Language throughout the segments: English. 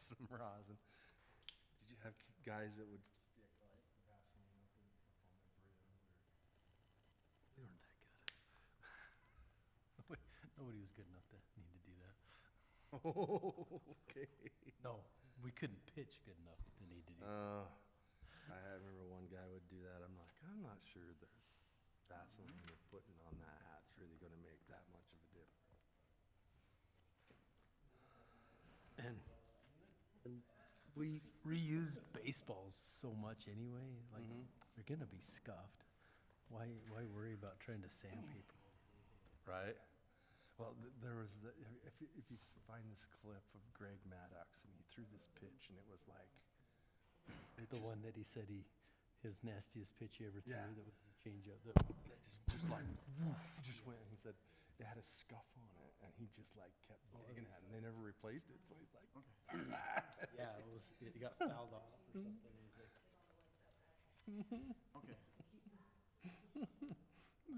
some rosin. Did you have guys that would stick like Vaseline up on their brims or? We weren't that good. Nobody was good enough to need to do that. Oh, okay. No, we couldn't pitch good enough to need to do that. I remember one guy would do that. I'm like, I'm not sure the Vaseline you're putting on that hat's really gonna make that much of a difference. And we reused baseballs so much anyway, like, they're gonna be scuffed. Why worry about trying to sandpaper? Right? Well, there was if you find this clip of Greg Maddox and he threw this pitch and it was like, The one that he said his nastiest pitch he ever threw, Yeah. that was the changeup. that just like, woof, just went, and he said it had a scuff on it and he just like kept digging at it and they never replaced it. So he's like, Yeah, it got fouled off or something. Okay.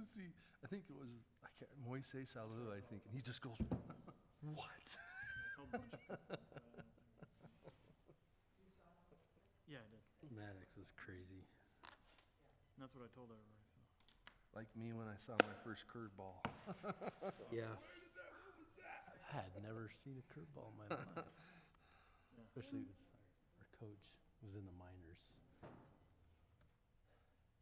see, I think it was, Moise Salou, I think, and he just goes, what? Yeah, I did. Maddox was crazy. And that's what I told everybody, so. Like me when I saw my first curveball. Yeah. I had never seen a curveball in my life. Especially with our coach was in the minors.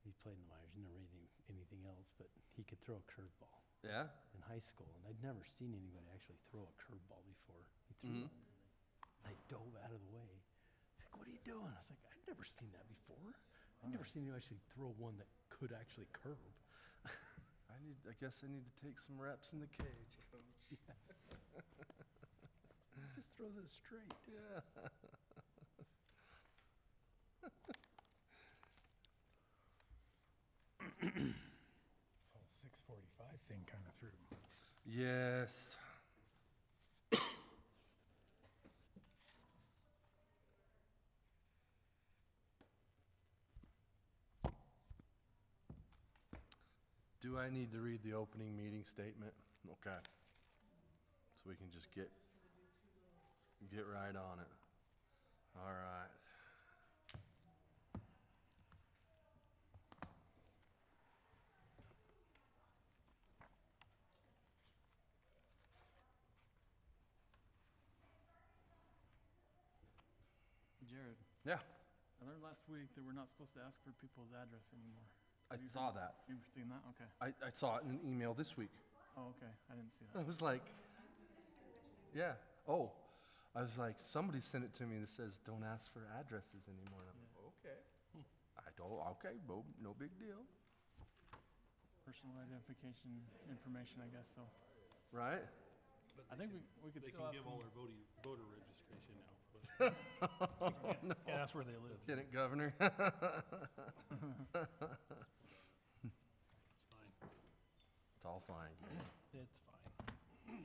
He played in the minors, he never made anything else, but he could throw a curveball Yeah? in high school. And I'd never seen anybody actually throw a curveball before. He threw it. And I dove out of the way. He's like, what are you doing? I was like, I'd never seen that before. I'd never seen you actually throw one that could actually curve. I guess I need to take some reps in the cage, coach. Just throws it straight. Yeah. So 6:45 thing kind of threw. Yes. Do I need to read the opening meeting statement? Okay. So we can just get right on it. All right. Jared, Yeah, I learned last week that we're not supposed to ask for people's address anymore. I Have you saw heard- that. You've seen that? Okay. I saw it in an email this week. Oh, okay. I didn't see I that. was like, yeah. Oh, I was like, somebody sent it to me that says, don't ask for addresses anymore. And I'm like, okay. I don't, okay, no big deal. Personal identification information, I guess, so. Right? I think we could They still can ask give them. all their voter registration now, but Yeah, that's where they live. Lieutenant Governor. it's fine. It's all fine. It's fine.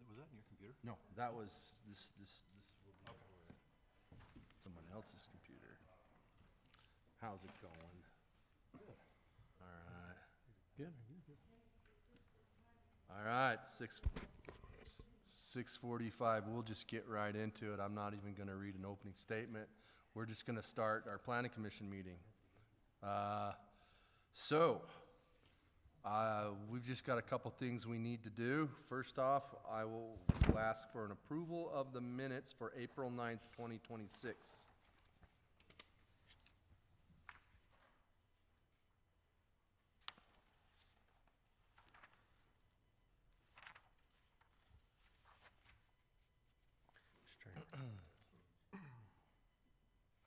Was that in your computer? No, that was, this will be for someone else's computer. How's it going? All right. Good. Good. All right, 6:45, we'll just get right into it. I'm not even gonna read an opening statement. We're just gonna start our planning commission meeting. We've just got a couple things we need to do. First off, I will ask for an approval of the minutes for April 9th, 2026.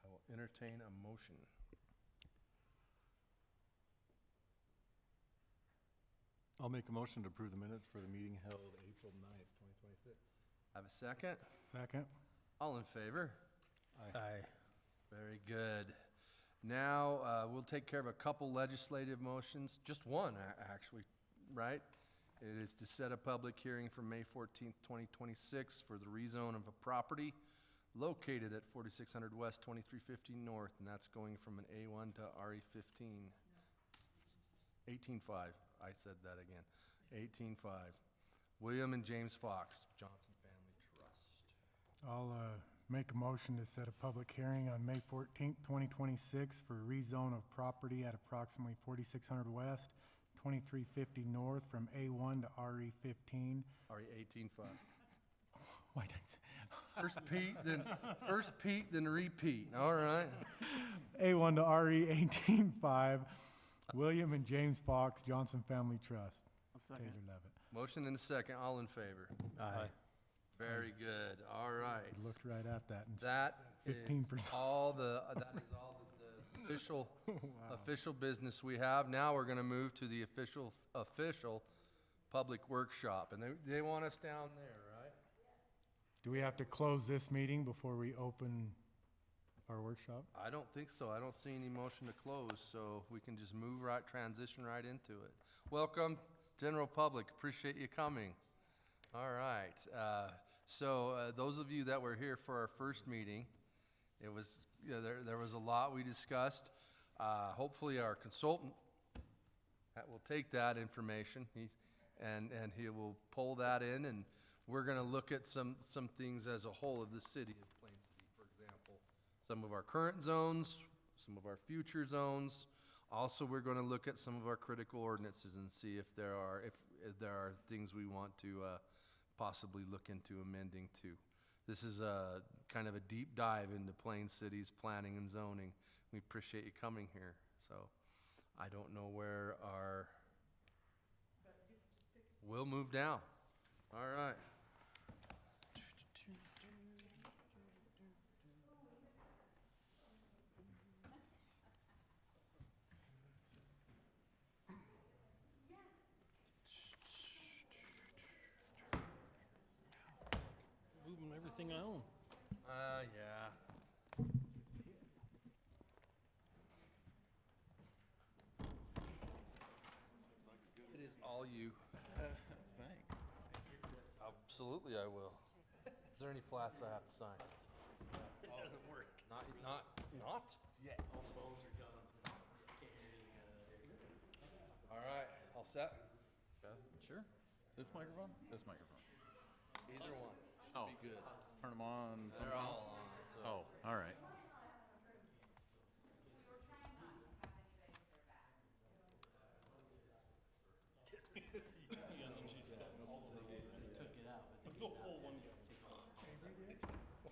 I will entertain a motion. I'll make a motion to approve the minutes for the meeting held April 9th, 2026. Have a second? Second? All in favor? Aye. Very good. Now, we'll take care of a couple legislative motions, just one, actually, right? It is to set a public hearing for May 14th, 2026 for the rezone of a property located at 4600 West, 2350 North, and that's going from an A1 to RE15. 18.5, I said that again, 18.5. William and James Fox, Johnson Family Trust. I'll make a motion to set a public hearing on May 14th, 2026 for rezone of property at approximately 4600 West, 2350 North from A1 to RE15. RE 18-5. Why did First Pete, then repeat. All right. A1 to RE18-5, William and James Fox, Johnson Family Trust. I'll second. Taylor Levitt. Motion and a second. All in favor? Aye. Very good. All right. Looked right at that and That is 15%. all the official, official business we have. Now we're gonna move to the official public workshop. And they want us down there, right? Do we have to close this meeting before we open our workshop? I don't think so. I don't see any motion to close, so we can just transition right into it. Welcome, general public. Appreciate you coming. All right. Those of you that were here for our first meeting, it was, there was a lot we discussed. Hopefully our consultant will take that information and he will pull that in, and we're gonna look at some things as a whole of the city of Plain City, for example. Some of our current zones, some of our future zones. Also, we're gonna look at some of our critical ordinances and see if there are things we want to possibly look into amending to. This is a kind of a deep dive into Plain City's planning and zoning. We appreciate you coming here. So I don't know where we'll move down. All right. Moving everything I own. Yeah. It is all you. Thanks. Absolutely, I will. Is there any plats I have to sign? It doesn't work. Not yet. All the bones are done. All right, all set? Sure. This microphone? This microphone. Either one. Oh. Be good. Turn them on They're somehow? all on, so. Oh, all right.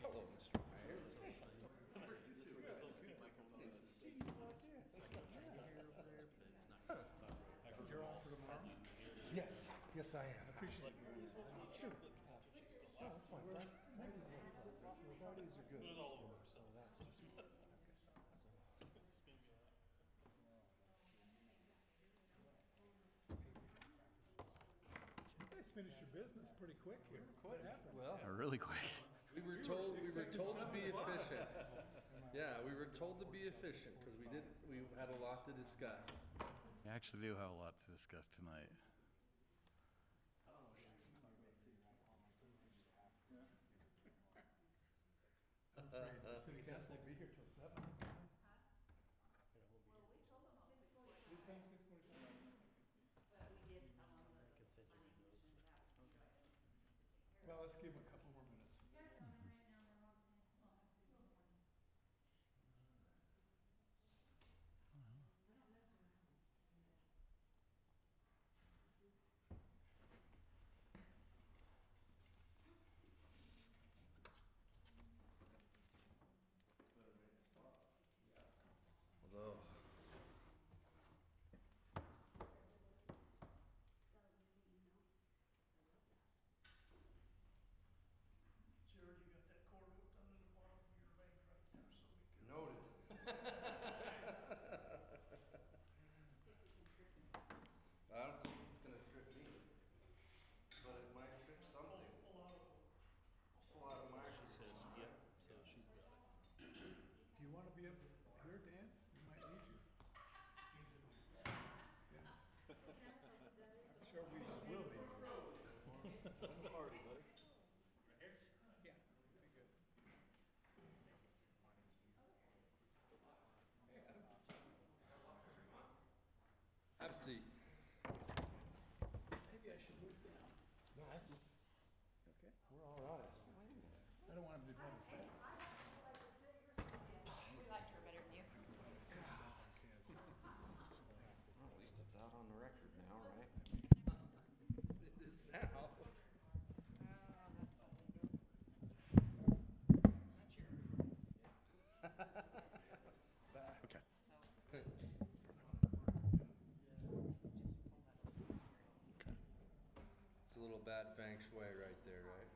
Hello, Mr. Mayor. Yes, yes, I am. Appreciate it. Sure. Oh, that's fine. Fridays are good. So that's just. You guys finished your business pretty quick here. What happened? Well, Really quick. we were told to be efficient. Yeah, we were told to be efficient because we had a lot to discuss. We actually do have a lot to discuss tonight. City council will be here till 7. Well, let's give them a couple more minutes. Although, noted. I don't think it's gonna trip me, but it might trip something. A lot of mine. Do you want to be up here, Dan? We might need you. Yeah. I'm sure we will be. Yeah, be good. Have a seat. Maybe I should move down. No, I just, Okay. we're all right. I don't want him to go. We liked her better than you. Well, at least it's out on the record now, right? It is now. Okay. It's a little bad feng shui right there, right?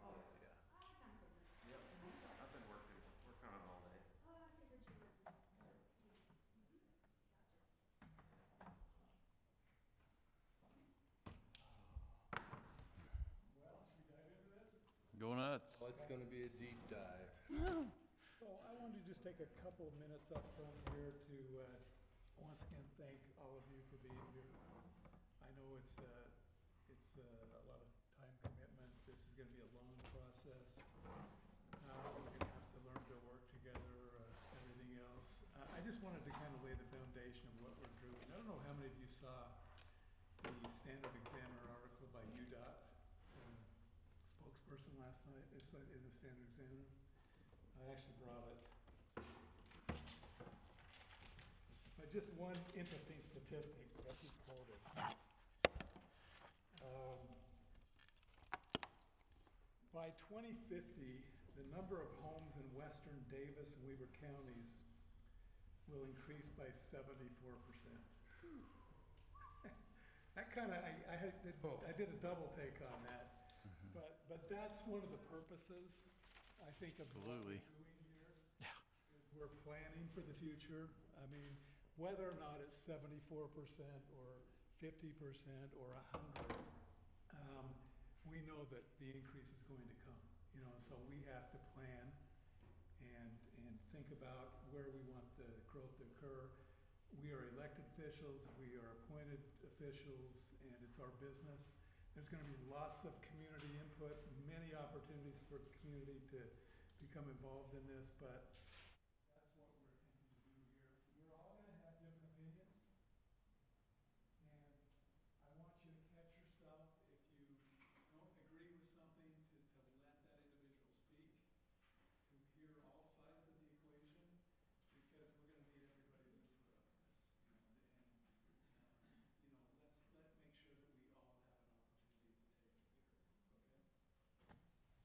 Yep. I've been working on it all day. Go nuts. Oh, it's gonna be a deep dive. So I wanted to just take a couple of minutes up front here to, once again, thank all of you for being here. I know it's a lot of time commitment. This is gonna be a long process. We're gonna have to learn to work together, everything else. I just wanted to kind of lay the foundation of what we're doing. I don't know how many of you saw the Standard Examiner article by UDOT, spokesperson last night. It's in the Standard Examiner. I actually brought it. But just one interesting statistic that he quoted. By 2050, the number of homes in western Davis and Weber counties will increase by 74%. That kind of, I did a double take on that. But that's one of the purposes, I think, of what we're Absolutely. doing here. Yeah. Is we're planning for the future. I mean, whether or not it's 74% or 50% or 100, we know that the increase is going to come. You know, so we have to plan and think about where we want the growth to occur. We are elected officials, we are appointed officials, and it's our business. There's gonna be lots of community input, many opportunities for the community to become involved in this, but that's what we're attempting to do here. We're all gonna have different opinions, and I want you to catch yourself if you don't agree with something to let that individual speak, to hear all sides of the equation, because we're gonna need everybody's input on this. Let's make sure that we all have an opportunity to take it here, okay?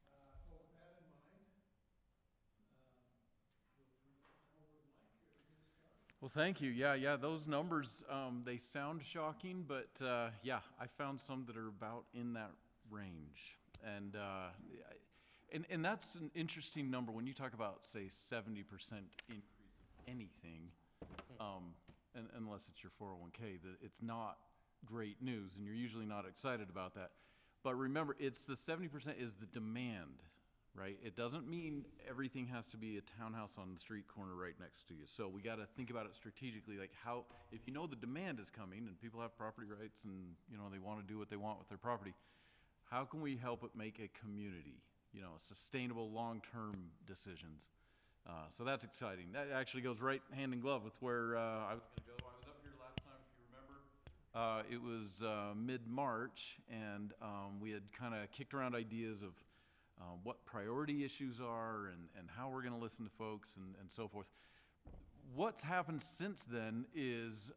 So with that in mind, we'll turn this time over to Mike here to get us started. Well, thank you. Yeah, those numbers, they sound shocking, but yeah, I found some that are about in that range. And that's an interesting number when you talk about, say, 70% increase of anything, unless it's your 401k, that it's not great news, and you're usually not excited about that. But remember, it's the 70% is the demand, right? It doesn't mean everything has to be a townhouse on the street corner right next to you. So we got to think about it strategically, like how, if you know the demand is coming and people have property rights and, you know, they want to do what they want with their property, how can we help it make a community, you know, sustainable long-term decisions? So that's exciting. That actually goes right hand in glove with where I was going to go. I was up here last time, if you remember. It was mid-March, and we had kind of kicked around ideas of what priority issues are and how we're going to listen to folks and so forth. What's happened since then is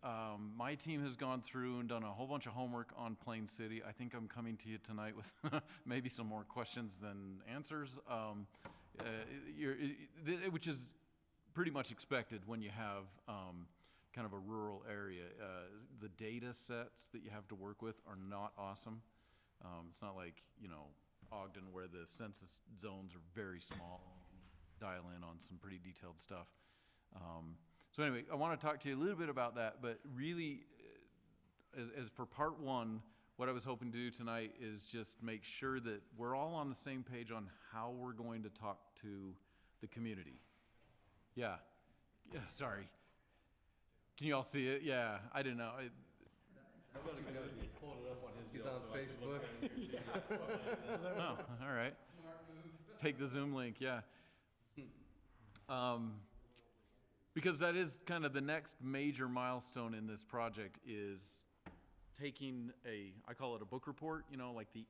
my team has gone through and done a whole bunch of homework on Plain City. I think I'm coming to you tonight with maybe some more questions than answers, which is pretty much expected when you have kind of a rural area. The data sets that you have to work with are not awesome. It's not like, you know, Ogden where the census zones are very small. You can dial in on some pretty detailed stuff. So anyway, I want to talk to you a little bit about that, but really, as for part one, what I was hoping to do tonight is just make sure that we're all on the same page on how we're going to talk to the community. Yeah, sorry. Can you all see it? Yeah, I didn't know. He's on Facebook. Oh, all right. Take the Zoom link, yeah. Because that is kind of the next major milestone in this project is taking I call it a book report, you know, like the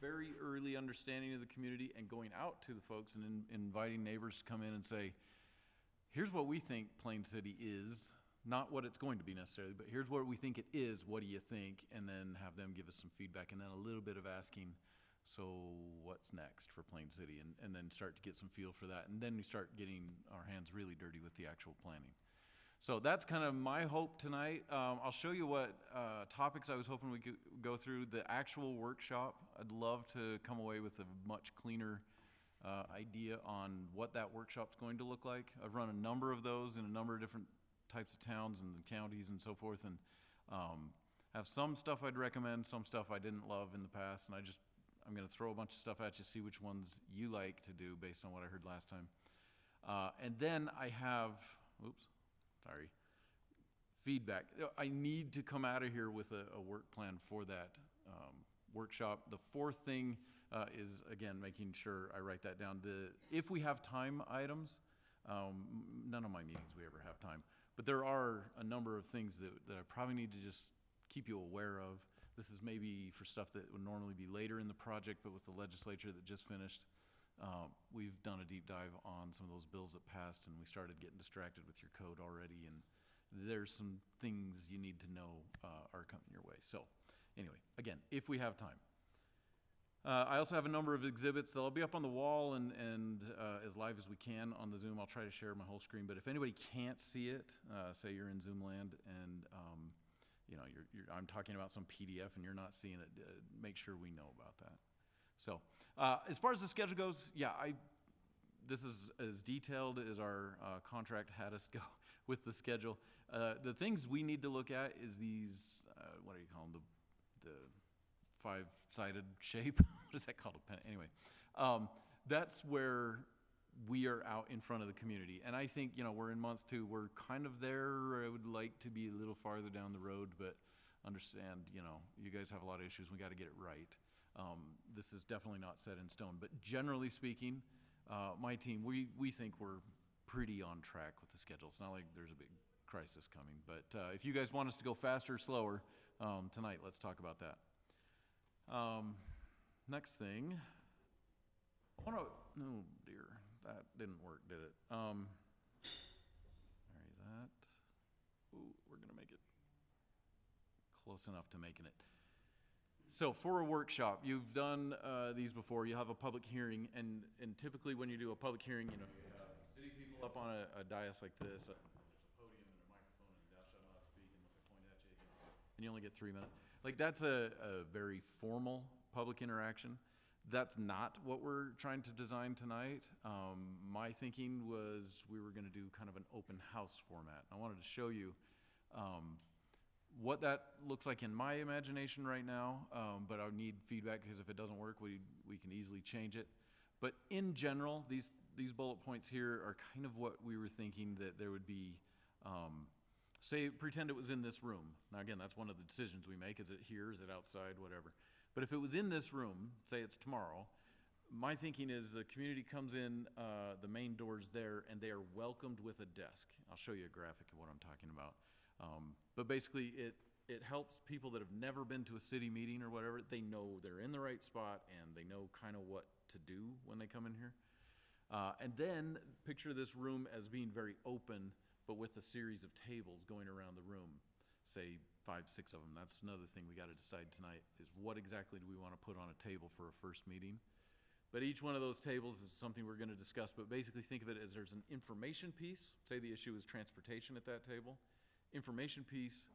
very early understanding of the community, and going out to the folks and inviting neighbors to come in and say, here's what we think Plain City is, not what it's going to be necessarily, but here's what we think it is, what do you think? And then have them give us some feedback, and then a little bit of asking, so what's next for Plain City? And then start to get some feel for that. And then we start getting our hands really dirty with the actual planning. So that's kind of my hope tonight. I'll show you what topics I was hoping we could go through. The actual workshop, I'd love to come away with a much cleaner idea on what that workshop's going to look like. I've run a number of those in a number of different types of towns and counties and so forth, and have some stuff I'd recommend, some stuff I didn't love in the past, and I'm gonna throw a bunch of stuff at you, see which ones you like to do based on what I heard last time. And then I have, feedback. I need to come out of here with a work plan for that workshop. The fourth thing is, again, making sure I write that down. If we have time items, none of my meetings we ever have time, but there are a number of things that I probably need to just keep you aware of. This is maybe for stuff that would normally be later in the project, but with the legislature that just finished, we've done a deep dive on some of those bills that passed, and we started getting distracted with your code already, and there's some things you need to know are coming your way. So anyway, again, if we have time. I also have a number of exhibits. They'll be up on the wall and as live as we can on the Zoom. I'll try to share my whole screen, but if anybody can't see it, say you're in Zoom land and you know, I'm talking about some PDF and you're not seeing it, make sure we know about that. So as far as the schedule goes, yeah, this is as detailed as our contract had us go with the schedule. The things we need to look at is these, what do you call them, the five-sided shape? What is that called? A pen? Anyway, that's where we are out in front of the community. And I think, you know, we're in month 2. We're kind of there. I would like to be a little farther down the road, but understand, you know, you guys have a lot of issues. We got to get it right. This is definitely not set in stone. But generally speaking, my team, we think we're pretty on track with the schedule. It's not like there's a big crisis coming. But if you guys want us to go faster or slower tonight, let's talk about that. Next thing. Oh dear, that didn't work, did it? There is that. Ooh, we're gonna make it close enough to making it. So for a workshop, you've done these before. You have a public hearing, and typically when you do a public hearing, you know, you have city people up on a dais like this. There's a podium and a microphone, and thou shalt not speak unless I point at you, and you only get 3 minutes. Like, that's a very formal public interaction. That's not what we're trying to design tonight. My thinking was we were gonna do kind of an open house format. I wanted to show you what that looks like in my imagination right now, but I need feedback, because if it doesn't work, we can easily change it. But in general, these bullet points here are kind of what we were thinking that there would be. Say, pretend it was in this room. Now again, that's one of the decisions we make. Is it here, is it outside, whatever. But if it was in this room, say it's tomorrow, my thinking is the community comes in, the main door's there, and they are welcomed with a desk. I'll show you a graphic of what I'm talking about. But basically, it helps people that have never been to a city meeting or whatever. They know they're in the right spot, and they know kind of what to do when they come in here. And then picture this room as being very open, but with a series of tables going around the room, say 5, 6 of them. That's another thing we got to decide tonight, is what exactly do we want to put on a table for a first meeting. But each one of those tables is something we're going to discuss, but basically think of it as there's an information piece. Say the issue is transportation at that table, information piece,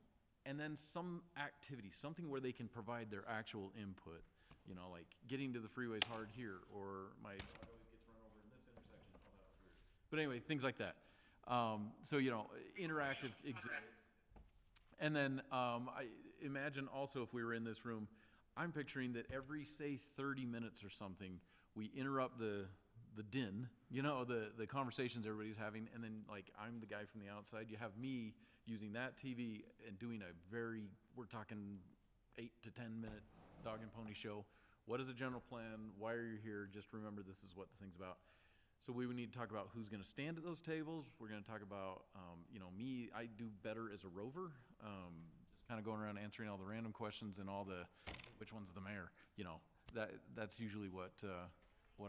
and then some activity, something where they can provide their actual input. You know, like getting to the freeway's hard here, or my dog always gets run over in this intersection, all that was weird. But anyway, things like that. So, you know, interactive exhibits. And then I imagine also, if we were in this room, I'm picturing that every, say, 30 minutes or something, we interrupt the din, you know, the conversations everybody's having, and then, like, I'm the guy from the outside. You have me using that TV and doing we're talking 8 to 10 minute dog and pony show. What is the general plan? Why are you here? Just remember, this is what the thing's about. So we would need to talk about who's going to stand at those tables. We're going to talk about, you know, me, I do better as a rover, just kind of going around answering all the random questions and all the, which one's the mayor, you know, that's usually what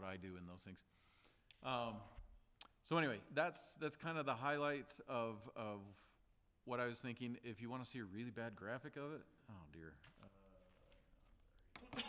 I do in those things. So anyway, that's kind of the highlights of what I was thinking. If you want to see a really bad graphic of it, oh dear. My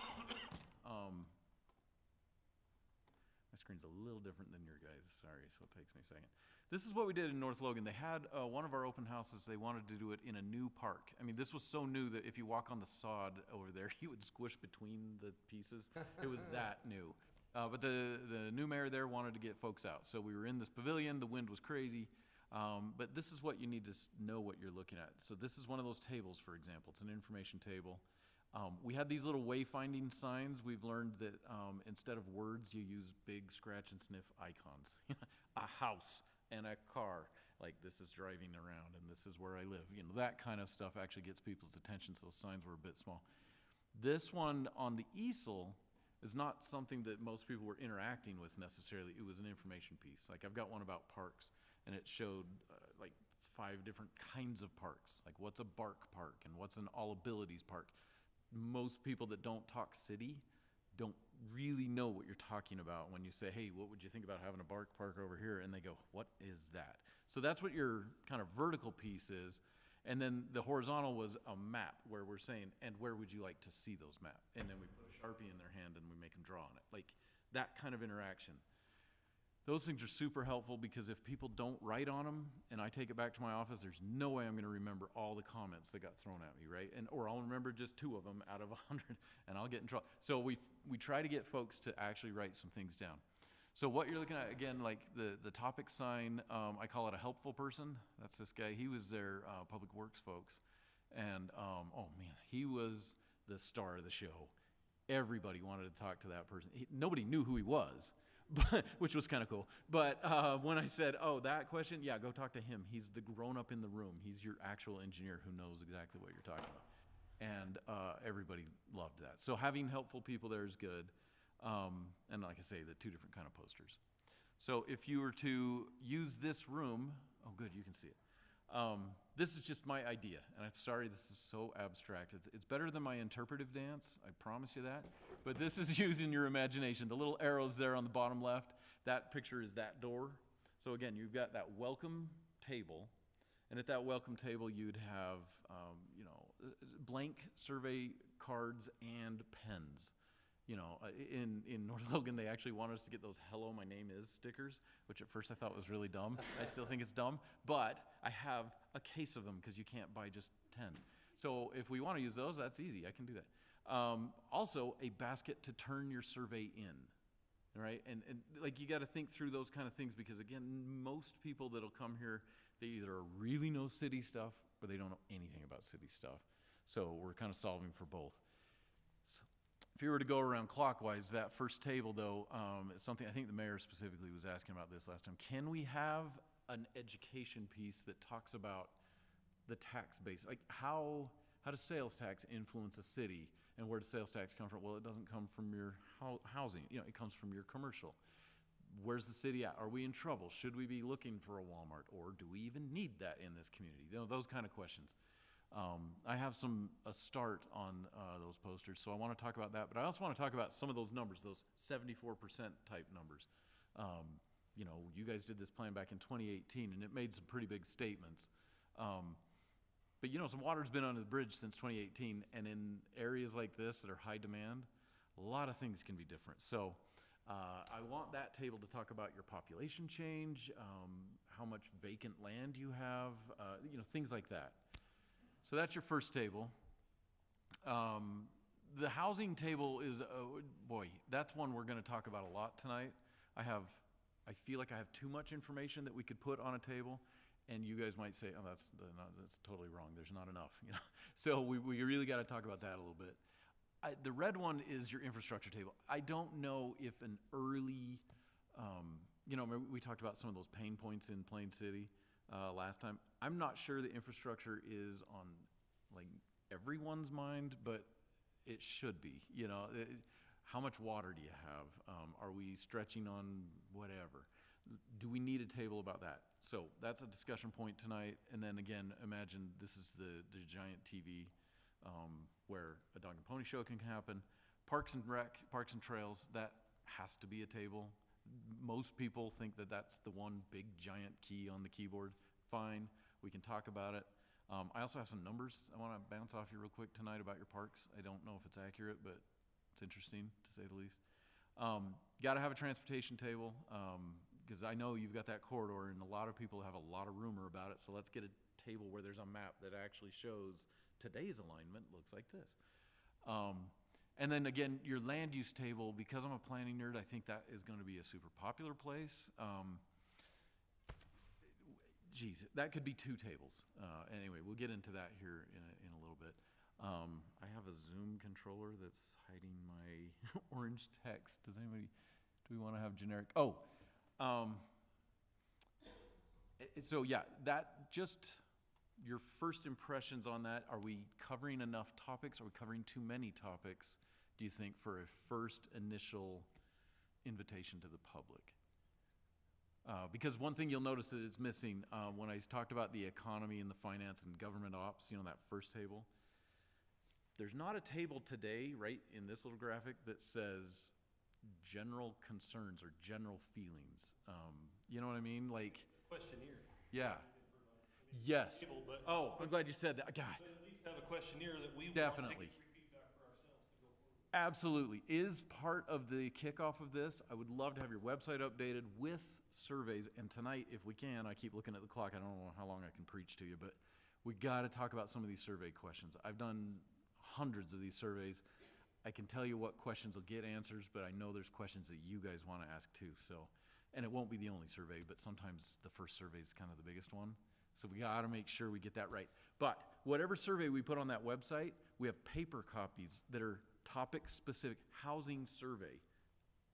screen's a little different than your guys', sorry, so it takes me a second. This is what we did in North Logan. They had one of our open houses, they wanted to do it in a new park. I mean, this was so new that if you walk on the sod over there, you would squish between the pieces. It was that new. But the new mayor there wanted to get folks out. So we were in this pavilion, the wind was crazy. But this is what you need to know what you're looking at. So this is one of those tables, for example. It's an information table. We had these little wayfinding signs. We've learned that instead of words, you use big scratch and sniff icons. A house and a car, like this is driving around and this is where I live. You know, that kind of stuff actually gets people's attention, so those signs were a bit small. This one on the easel is not something that most people were interacting with necessarily. It was an information piece. Like I've got one about parks, and it showed like 5 different kinds of parks. Like what's a bark park and what's an all abilities park. Most people that don't talk city don't really know what you're talking about when you say, hey, what would you think about having a bark park over here? And they go, what is that? So that's what your kind of vertical piece is. And then the horizontal was a map where we're saying, and where would you like to see those maps? And then we put a Sharpie in their hand and we make them draw on it. Like that kind of interaction. Those things are super helpful because if people don't write on them and I take it back to my office, there's no way I'm going to remember all the comments that got thrown at me, right? Or I'll remember just 2 of them out of 100 and I'll get in trouble. So we try to get folks to actually write some things down. So what you're looking at, again, like the topic sign, I call it a helpful person. That's this guy. He was their public works folks. And, oh man, he was the star of the show. Everybody wanted to talk to that person. Nobody knew who he was. But, which was kind of cool. But when I said, oh, that question, yeah, go talk to him. He's the grown-up in the room. He's your actual engineer who knows exactly what you're talking about. And everybody loved that. So having helpful people there is good. And like I say, the 2 different kind of posters. So if you were to use this room, oh, good, you can see it. This is just my idea, and I'm sorry this is so abstract. It's better than my interpretive dance, I promise you that. But this is using your imagination. The little arrows there on the bottom left, that picture is that door. So again, you've got that welcome table, and at that welcome table you'd have, blank survey cards and pens. You know, in North Logan, they actually wanted us to get those "Hello, my name is" stickers, which at first I thought was really dumb. I still think it's dumb, but I have a case of them because you can't buy just 10. So if we want to use those, that's easy. I can do that. Also, a basket to turn your survey in, right? And like you got to think through those kind of things because again, most people that'll come here, they either really know city stuff or they don't know anything about city stuff. So we're kind of solving for both. If you were to go around clockwise, that first table, though, is something I think the mayor specifically was asking about this last time. Can we have an education piece that talks about the tax base? Like how does sales tax influence a city, and where does sales tax come from? Well, it doesn't come from your housing. You know, it comes from your commercial. Where's the city at? Are we in trouble? Should we be looking for a Walmart, or do we even need that in this community? You know, those kind of questions. I have a start on those posters, so I want to talk about that. But I also want to talk about some of those numbers, those 74% type numbers. You know, you guys did this plan back in 2018, and it made some pretty big statements. But you know, some water's been under the bridge since 2018, and in areas like this that are high demand, a lot of things can be different. So I want that table to talk about your population change, how much vacant land you have, you know, things like that. So that's your first table. The housing table is, boy, that's one we're going to talk about a lot tonight. I feel like I have too much information that we could put on a table, and you guys might say, oh, that's totally wrong. There's not enough, you know. So we really got to talk about that a little bit. The red one is your infrastructure table. I don't know if an early, you know, we talked about some of those pain points in Plain City last time. I'm not sure the infrastructure is on like everyone's mind, but it should be. You know, how much water do you have? Are we stretching on whatever? Do we need a table about that? So that's a discussion point tonight. And then again, imagine this is the giant TV where a dog and pony show can happen. Parks and Rec, Parks and Trails, that has to be a table. Most people think that that's the one big giant key on the keyboard. Fine, we can talk about it. I also have some numbers I want to bounce off you real quick tonight about your parks. I don't know if it's accurate, but it's interesting to say the least. Got to have a transportation table because I know you've got that corridor and a lot of people have a lot of rumor about it. So let's get a table where there's a map that actually shows today's alignment looks like this. And then again, your land use table, because I'm a planning nerd, I think that is going to be a super popular place. Geez, that could be 2 tables. Anyway, we'll get into that here in a little bit. I have a Zoom controller that's hiding my orange text. Do we want to have generic? So yeah, that just your first impressions on that. Are we covering enough topics? Are we covering too many topics, do you think, for a first initial invitation to the public? Because one thing you'll notice that it's missing when I talked about the economy and the finance and government ops, that first table, there's not a table today, right, in this little graphic that says general concerns or general feelings. You know what I mean? Like, Questionnaire. yeah. Yes. Table, but- Oh, I'm glad you said that. God, But at least have a questionnaire that we want definitely. to take feedback for ourselves to go forward. Absolutely. Is part of the kickoff of this. I would love to have your website updated with surveys. And tonight, if we can, I keep looking at the clock. I don't know how long I can preach to you, but we got to talk about some of these survey questions. I've done hundreds of these surveys. I can tell you what questions will get answers, but I know there's questions that you guys want to ask too. So, and it won't be the only survey, but sometimes the first survey is kind of the biggest one. So we got to make sure we get that right. But whatever survey we put on that website, we have paper copies that are topic specific housing survey.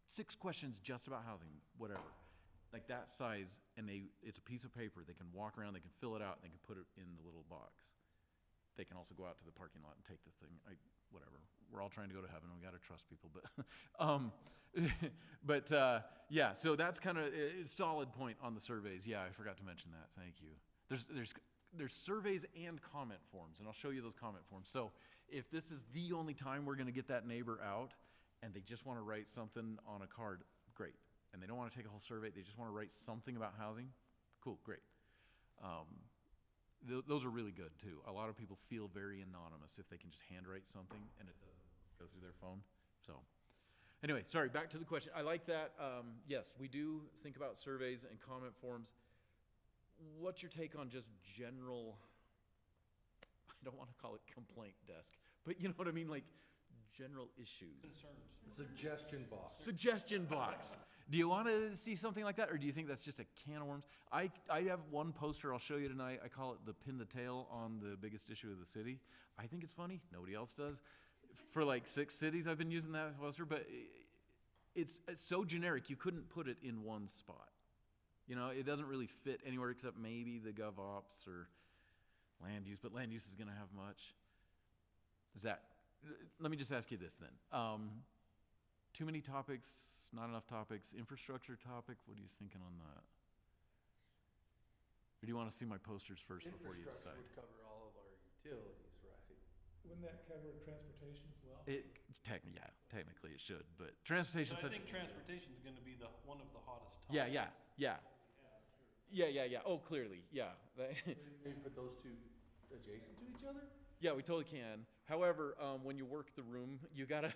6 questions just about housing, whatever. Like that size, and it's a piece of paper. They can walk around, they can fill it out, and they can put it in the little box. They can also go out to the parking lot and take the thing. Whatever. We're all trying to go to heaven. We got to trust people, but yeah. So that's kind of a solid point on the surveys. Yeah, I forgot to mention that. Thank you. There's surveys and comment forms, and I'll show you those comment forms. So if this is the only time we're going to get that neighbor out, and they just want to write something on a card, great. And they don't want to take a whole survey. They just want to write something about housing. Cool, great. Those are really good too. A lot of people feel very anonymous if they can just handwrite something and it doesn't go through their phone. So anyway, sorry, back to the question. I like that. Yes, we do think about surveys and comment forms. What's your take on just general, I don't want to call it complaint desk, but you know what I mean? Like general issues. Suggestion box. Suggestion box. Do you want to see something like that, or do you think that's just a can of worms? I have one poster I'll show you tonight. I call it the pin the tail on the biggest issue of the city. I think it's funny. Nobody else does. For like 6 cities I've been using that poster, but it's so generic you couldn't put it in one spot. It doesn't really fit anywhere except maybe the GovOps or land use, but land use is going to have much. Let me just ask you this then. Too many topics, not enough topics, infrastructure topic, what are you thinking on that? Or do you want to see my posters first before you decide? Infrastructure would cover all of our utilities, right? Wouldn't that cover transportation as well? Technically it should, but transportation. So I think transportation's gonna be one of the hottest topics. Yeah. Oh, clearly, yeah. Maybe put those two adjacent to each other? Yeah, we totally can. However, when you work the room, you gotta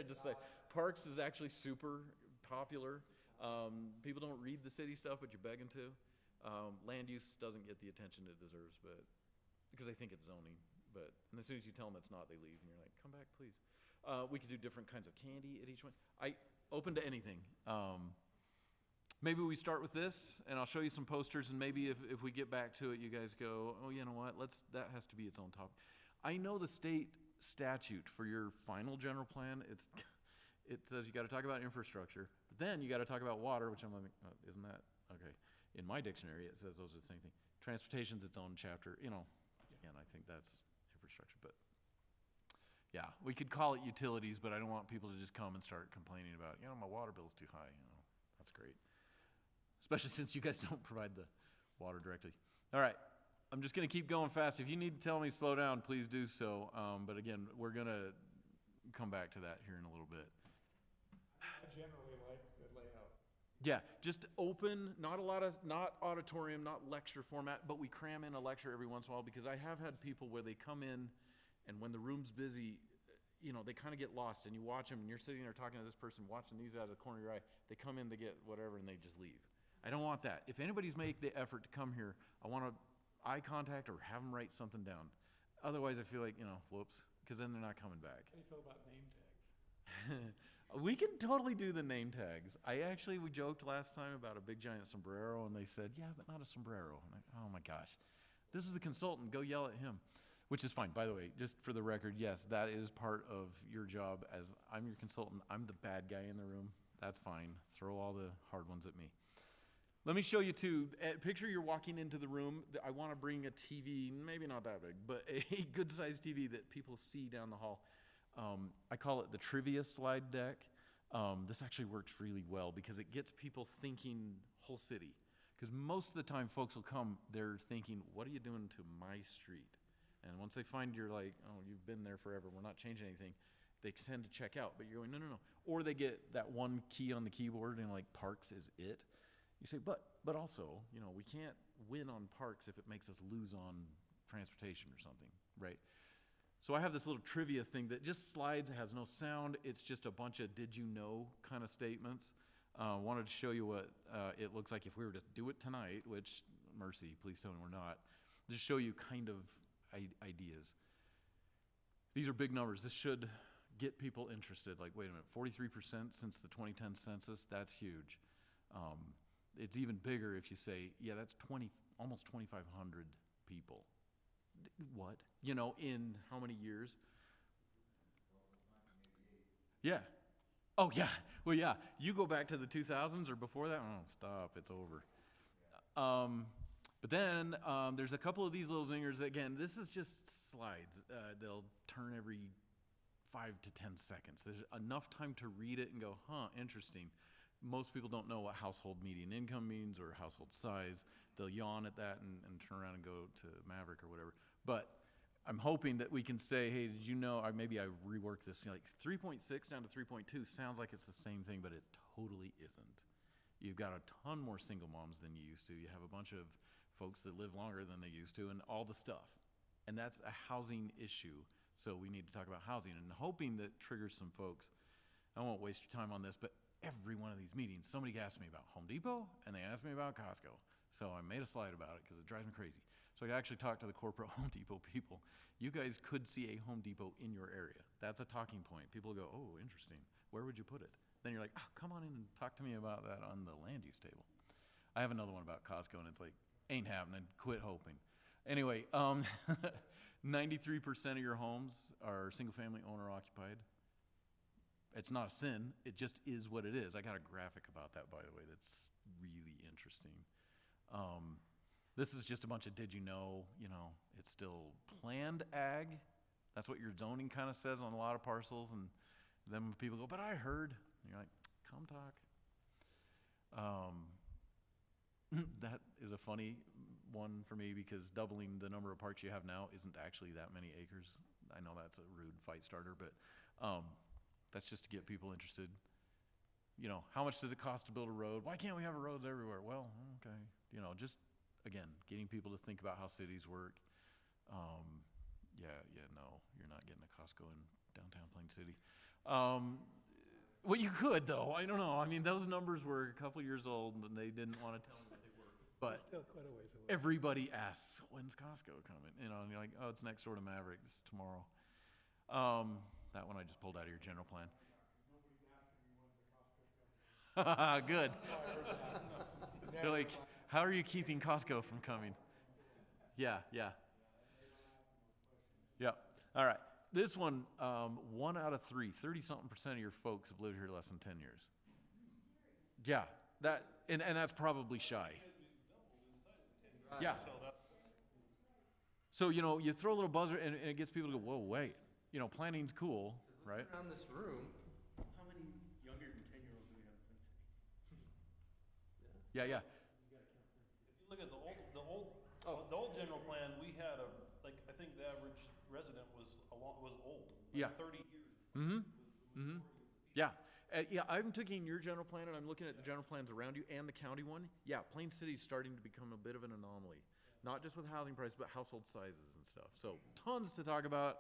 decide. Parks is actually super popular. People don't read the city stuff, but you beg them to. Land use doesn't get the attention it deserves, but because they think it's zoning. And as soon as you tell them it's not, they leave, and you're like, come back, please. We could do different kinds of candy at each one. Open to anything. Maybe we start with this, and I'll show you some posters, and maybe if we get back to it, you guys go, oh, you know what, that has to be its own topic. I know the state statute for your final general plan, it says you gotta talk about infrastructure, but then you gotta talk about water, which I'm like, isn't that, okay. In my dictionary, it says those are the same thing. Transportation's its own chapter, again, I think that's infrastructure, but yeah, we could call it utilities, but I don't want people to just come and start complaining about, my water bill's too high, that's great. especially since you guys don't provide the water directly. All right, I'm just gonna keep going fast. If you need to tell me slow down, please do so. But again, we're gonna come back to that here in a little bit. I generally like the layout. Yeah, just open, not a lot of, not auditorium, not lecture format, but we cram in a lecture every once in a while, because I have had people where they come in and when the room's busy, you know, they kind of get lost, and you watch them and you're sitting there talking to this person, watching these out of the corner of your eye. They come in, they get whatever, and they just leave. I don't want that. If anybody's made the effort to come here, I want to eye contact or have them write something down. Otherwise, I feel like, you know, whoops, because then they're not coming back. How do you feel about name tags? We can totally do the name tags. We joked last time about a big giant sombrero, and they said, yeah, but not a sombrero. And oh my gosh, this is the consultant, go yell at him, which is fine. By the way, just for the record, yes, that is part of your job as I'm your consultant. I'm the bad guy in the room. That's fine. Throw all the hard ones at me. Let me show you too. Picture you're walking into the room. I want to bring a TV, maybe not that big, but a good-sized TV that people see down the hall. I call it the trivia slide deck. This actually works really well because it gets people thinking whole city. Because most of the time folks will come, they're thinking, what are you doing to my street? And once they find you're like, oh, you've been there forever, we're not changing anything, they tend to check out. But you're going, no. Or they get that one key on the keyboard and like parks is it. You say, but also, you know, we can't win on parks if it makes us lose on transportation or something, right? So I have this little trivia thing that just slides, it has no sound, it's just a bunch of did you know kind of statements. Wanted to show you what it looks like if we were to do it tonight, which, mercy, please tell me we're not. Just show you kind of ideas. These are big numbers. This should get people interested. Like, wait a minute, 43% since the 2010 census, that's huge. It's even bigger if you say, yeah, that's almost 2,500 people. What? You know, in how many years? Yeah. Oh, yeah. Well, yeah. You go back to the 2000s or before that? Oh, stop. It's over. But then there's a couple of these little zingers. Again, this is just slides. They'll turn every 5 to 10 seconds. There's enough time to read it and go, huh, interesting. Most people don't know what household median income means or household size. They'll yawn at that and turn around and go to Maverick or whatever. But I'm hoping that we can say, hey, did you know, maybe I reworked this, you know, like 3.6 down to 3.2 sounds like it's the same thing, but it totally isn't. You've got a ton more single moms than you used to. You have a bunch of folks that live longer than they used to and all the stuff. And that's a housing issue. So we need to talk about housing and hoping that triggers some folks. I won't waste your time on this, but every one of these meetings, somebody asked me about Home Depot and they asked me about Costco. So I made a slide about it because it drives me crazy. So I actually talked to the corporate Home Depot people. You guys could see a Home Depot in your area. That's a talking point. People go, oh, interesting. Where would you put it? Then you're like, oh, come on in and talk to me about that on the land use table. I have another one about Costco and it's like, ain't happening, quit hoping. Anyway, 93% of your homes are single family owner occupied. It's not a sin, it just is what it is. I got a graphic about that, by the way, that's really interesting. This is just a bunch of did you know, it's still planned ag. That's what your zoning kind of says on a lot of parcels. And then when people go, but I heard, and you're like, come talk. That is a funny one for me because doubling the number of parks you have now isn't actually that many acres. I know that's a rude fight starter, but that's just to get people interested. You know, how much does it cost to build a road? Why can't we have roads everywhere? Well, okay. Just, again, getting people to think about how cities work. No, you're not getting a Costco in downtown Plain City. Well, you could, though. I don't know. I mean, those numbers were a couple years old, and they didn't want to tell me what they were. But Still quite a ways away. everybody asks, when's Costco coming? And you're like, oh, it's next door to Maverick. It's tomorrow. That one I just pulled out of your general plan. Good. They're like, how are you keeping Costco from coming? Yeah. All right. This one, 1 out of 3, 30-something% of your folks have lived here less than 10 years. Yeah, and that's probably shy. Yeah. So, you throw a little buzzer and it gets people to go, whoa, wait. Planning's cool, right? Around this room, How many younger than 10-year-olds do we have in Plain City? Yeah, yeah. If you look at the old general plan, we had like, I think the average resident was old. Like Yeah. 30 years. Mm-hmm, mm-hmm. Yeah, yeah, I'm taking your general plan and I'm looking at the general plans around you and the county one. Yeah, Plain City's starting to become a bit of an anomaly. Not just with housing prices, but household sizes and stuff. So tons to talk about.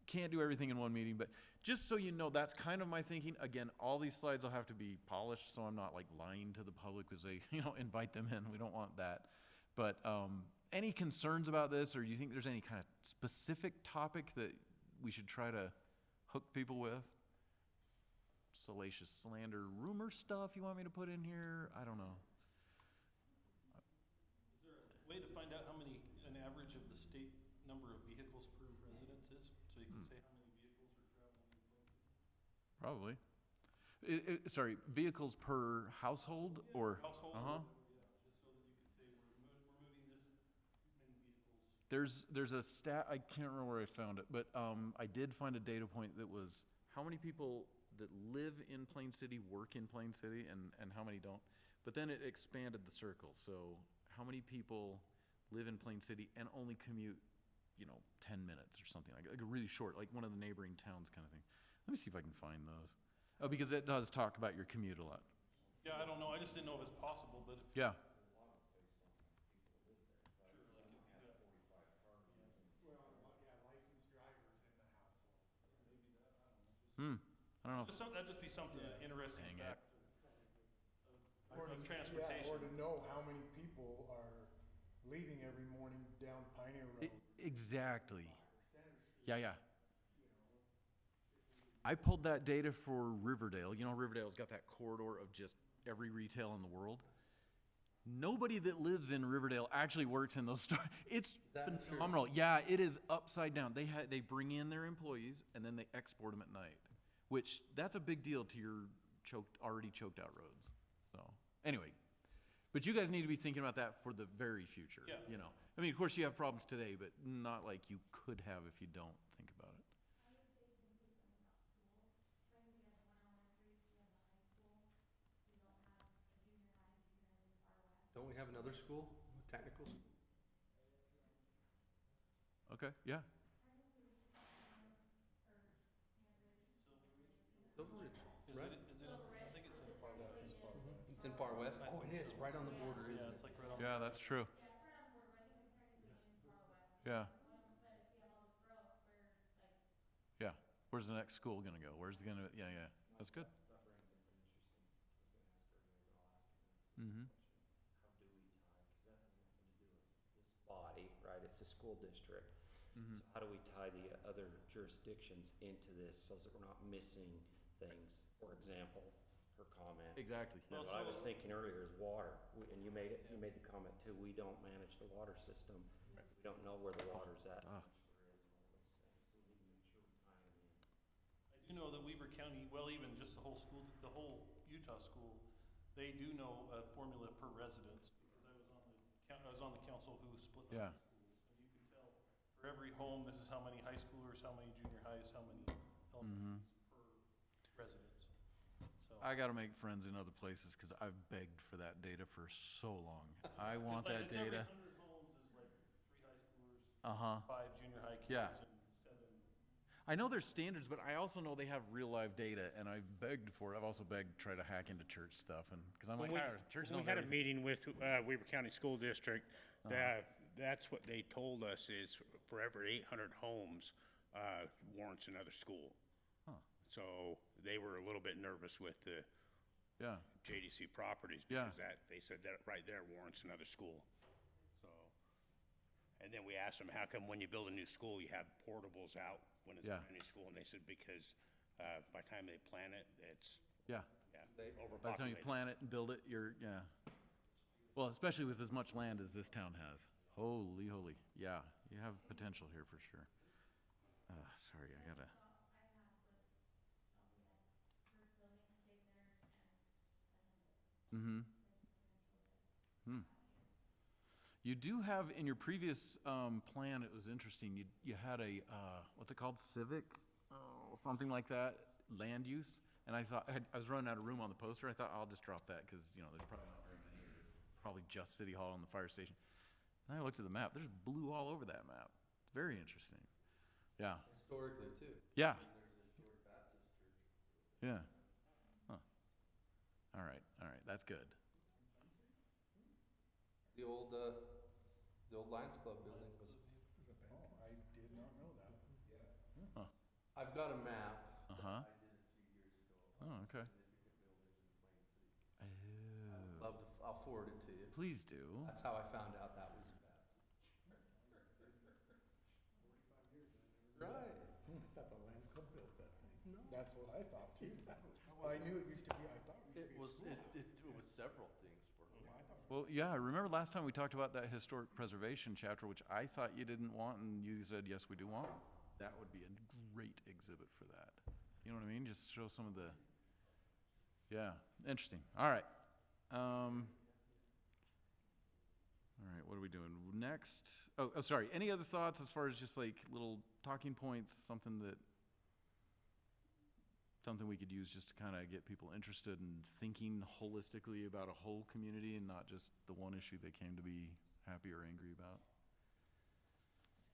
Can't do everything in one meeting, but just so you know, that's kind of my thinking. Again, all these slides will have to be polished, so I'm not like lying to the public as they, invite them in. We don't want that. But any concerns about this, or do you think there's any kind of specific topic that we should try to hook people with? Salacious slander, rumor stuff you want me to put in here? I don't know. Is there a way to find out how many, an average of the state number of vehicles per residence is? So you can say how many vehicles are traveling in Plain City? Probably. Sorry, vehicles per household or? Household? Uh-huh. Yeah, just so that you can say we're moving this many vehicles. There's a stat, I can't remember where I found it, but I did find a data point that was how many people that live in Plain City work in Plain City and how many don't. But then it expanded the circle. So how many people live in Plain City and only commute, 10 minutes or something like a really short, like one of the neighboring towns kind of thing. Let me see if I can find those. Oh, because it does talk about your commute a lot. Yeah, I don't know. I just didn't know if it's possible, but if. Yeah. I don't know. That'd just be something interesting Dang fact Or of to- transportation. Yeah, or to know how many people are leaving every morning down Pioneer Road. Exactly. Yeah, yeah. I pulled that data for Riverdale. Riverdale's got that corridor of just every retail in the world. Nobody that lives in Riverdale actually works in those stores. It's phenomenal. Yeah, it is upside down. They bring in their employees and then they export them at night, which that's a big deal to your already choked out roads. So anyway, but you guys need to be thinking about that for the very future. Yeah. I mean, of course you have problems today, but not like you could have if you don't think about it. Don't we have another school, technical? Okay, yeah. Silver Ridge, Is right? it, I think it's in Far West. It's in Far West? Oh, it is, right on the border, isn't Yeah, it? it's like right on. Yeah, that's true. Yeah. Yeah. Where's the next school gonna go? Yeah, that's good. Mm-hmm. Body, right, it's the school district. Mhm. So how do we tie the other jurisdictions into this so that we're not missing things? For example, her comment. Exactly. And Well, what I was so- thinking earlier is water, and you made the comment too, we don't manage the water system. We don't know where the water's at. Ah. I do know that Weber County, well, even just the whole Utah school, they do know a formula per residence, because I was on the council who split the Yeah. schools. And you can tell, for every home, this is how many high schoolers, how many junior highs, how many elementaries per residence. So. I gotta make friends in other places because I've begged for that data for so long. I want that It's every data. 100 homes is like 3 high schoolers, Uh-huh. 5 junior high kids, Yeah. and 7. I know there's standards, but I also know they have real live data, and I've begged for it. I've also begged to try to hack into church stuff, and because I'm like, church When knows we had a everything. meeting with Weber County School District, that's what they told us is for every 800 homes warrants another school. Huh. So they were a little bit nervous with the Yeah. JDC properties Yeah. because they said that right there warrants another school. So, and then we asked them, how come when you build a new school, you have portables out when it's Yeah. a new school? And they said because by the time they plan it, it's Yeah. overpopulated. By the time you plan it and build it, yeah. Well, especially with as much land as this town has. Holy, holy. Yeah, you have potential here for sure. Sorry, I gotta. Mm-hmm. You do have, in your previous plan, it was interesting, you had a, what's it called, civic, something like that, land use, and I thought, I was running out of room on the poster, I thought, I'll just drop that, because, there's probably not very many. probably just City Hall and the fire station. And I looked at the map, there's blue all over that map. It's very interesting. Yeah, Historically, too. yeah, And there's a historic Baptist church. yeah. Huh. All right, that's good. The old Lions Club building was, I did not know that. I've got a map. Uh-huh. I did a few years ago. Oh, okay. Significant buildings in Plain City. Oh, I'll forward it to you. please do. That's how I found out that was a Baptist. Right. I thought the Lions Club built that thing. That's what I thought too. Well, I knew it used to be, I thought it It used to be. was, it was several things for a while. Well, yeah, I remember last time we talked about that historic preservation chapter, which I thought you didn't want, and you said, yes, we do want. That would be a great exhibit for that. You know what I mean? Just show some of the, yeah, interesting. All right. All right, what are we doing next? Oh, sorry. Any other thoughts as far as just like little talking points, something we could use just to kind of get people interested in thinking holistically about a whole community and not just the one issue they came to be happy or angry about?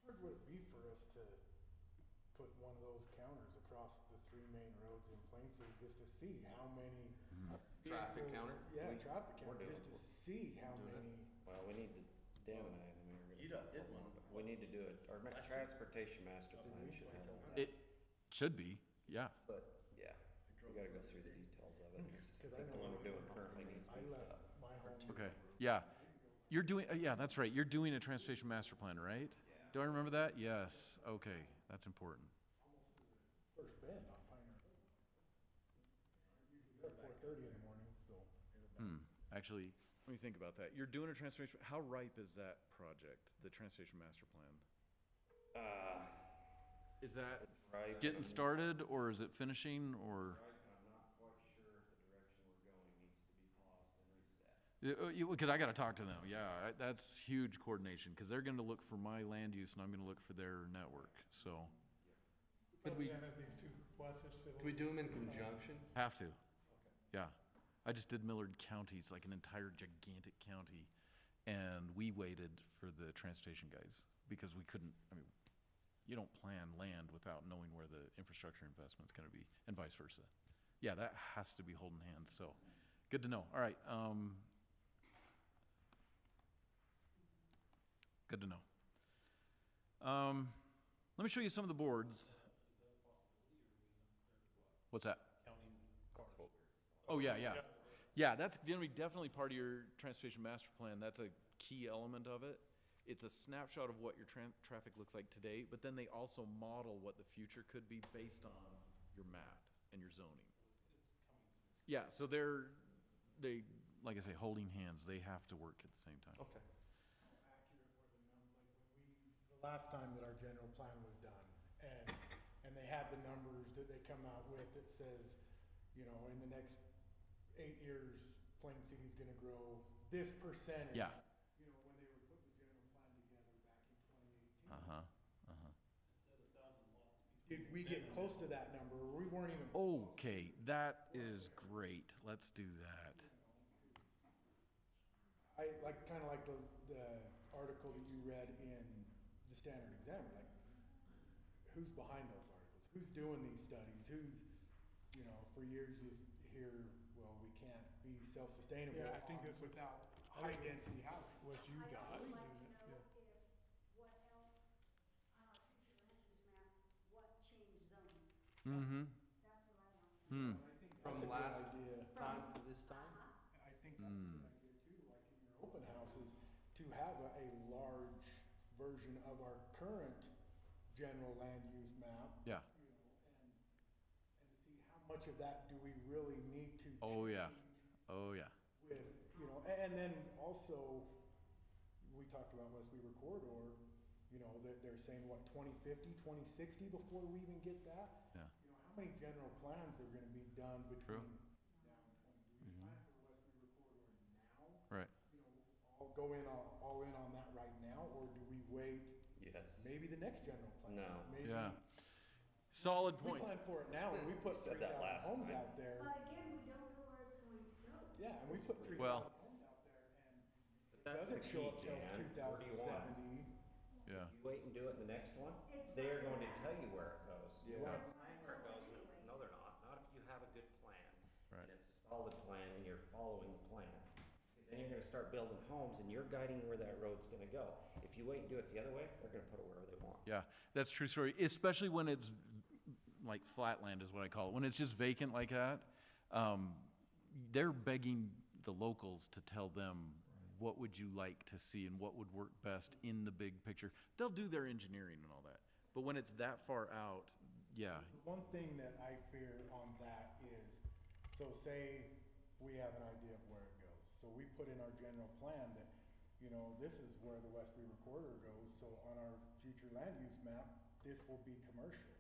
How hard would it be for us to put one of those counters across the 3 main roads in Plain City just to see how many Traffic vehicles- counter? Yeah, traffic we're counter, doing just to see how doing it. many. Well, we need to, Dan and I mean, we're gonna. UDOT did one. We need to do it, our transportation master plan should handle that. It should be, yeah. But, yeah, we gotta go through the details of it. Cause I I think know the one when we're doing currently needs to I be left up. my home. Okay, yeah. You're doing, yeah, that's right. You're doing a transportation master plan, right? Do I remember that? Yes. Okay, that's important. First bend on Pioneer. Usually there at 4:30 in the morning, so. Actually, let me think about that. You're doing a transportation, how ripe is that project, the transportation master plan? Is that Right. getting started, or is it finishing, or? I'm not quite sure if the direction we're going needs to be paused and reset. Because I gotta talk to them, yeah, that's huge coordination, because they're gonna look for my land use and I'm gonna look for their network, so, Could we, Presented these two buses. could we do them in conjunction? have to. Yeah, I just did Millard counties, like an entire gigantic county, and we waited for the transportation guys, because we couldn't, I mean, you don't plan land without knowing where the infrastructure investment's gonna be, and vice versa. Yeah, that has to be holding hands, so, good to know, all right, good to know. Let me show you some of the boards. What's that? Counting cars. Oh, yeah, yeah. Yeah, that's gonna be definitely part of your transportation master plan. That's a key element of it. It's a snapshot of what your traffic looks like today, but then they also model what the future could be based on your map and your zoning. Yeah, so they, like I say, holding hands, they have to work at the same time. Okay. Accurate were the numbers, like the last time that our general plan was done, and they had the numbers that they come out with that says, you know, in the next 8 years, Plain City's gonna grow this percentage. Yeah. You know, when they were putting the general plan together back in 2018. Uh-huh, Did we get close to that number, or we weren't even? Okay, that is great. Let's do that. I like, kinda like the article that you read in the Standard Examiner, like, who's behind those articles? Who's doing these studies? Who's, you know, for years you hear, well, we can't be self-sustainable. Yeah, I think this was without high-density housing. Was UDOT. I would like to Yeah. know if, what else on our future land use map, what changed zones? Mm-hmm. That's what I want to know. From That's a good last idea. time to this time? I think that's a good idea too, like in your open houses, to have a large version of our current general land use map. Yeah. You know, and to see how much of that do we really need to Oh, yeah. change Oh, yeah. with, you know, and then also, we talked about West Weaver Corridor, you know, they're saying, what, 2050, 2060 before we even get that? Yeah. You know, how many general plans are gonna be done True. between now and 20? Do we plan for the West Weaver Corridor now? Right. You know, all go in, all in on that right now, or do we wait Yes. maybe the next general plan? No. Maybe Yeah. Solid we point. plan for it now, and we put said 3,000 that last homes time. out there. But again, we don't know where it's going to go. Yeah, and we put 3,000 Well- homes out there, and That's the doesn't show key, up till Jan. two Where do thousand you want it? seventy. Yeah. You wait and do it in the next one, they're going to tell you where it goes. Yeah. You're going to plan where it goes. No, they're not. Not if you have a good plan. Right. And it's a solid plan and you're following the plan. Because then you're going to start building homes and you're guiding where that road's going to go. If you wait and do it the other way, they're going to put it wherever they want. Yeah, that's a true story, especially when it's like flatland is what I call it. When it's just vacant like that, they're begging the locals to tell them what would you like to see and what would work best in the big picture. They'll do their engineering and all that. But when it's that far out, yeah, One thing that I fear on that is, so say we have an idea of where it goes. So we put in our general plan that, you know, this is where the West Weaver corridor goes, so on our future land use map, this will be commercial.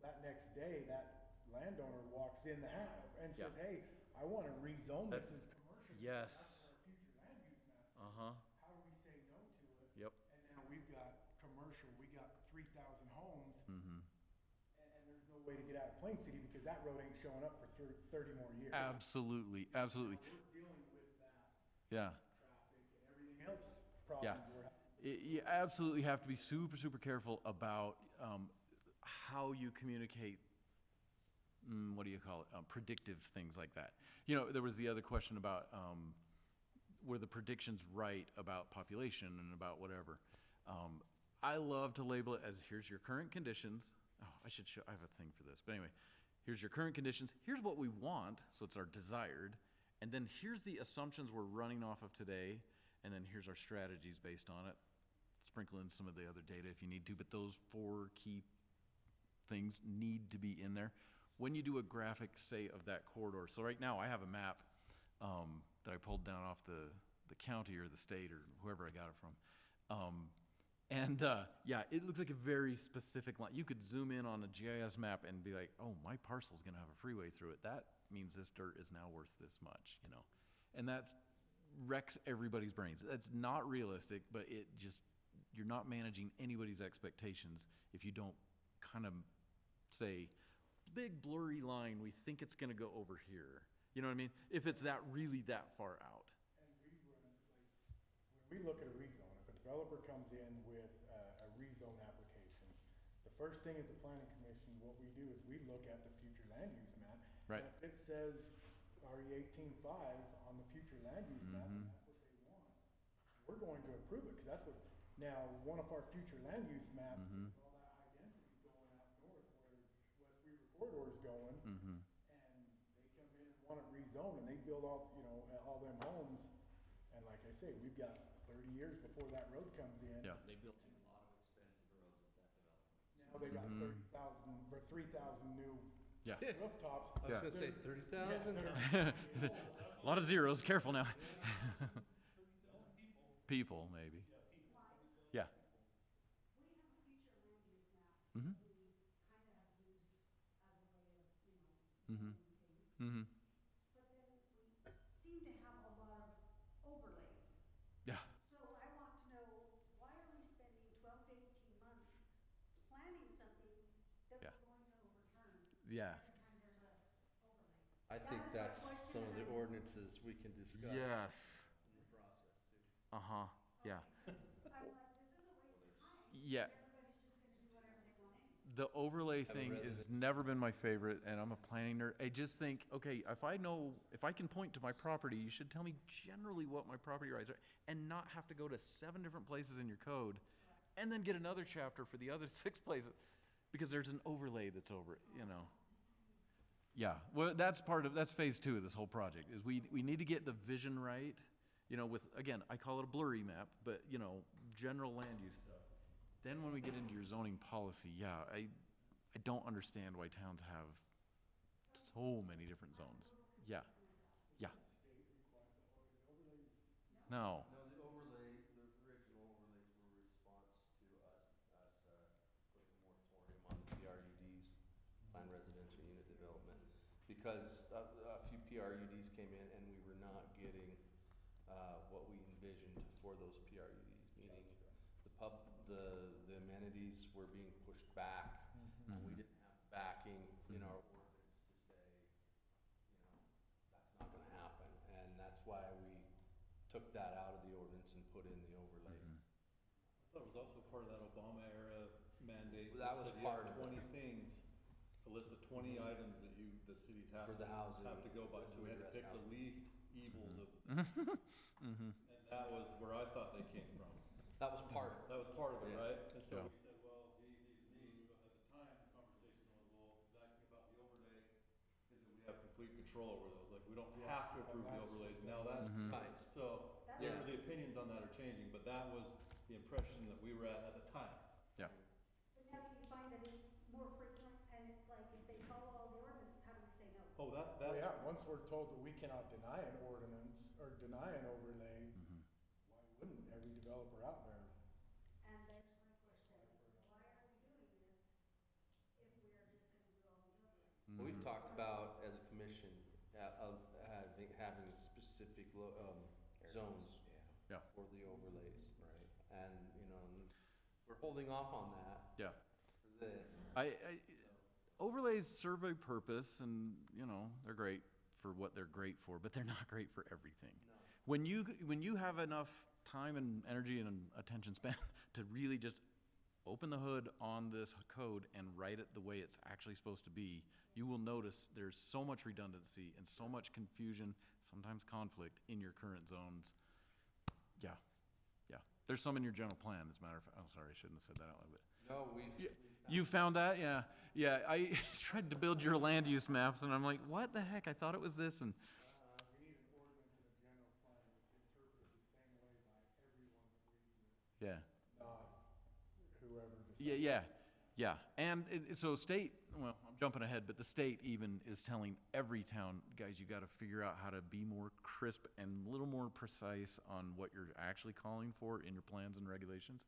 That next day, that landowner walks in the house and says, Yeah. hey, I wanna rezone this That's- as commercial. yes. That's our future land use map. Uh-huh, How do we say no to it? yep. And now we've got commercial, we got 3,000 homes, and there's no way to get out of Plain City because that road ain't showing up for 30 more years. Absolutely, absolutely, We're dealing with that yeah. traffic and everything else Yeah. problems we're having. You absolutely have to be super, super careful about how you communicate, what do you call it, predictive things like that. You know, there was the other question about were the predictions right about population and about whatever. I love to label it as here's your current conditions. Oh, I should show, I have a thing for this. But anyway, here's your current conditions. Here's what we want, so it's our desired. And then here's the assumptions we're running off of today. And then here's our strategies based on it. Sprinkle in some of the other data if you need to, but those 4 key things need to be in there. When you do a graphic, say, of that corridor, so right now I have a map that I pulled down off the county or the state or whoever I got it from. Yeah, it looks like a very specific line. You could zoom in on a GIS map and be like, oh, my parcel's gonna have a freeway through it. That means this dirt is now worth this much, you know? And that's wrecks everybody's brains. That's not realistic, but it just, you're not managing anybody's expectations if you don't kind of say, big blurry line, we think it's gonna go over here. You know what I mean? If it's that really that far out. And we run, when we look at a rezone, if a developer comes in with a rezone application, the first thing at the planning commission, what we do is we look at the future land use map. Right. And if it says RE 18.5 on the future land use map, and that's what they want, we're going to approve it, because that's what, now, one of our future land use maps, is all that high density going out north where West Weaver corridor is going, and they come in and want it rezoned, and they build all, you know, all them homes, and like I say, we've got 30 years before that road comes in. Yeah. They built a lot of expensive roads with that development. Now they got 30,000, or 3,000 new Yeah. rooftops. I was gonna say 30,000? A lot of zeros, careful now. People, maybe. Yeah. We have a future land use map Mhm. that we kind of have used as a way of, you know, Mhm. zoning things. Mm-hmm. But then we seem to have a lot of overlays. Yeah. So I want to know, why are we spending 12 to 18 months planning something that Yeah. we're going to overturn Yeah. every time there's a overlay? I That think is my that's question, some of the and I'm- ordinances we can discuss Yes. in the process too. Uh-huh. Yeah. I'm like, this is a waste of time. Yeah. Everybody's just gonna do whatever they want anyway. The overlay Have a thing has resident. never been my favorite, and I'm a planning nerd. I just think, okay, if I can point to my property, you should tell me generally what my property rights are, and not have to go to 7 different places in your code, and then get another chapter for the other 6 places, because there's an overlay that's over it, you know? Yeah, well, that's phase 2 of this whole project, is we need to get the vision right, you know, with, again, I call it a blurry map, but, you know, general land use stuff. Then when we get into your zoning policy, yeah, I don't understand why towns have so many different zones. Yeah, yeah. No, No, the overlay, the original overlays were a response to us putting a moratorium on the PRUDs, planned residential unit development. Because a few PRUDs came in and we were not getting, what we envisioned for those PRUDs, meaning the amenities were being pushed back. And we didn't have backing in our ordinance to say, you know, that's not gonna happen. And that's why we took that out of the ordinance put in the overlays. I thought it was also part of that Obama era mandate. That was said you have part of it. 20 things, a list of 20 items that the cities have For the housing, have to go by. to So we had to address pick the housing. least evils of, and that was where I thought they came from. That was part of it. That was part of it, Yeah. right? And so Yeah. we said, well, these, and these, but at the time, the conversation was, well, the nice thing about the overlay is that we have complete control over those. Like, we don't have to approve the overlays. Now that's, Right. so, Yeah. the opinions on that are changing, but that was the impression that we were at the time. Yeah. But now do you find that it's more frequent, and it's like, if they follow all the ordinances, how do we say no? Oh, that, Well, yeah, once we're told that we cannot deny an ordinance or deny an overlay, why wouldn't every developer out there? And there's my question, why are we doing this if we are just gonna do all these overlays? We've talked about, as a commission, having specific zones Yeah. for the overlays. Right. And, we're holding off on that Yeah. for this. Overlays serve a purpose, and they're great for what they're great for, but they're not great for everything. No. When you have enough time and energy and attention span to really just open the hood on this code and write it the way it's actually supposed to be, you will notice there's so much redundancy and so much confusion, sometimes conflict in your current zones. Yeah. There's some in your general plan, as a matter of fact. Oh, sorry, I shouldn't have said that out loud, but. No, You found that? Yeah. I tried to build your land use maps, and I'm like, what the heck? I thought it was this, and We need an ordinance and a general plan that's interpreted the same way by everyone that reads it, yeah. not whoever decides. Yeah. And so I'm jumping ahead, but the state even is telling every town, guys, you gotta figure out how to be more crisp and a little more precise on what you're actually calling for in your plans and regulations.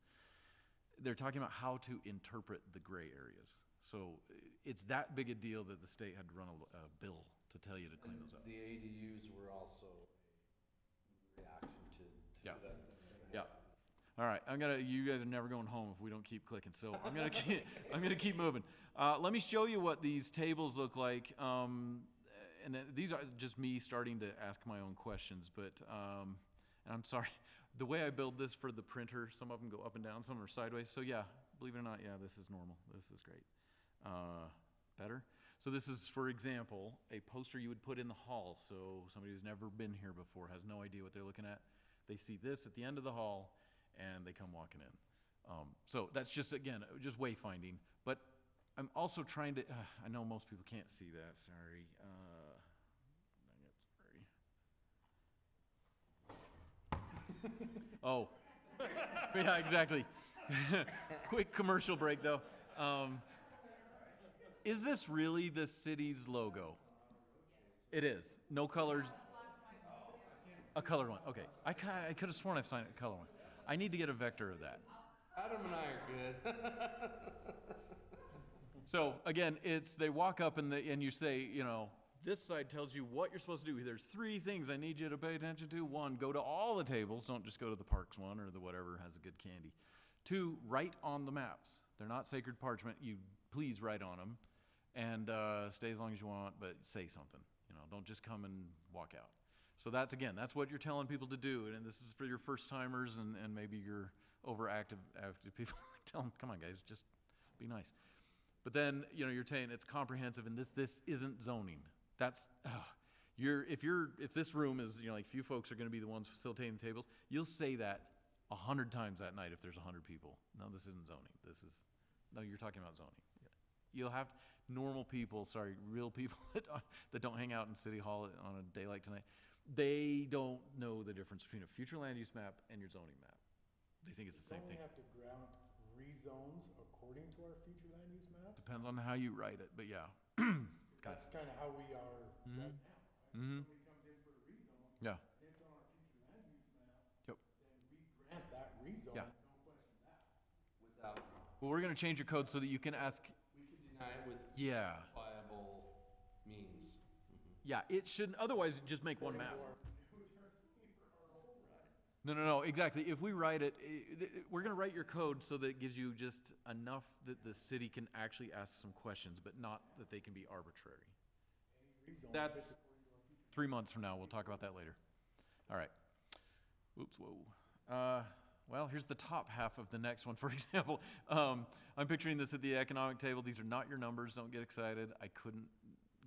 They're talking about how to interpret the gray areas. So it's that big a deal that the state had to run a bill to tell you to clean those up. the ADUs were also a reaction to Yeah. that. Yeah. All right, you guys are never going home if we don't keep clicking, so I'm gonna keep moving. Let me show you what these tables look like. And these are just me starting to ask my own questions, but, and I'm sorry, the way I build this for the printer, some of them go up and down, some are sideways, so yeah, believe it or not, yeah, this is normal, this is great. Better? So this is, for example, a poster you would put in the hall, so somebody who's never been here before, has no idea what they're looking at. They see this at the end of the hall, and they come walking in. So that's just, again, just wayfinding, but I'm also trying to, I know most people can't see that, sorry. Oh, yeah, exactly. Quick commercial break, though. Is this really the city's logo? It is. No colors. A colored one. Okay. I could have sworn I signed a color one. I need to get a vector of that. Adam and I are good. So again, they walk up and you say, this side tells you what you're supposed to do. There's 3 things I need you to pay attention to. 1, go to all the tables. Don't just go to the parks one or the whatever has a good candy. 2, write on the maps. They're not sacred parchment. You please write on them, and stay as long as you want, but say something. Don't just come and walk out. So that's what you're telling people to do, and this is for your first timers and maybe your overactive active people. Tell them, come on, guys, just be nice. But then you're saying it's comprehensive, and this isn't zoning. That's if this room is like few folks are going to be the ones facilitating the tables, you'll say that 100 times that night if there's 100 people. No, this isn't zoning. You're talking about zoning. You'll have normal people, real people that don't hang out in City Hall on a day like tonight. They don't know the difference between a future land use map and your zoning map. They think it's the same thing. Don't we have to grant rezones according to our future land use map? Depends on how you write it, but yeah. That's kind of how we are right now. Right? Somebody comes in for a rezone, Yeah. and it's on our future land use map. Yep. Then we grant that rezone, Yeah. no questions asked. Without, Well, we're going to change your code so that you can ask. we could deny it with Yeah. viable means. Yeah, it shouldn't. Otherwise, just make one map. No, exactly. If we write it, we're going to write your code so that it gives you just enough that the city can actually ask some questions, but not that they can be arbitrary. That's 3 months from now. We'll talk about that later. All right. Oops, whoa. Well, here's the top half of the next one, for example. I'm picturing this at the economic table. These are not your numbers. Don't get excited. I couldn't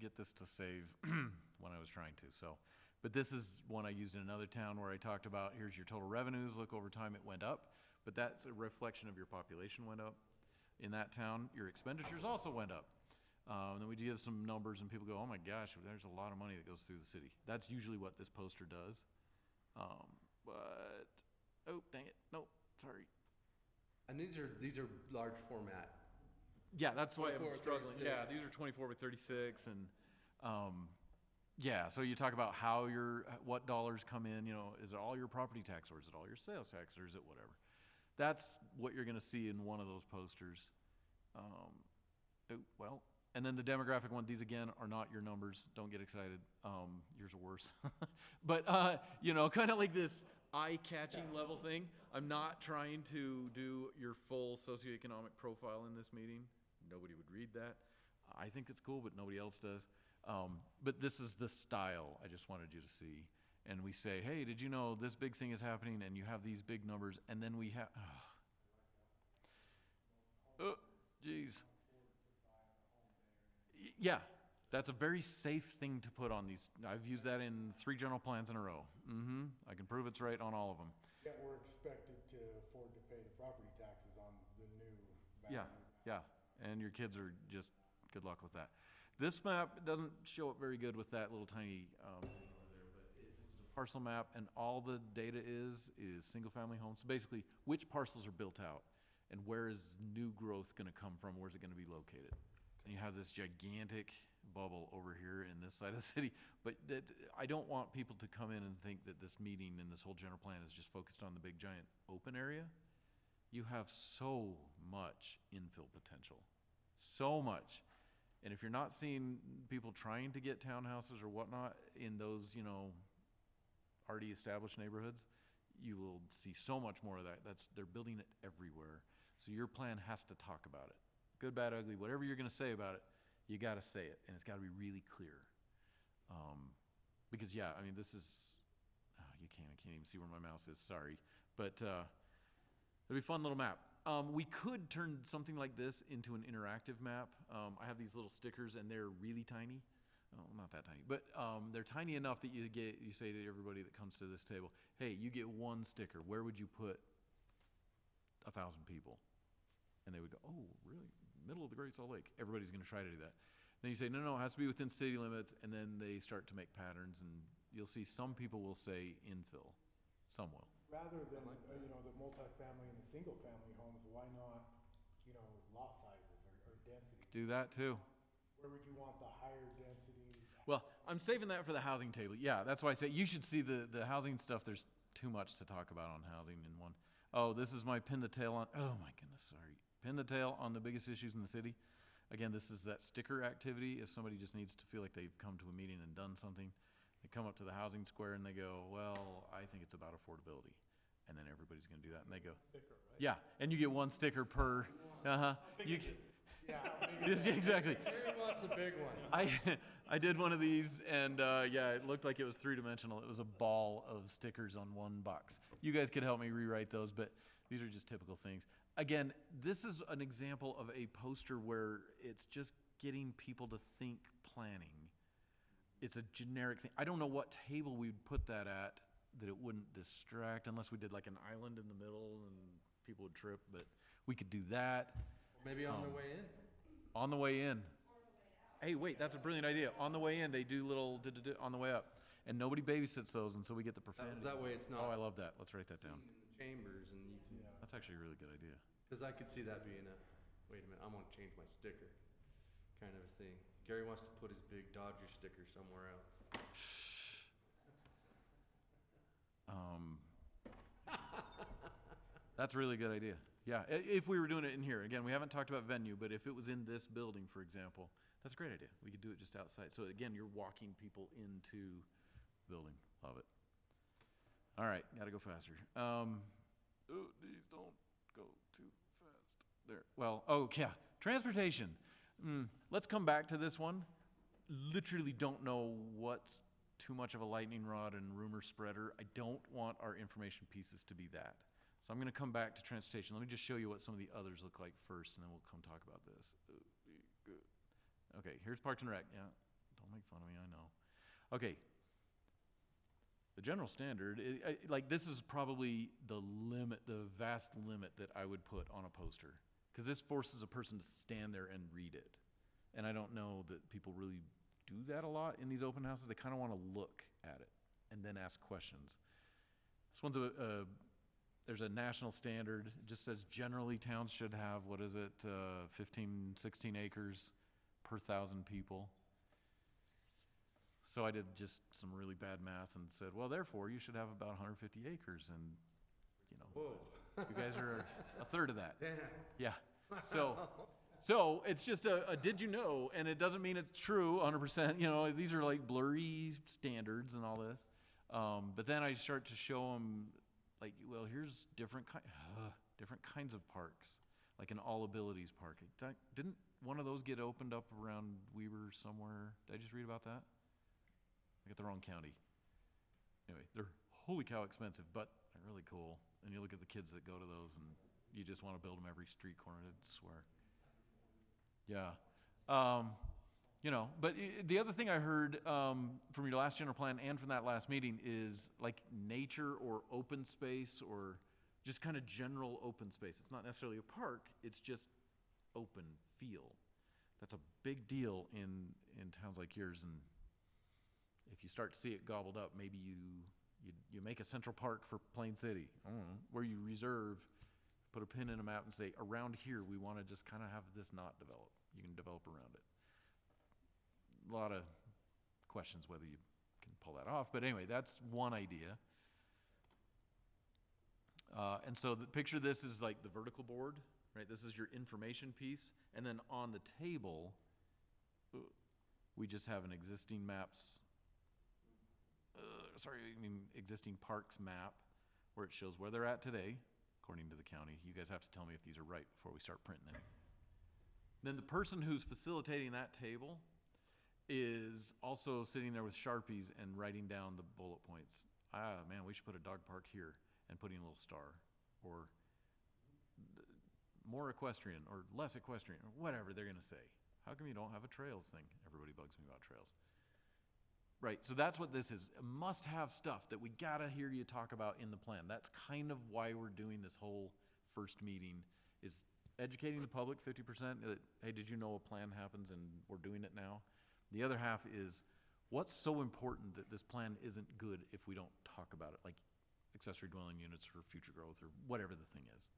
get this to save when I was trying to. So, but this is one I used in another town where I talked about, here's your total revenues. Look, over time it went up, but that's a reflection of your population went up in that town. Your expenditures also went up. And then we give some numbers and people go, oh my gosh, there's a lot of money that goes through the city. That's usually what this poster does. But, oh, dang it. Nope, sorry. And these are large format. Yeah, that's why I'm 24 by struggling. Yeah, 36. these are 24 by 36 and, yeah, so you talk about how what dollars come in, is it all your property tax or is it all your sales tax or is it whatever? That's what you're gonna see in one of those posters. Well, and then the demographic one, these again are not your numbers. Don't get excited. Yours are worse. But, kind of like this eye-catching level thing. I'm not trying to do your full socioeconomic profile in this meeting. Nobody would read that. I think it's cool, but nobody else does. But this is the style I just wanted you to see. And we say, hey, did you know this big thing is happening? And you have these big numbers. And then we have, geez. Yeah, that's a very safe thing to put on these. I've used that in 3 general plans in a row. I can prove it's right on all of them. Yet we're expected to afford to pay the property taxes on the new value. Yeah, and your kids are just, good luck with that. This map doesn't show up very good with that little tiny there, but this is a parcel map, and all the data is single-family homes. So basically, which parcels are built out, and where is new growth gonna come from, where's it gonna be located? And you have this gigantic bubble over here in this side of the city, but I don't want people to come in and think that this meeting and this whole general plan is just focused on the big giant open area. You have so much infill potential, so much. And if you're not seeing people trying to get townhouses or whatnot in those, already established neighborhoods, you will see so much more of that. They're building it everywhere. So your plan has to talk about it. Good, bad, ugly, whatever you're gonna say about it, you gotta say it, and it's gotta be really clear. Because yeah, I mean, this is, I can't even see where my mouse is, sorry. But it'll be a fun little map. We could turn something like this into an interactive map. I have these little stickers and they're really tiny. Oh, not that tiny, but they're tiny enough that you say to everybody that comes to this table, hey, you get 1 sticker. Where would you put 1,000 people? And they would go, oh, really? Middle of the Great Salt Lake. Everybody's gonna try to do that. Then you say, no, it has to be within city limits, and then they start to make patterns, and you'll see some people will say infill, some will. Rather than, the multifamily and the single-family homes, why not, lot sizes or density? Do that too. Where would you want the higher density? Well, I'm saving that for the housing table. Yeah, that's why I say you should see the housing stuff. There's too much to talk about on housing in one. Oh, this is my pin the tail on, oh my goodness, sorry. Pin the tail on the biggest issues in the city. Again, this is that sticker activity. If somebody just needs to feel like they've come to a meeting and done something, they come up to the housing square and they go, well, I think it's about affordability. And then everybody's gonna do that, and they go, Sticker, right? yeah, and you get 1 sticker per, Yes, exactly. Gary wants a big one. I did one of these, and yeah, it looked like it was 3-dimensional. It was a ball of stickers on 1 box. You guys could help me rewrite those, but these are just typical things. Again, this is an example of a poster where it's just getting people to think planning. It's a generic thing. I don't know what table we'd put that at that it wouldn't distract, unless we did like an island in the middle and people would trip, but we could do that. Maybe on the way in. On the way in. Hey, wait, that's a brilliant idea. On the way in, they do little on the way up. And nobody babysits those, and so we get the profanity. That way it's not. Oh, I love that. Let's write that down. In the chambers, and you can. That's actually a really good idea. Because I could see that being wait a minute, I'm gonna change my sticker, kind of a thing. Gary wants to put his big Dodger sticker somewhere else. That's a really good idea. Yeah, if we were doing it in here. Again, we haven't talked about venue, but if it was in this building, for example, that's a great idea. We could do it just outside. So again, you're walking people into the building. Love it. All right, gotta go faster. Please don't go too fast. There. Well, oh yeah, transportation. Let's come back to this one. Literally don't know what's too much of a lightning rod and rumor spreader. I don't want our information pieces to be that. So I'm gonna come back to transportation. Let me just show you what some of the others look like first, and then we'll come talk about this. Okay, here's Parks and Rec. Yeah, don't make fun of me, I know. Okay. The general standard, like this is probably the limit, the vast limit that I would put on a poster. Because this forces a person to stand there and read it. And I don't know that people really do that a lot in these open houses. They kind of want to look at it and then ask questions. This one's there's a national standard. It just says generally towns should have, 15, 16 acres per 1,000 people. So I did just some really bad math and said, well, therefore, you should have about 150 acres, and, you know, Whoa. you guys are a third of that. Damn. Yeah. So it's just a did you know, and it doesn't mean it's true 100%. You know, these are like blurry standards and all this. But then I start to show them, like, well, here's different kinds of parks, like an all abilities park. Didn't one of those get opened up around Weber somewhere? Did I just read about that? I got the wrong county. Anyway, they're holy cow expensive, but they're really cool. And you look at the kids that go to those, and you just want to build them every street corner, I swear. Yeah. You know, but the other thing I heard from your last general plan and from that last meeting is like nature or open space or just kind of general open space. It's not necessarily a park, it's just open feel. That's a big deal in towns like yours, and if you start to see it gobbled up, maybe you make a central park for Plain City, I don't know, where you reserve, put a pin in a map and say, around here, we want to just kind of have this not develop. You can develop around it. A lot of questions whether you can pull that off, but anyway, that's one idea. And so picture this is like the vertical board, right? This is your information piece, and then on the table, we just have an existing maps, existing parks map where it shows where they're at today, according to the county. You guys have to tell me if these are right before we start printing any. Then the person who's facilitating that table is also sitting there with Sharpies and writing down the bullet points. Man, we should put a dog park here and putting a little star, or more equestrian or less equestrian, or whatever they're gonna say. How come you don't have a trails thing? Everybody bugs me about trails. Right, so that's what this is. Must-have stuff that we gotta hear you talk about in the plan. That's kind of why we're doing this whole first meeting, is educating the public 50% that, hey, did you know a plan happens and we're doing it now? The other half is, what's so important that this plan isn't good if we don't talk about it, like accessory dwelling units for future growth or whatever the thing is.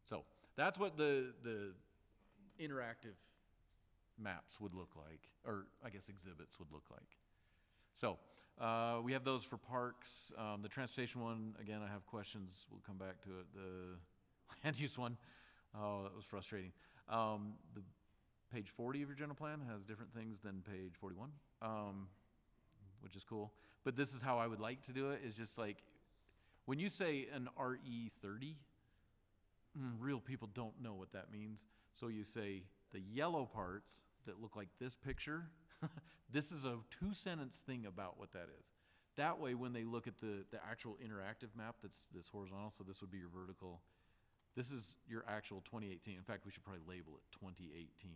So that's what the interactive maps would look like, or I guess exhibits would look like. So we have those for parks. The transportation one, again, I have questions. We'll come back to it. The land use one, oh, that was frustrating. The page 40 of your general plan has different things than page 41, which is cool. But this is how I would like to do it, is just like, when you say an RE 30, real people don't know what that means. So you say the yellow parts that look like this picture, this is a 2-sentence thing about what that is. That way, when they look at the actual interactive map that's horizontal, so this would be your vertical, this is your actual 2018. In fact, we should probably label it 2018.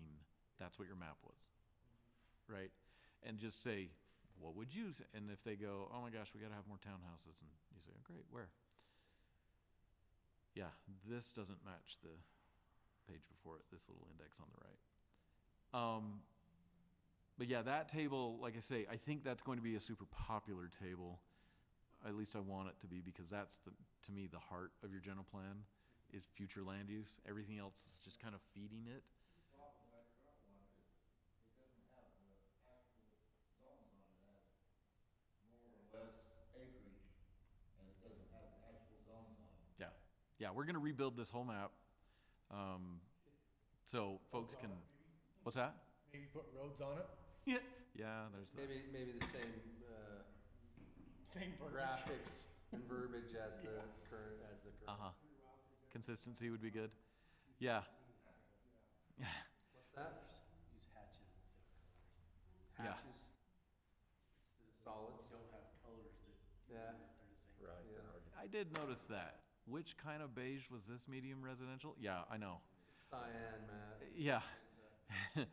That's what your map was, right? And just say, what would you say? And if they go, oh my gosh, we gotta have more townhouses, and you say, oh, great, where? Yeah, this doesn't match the page before it, this little index on the right. But yeah, that table, like I say, I think that's going to be a super popular table. At least I want it to be, because that's, to me, the heart of your general plan is future land use. Everything else is just kind of feeding it. Yeah, we're gonna rebuild this whole map, so folks can, what's that? Maybe put roads on it? Yeah, there's that. Maybe the same Same verbiage. graphics and verbiage as the current. Consistency would be good. Yeah. What's that? Use hatches instead of colors. Hatches? Instead of solids? Yeah. Right. Yeah. Bernard. I did notice that. Which kind of beige was this medium residential? Yeah, I know. Cyan, Matt. Yeah. I know.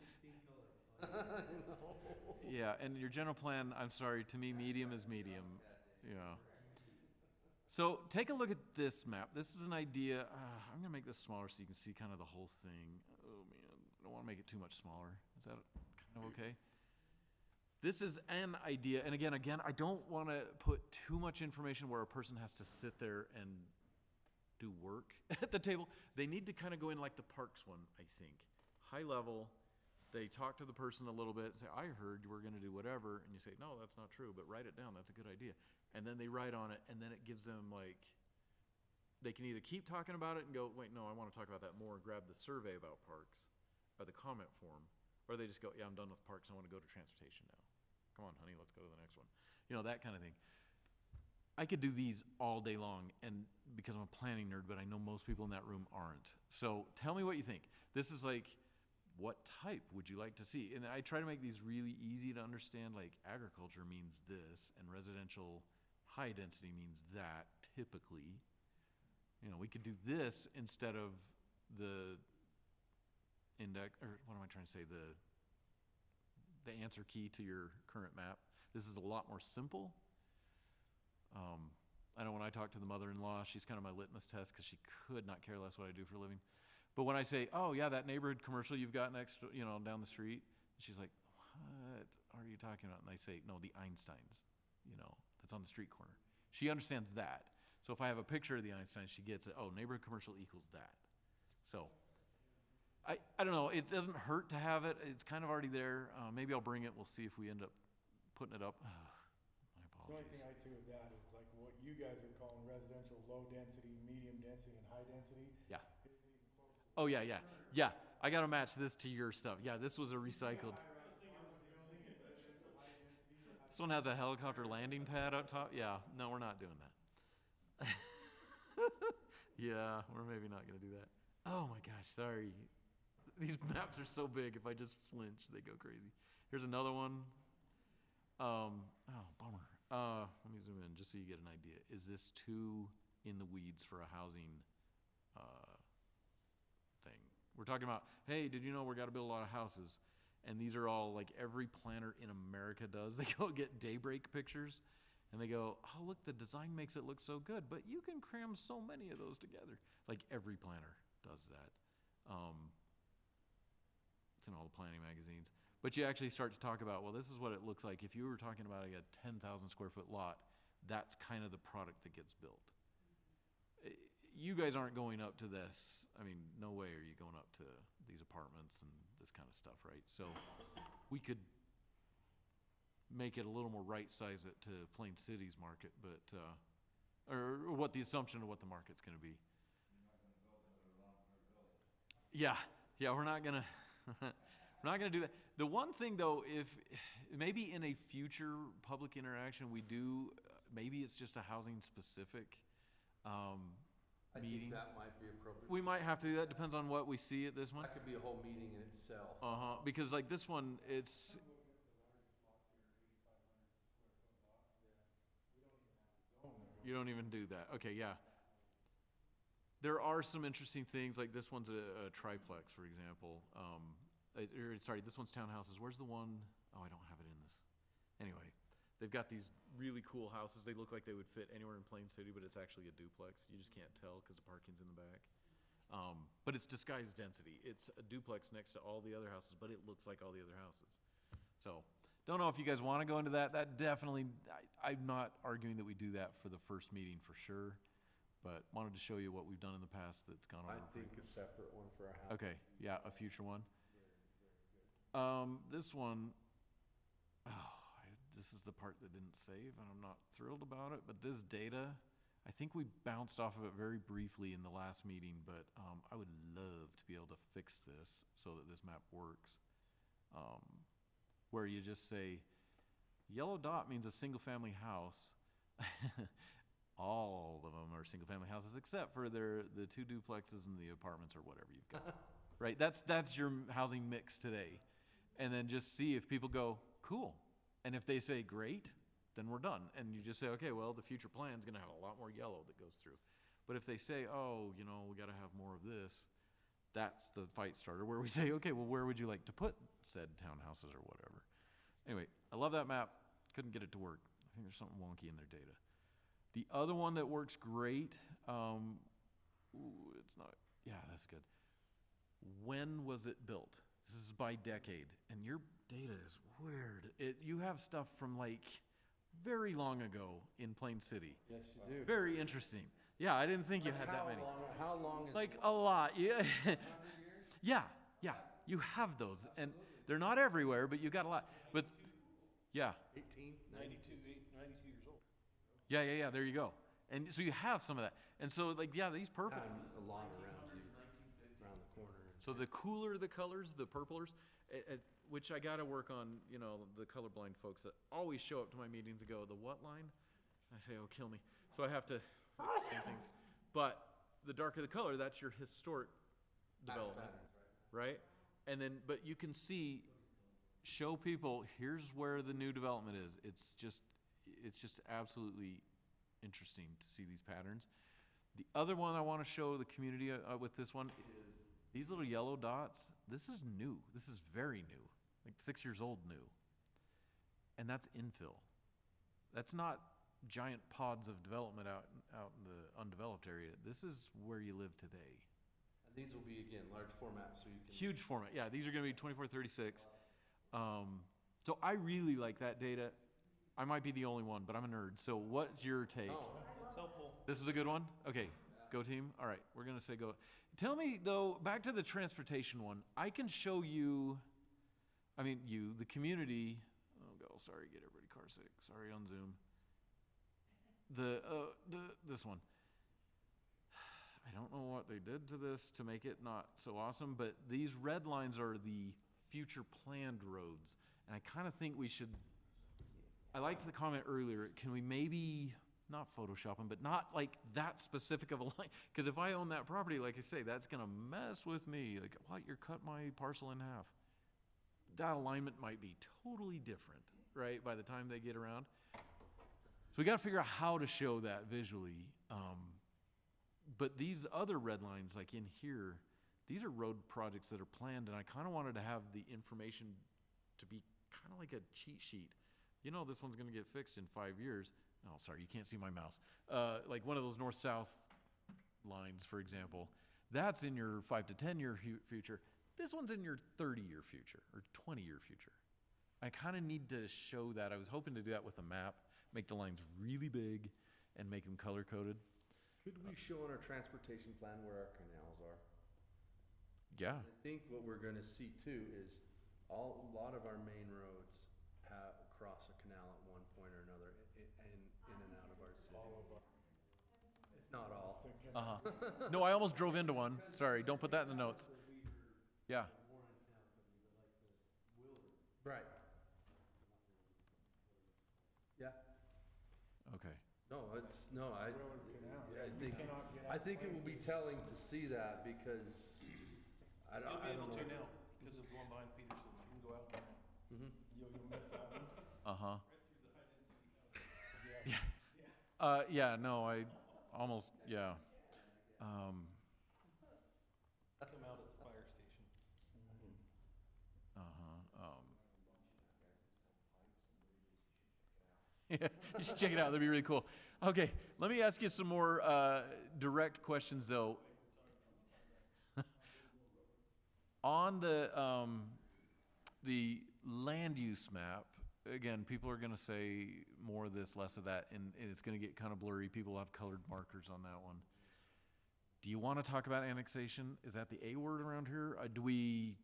Yeah, and your general plan, I'm sorry, to me, medium is medium. Yeah. So take a look at this map. This is an idea. I'm gonna make this smaller so you can see kind of the whole thing. Oh man, I don't want to make it too much smaller. Is that kind of okay? This is an idea, and again, I don't want to put too much information where a person has to sit there and do work at the table. They need to kind of go in like the parks one, I think. High level, they talk to the person a little bit and say, I heard you were going to do whatever, and you say, no, that's not true, but write it down, that's a good idea. And then they write on it, and then it gives them like, they can either keep talking about it and go, wait, no, I want to talk about that more, and grab the survey about parks, or the comment form, or they just go, yeah, I'm done with parks, I want to go to transportation now. Come on, honey, let's go to the next one. You know, that kind of thing. I could do these all day long, and because I'm a planning nerd, but I know most people in that room aren't. So tell me what you think. This is like, what type would you like to see? And I try to make these really easy to understand, like agriculture means this, and residential high density means that, typically. You know, we could do this instead of the index, or what am I trying to say, the answer key to your current map. This is a lot more simple. I know when I talk to the mother-in-law, she's kind of my litmus test because she could not care less what I do for a living. But when I say, oh yeah, that neighborhood commercial you've got next, you know, down the street, she's like, what are you talking about? And I say, no, the Einsteins, you know, that's on the street corner. She understands that. So if I have a picture of the Einsteins, she gets it. Oh, neighborhood commercial equals that. So I don't know. It doesn't hurt to have it. It's kind of already there. Maybe I'll bring it. We'll see if we end up putting it up. My The only apologies. thing I see with that is like what you guys are calling residential, low density, medium density, and high density. Yeah. Oh, yeah. Yeah, I got to match this to your stuff. Yeah, this was a recycled. This one has a helicopter landing pad up top. Yeah, no, we're not doing that. Yeah, we're maybe not going to do that. Oh my gosh, sorry. These maps are so big, if I just flinch, they go crazy. Here's another one. Oh, bummer. Let me zoom in just so you get an idea. Is this too in the weeds for a housing thing? We're talking about, hey, did you know we got to build a lot of houses? And these are all like every planner in America does. They go get daybreak pictures and they go, oh, look, the design makes it look so good, but you can cram so many of those together. Like every planner does that. It's in all the planning magazines. But you actually start to talk about, well, this is what it looks like. If you were talking about like a 10,000 square foot lot, that's kind of the product that gets built. You guys aren't going up to this. I mean, no way are you going up to these apartments and this kind of stuff, right? So we could make it a little more right size it to Plain City's market, but, or what the assumption of what the market's gonna be. Yeah, we're not gonna, we're not gonna do that. The one thing though, if maybe in a future public interaction we do, maybe it's just a housing specific I meeting. think that might be appropriate. We might have to do that, depends on what we see at this one. That could be a whole meeting in itself. Because like this one, it's, you don't even do that. Okay, yeah. There are some interesting things, like this one's a triplex, for example. Sorry, this one's townhouses. Where's the one? Oh, I don't have it in this. Anyway, they've got these really cool houses. They look like they would fit anywhere in Plain City, but it's actually a duplex. You just can't tell because the parking's in the back. But it's disguised density. It's a duplex next to all the other houses, but it looks like all the other houses. So, don't know if you guys want to go into that. That definitely, I'm not arguing that we do that for the first meeting for sure, but wanted to show you what we've done in the past that's gone over. I think a separate one for a house. Okay, yeah, a future one. This one, this is the part that didn't save, and I'm not thrilled about it, but this data, I think we bounced off of it very briefly in the last meeting, but I would love to be able to fix this so that this map works. Where you just say, yellow dot means a single-family house. All of them are single-family houses except for the two duplexes and the apartments or whatever you've got. Right? That's your housing mix today. And then just see if people go, cool. And if they say great, then we're done. And you just say, okay, well, the future plan's gonna have a lot more yellow that goes through. But if they say, oh, you know, we gotta have more of this, that's the fight starter, where we say, okay, well, where would you like to put said townhouses or whatever? Anyway, I love that map. Couldn't get it to work. I think there's something wonky in their data. The other one that works great, it's not, yeah, that's good. When was it built? This is by decade, and your data is weird. You have stuff from like very long ago in Plain City. Yes, you do. Very interesting. Yeah, I didn't think you had that many. How long is? Like a lot, yeah. Yeah, yeah, you have those, and they're not everywhere, but you got a lot. But, yeah. 18? 92 years old. Yeah, there you go. And so you have some of that. And so, like, yeah, these purples. A lot around you, around the corner. So the cooler the colors, the purplers, which I got to work on, you know, the colorblind folks that always show up to my meetings and go, the what line? I say, oh, kill me. So I have to explain things. But the darker the color, that's your historic development, right? And then, but you can see, show people, here's where the new development is. It's just absolutely interesting to see these patterns. The other one I want to show the community with this one is these little yellow dots. This is new. This is very new, like 6 years old new. And that's infill. That's not giant pods of development out in the undeveloped area. This is where you live today. And these will be, again, large format, so you can. Huge format. Yeah, these are going to be 2436. So I really like that data. I might be the only one, but I'm a nerd. So what's your take? It's helpful. This is a good one? Okay, go team. All right, we're going to say go. Tell me, though, back to the transportation one. I can show you, the community. Oh, God, sorry, get everybody car sick. Sorry, on Zoom. This one. I don't know what they did to this to make it not so awesome, but these red lines are the future planned roads. And I kind of think we should, I liked the comment earlier, can we maybe, not Photoshop them, but not like that specific of a line? Because if I own that property, like I say, that's going to mess with me. Like, what, you're cut my parcel in half. That alignment might be totally different, right, by the time they get around. So we got to figure out how to show that visually. But these other red lines, like in here, these are road projects that are planned, and I kind of wanted to have the information to be kind of like a cheat sheet. You know, this one's going to get fixed in 5 years. Oh, sorry, you can't see my mouse. Like one of those north-south lines, for example. That's in your 5 to 10 year future. This one's in your 30-year future or 20-year future. I kind of need to show that. I was hoping to do that with a map, make the lines really big and make them color-coded. Could we show on our transportation plan where our canals are? Yeah. I think what we're gonna see too is a lot of our main roads cross a canal at one point or another in and out of our city. All of them. If not all. No, I almost drove into one. Sorry, don't put that in the notes. Yeah. Right. Yeah. Okay. I think it will be telling to see that because I don't know. You'll be able to now, because of going behind Peterson's, you can go out now. You'll miss that one. Uh-huh. Yeah, no, I almost, yeah. Come out at the fire station. Yeah, you should check it out. That'd be really cool. Okay, let me ask you some more direct questions, though. On the land use map, again, people are going to say more of this, less of that, and it's going to get kind of blurry. People have colored markers on that one. Do you want to talk about annexation? Is that the A word around here? Do we?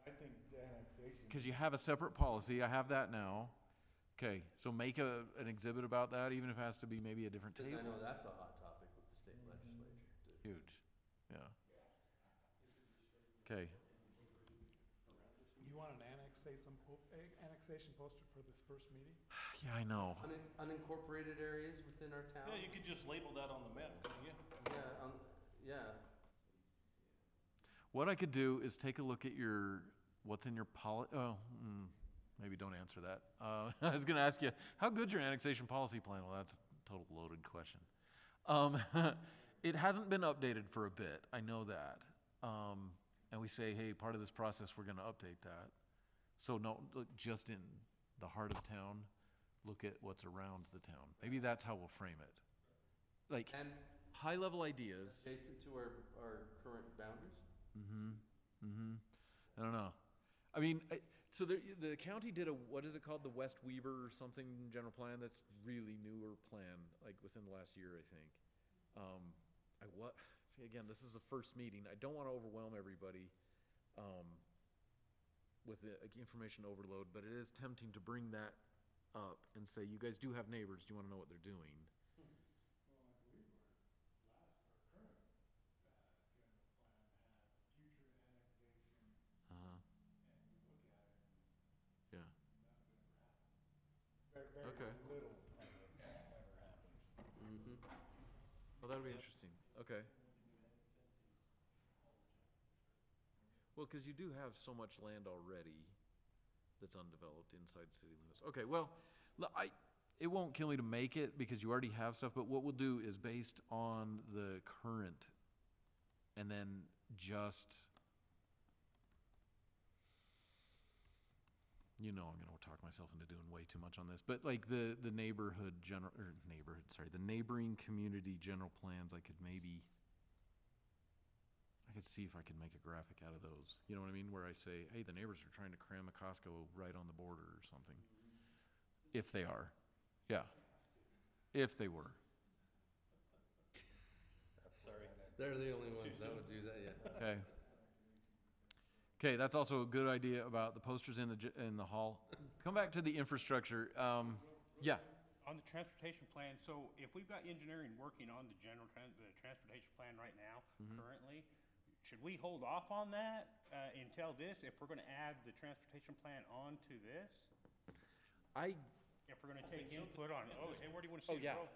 I think the annexation. Because you have a separate policy. I have that now. Okay, so make an exhibit about that, even if it has to be maybe a different Because table. I know that's a hot topic with the state legislature too. Huge, yeah. Okay, You want an annexation poster for this first meeting? yeah, I know. Unincorporated areas within our town? Yeah, you could just label that on the map, couldn't you? Yeah, yeah. What I could do is take a look at what's in your maybe don't answer that. I was gonna ask you, how good's your annexation policy plan? Well, that's a total loaded question. It hasn't been updated for a bit, I know that. And we say, hey, part of this process, we're gonna update that. So no, look, just in the heart of town, look at what's around the town. Maybe that's how we'll frame it. Like, And high-level ideas. adjacent to our current boundaries? I don't know. I mean, so the county did what is it called? The West Weaver or something general plan that's really newer plan, like within the last year, I think. See, again, this is the first meeting. I don't want to overwhelm everybody with the information overload, but it is tempting to bring that up and say, you guys do have neighbors. Do you want to know what they're doing? Yeah. Okay. Little of it ever happens. Well, that'll be interesting. Okay. Well, because you do have so much land already that's undeveloped inside city limits. Okay, well, it won't kill me to make it because you already have stuff, but what we'll do is based on the current and then just, I'm gonna talk myself into doing way too much on this, but like the the neighboring community general plans, I could see if I could make a graphic out of those. You know what I mean? Where I say, hey, the neighbors are trying to cram a Costco right on the border or something. If they are. Yeah. If they were. Sorry, they're the only ones that would do that, yeah. Okay. Okay, that's also a good idea about the posters in the hall. Come back to the infrastructure. Yeah. On the transportation plan, so if we've got engineering working on the the transportation plan right now, currently, should we hold off on that until this, if we're gonna add the transportation plan onto this? If we're gonna take input on, hey, where do you wanna see the road?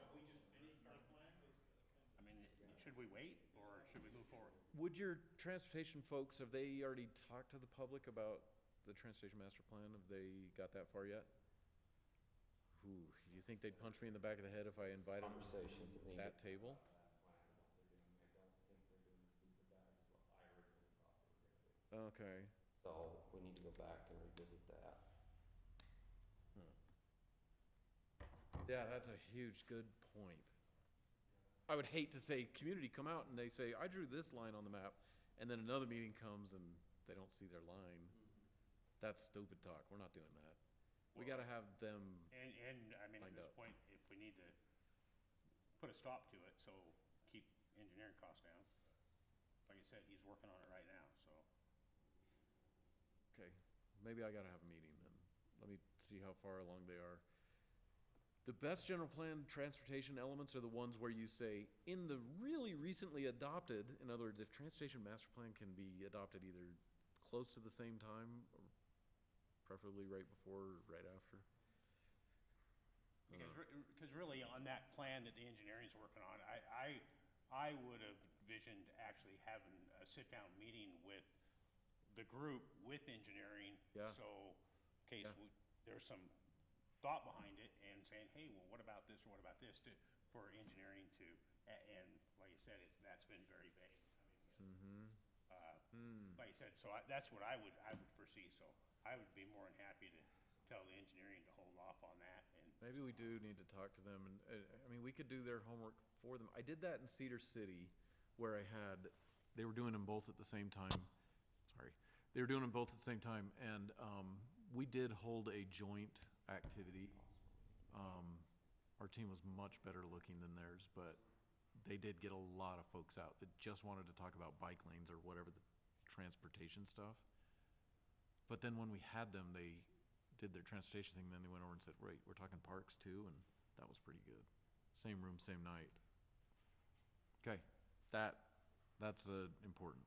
I mean, should we wait, or should we move forward? Would your transportation folks, have they already talked to the public about the transportation master plan? Have they got that far yet? Do you think they'd punch me in the back of the head if I invited them Conversations to that need that table? Okay. So we need to go back and revisit that. Yeah, that's a huge good point. I would hate to say, community, come out, and they say, I drew this line on the map, and then another meeting comes and they don't see their line. That's stupid talk. We're not doing that. We gotta have them. And I mean, at lined this up. point, if we need to put a stop to it, so keep engineering costs down. Like I said, he's working on it right now, so. Okay, maybe I gotta have a meeting then. Let me see how far along they are. The best general plan transportation elements are the ones where you say, in the really recently adopted, in other words, if transportation master plan can be adopted either close to the same time, or preferably right before or right after. Because really, on that plan that the engineering's working on, I would have envisioned actually having a sit-down meeting with the group with engineering. Yeah. So, in case there's some thought behind it, and saying, hey, well, what about this or what about this for engineering to, and like I said, that's been very vague. I mean, like I said, so that's what I would foresee. So I would be more than happy to tell the engineering to hold off on that. And Maybe we do need to talk to them, and, I mean, we could do their homework for them. I did that in Cedar City, where they were doing them both at the same time. Sorry. They were doing them both at the same time, and, we did hold a joint activity. Our team was much better looking than theirs, but they did get a lot of folks out that just wanted to talk about bike lanes or whatever the transportation stuff. But then when we had them, they did their transportation thing, then they went over and said, wait, we're talking parks too, and that was pretty good. Same room, same night. Okay, that's important.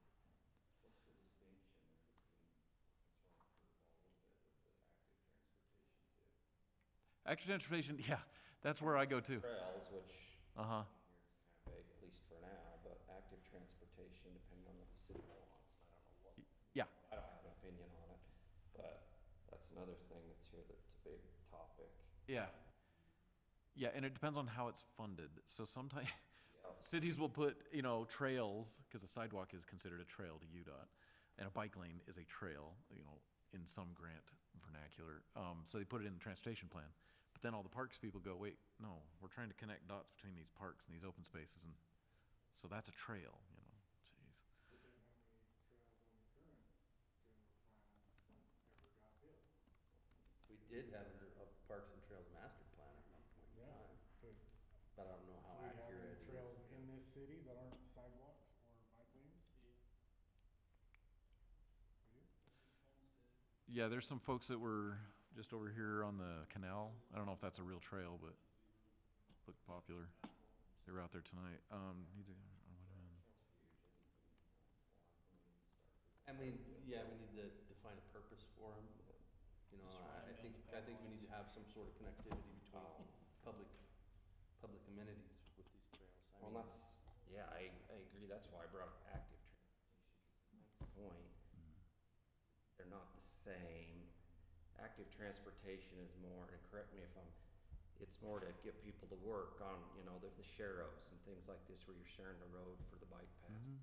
Active transportation, yeah, that's where I go too. Trails, which. Uh-huh. It's kind of vague, at least for now, but active transportation, depending on what the city wants, I don't know what. Yeah. I don't have an opinion on it, but that's another thing that's here that's a big topic. Yeah. Yeah, and it depends on how it's funded. So sometimes Yeah. cities will put, you know, trails, because a sidewalk is considered a trail to UDOT, and a bike lane is a trail, you know, in some grant vernacular. So they put it in the transportation plan. But then all the parks people go, wait, no, we're trying to connect dots between these parks and these open spaces, and so that's a trail, you know, jeez. We did have a Parks and Trails master plan at one point in Yeah, time, but but I don't know how do we have accurate any it trails is. in this city that aren't sidewalks or bike lanes? Yeah, there's some folks that were just over here on the canal. I don't know if that's a real trail, but looked popular. They were out there tonight. I mean, yeah, we need to define a purpose for them. You know, I think we need to have some sort of connectivity between public amenities with these trails. I Well, mean, that's, yeah, I agree, that's why I brought up active transportation, 'cause Mike's point, they're not the same. Active transportation is more, and correct me if it's more to get people to work on, you know, the sharrows and things like this where you're sharing the road for the bike path. There's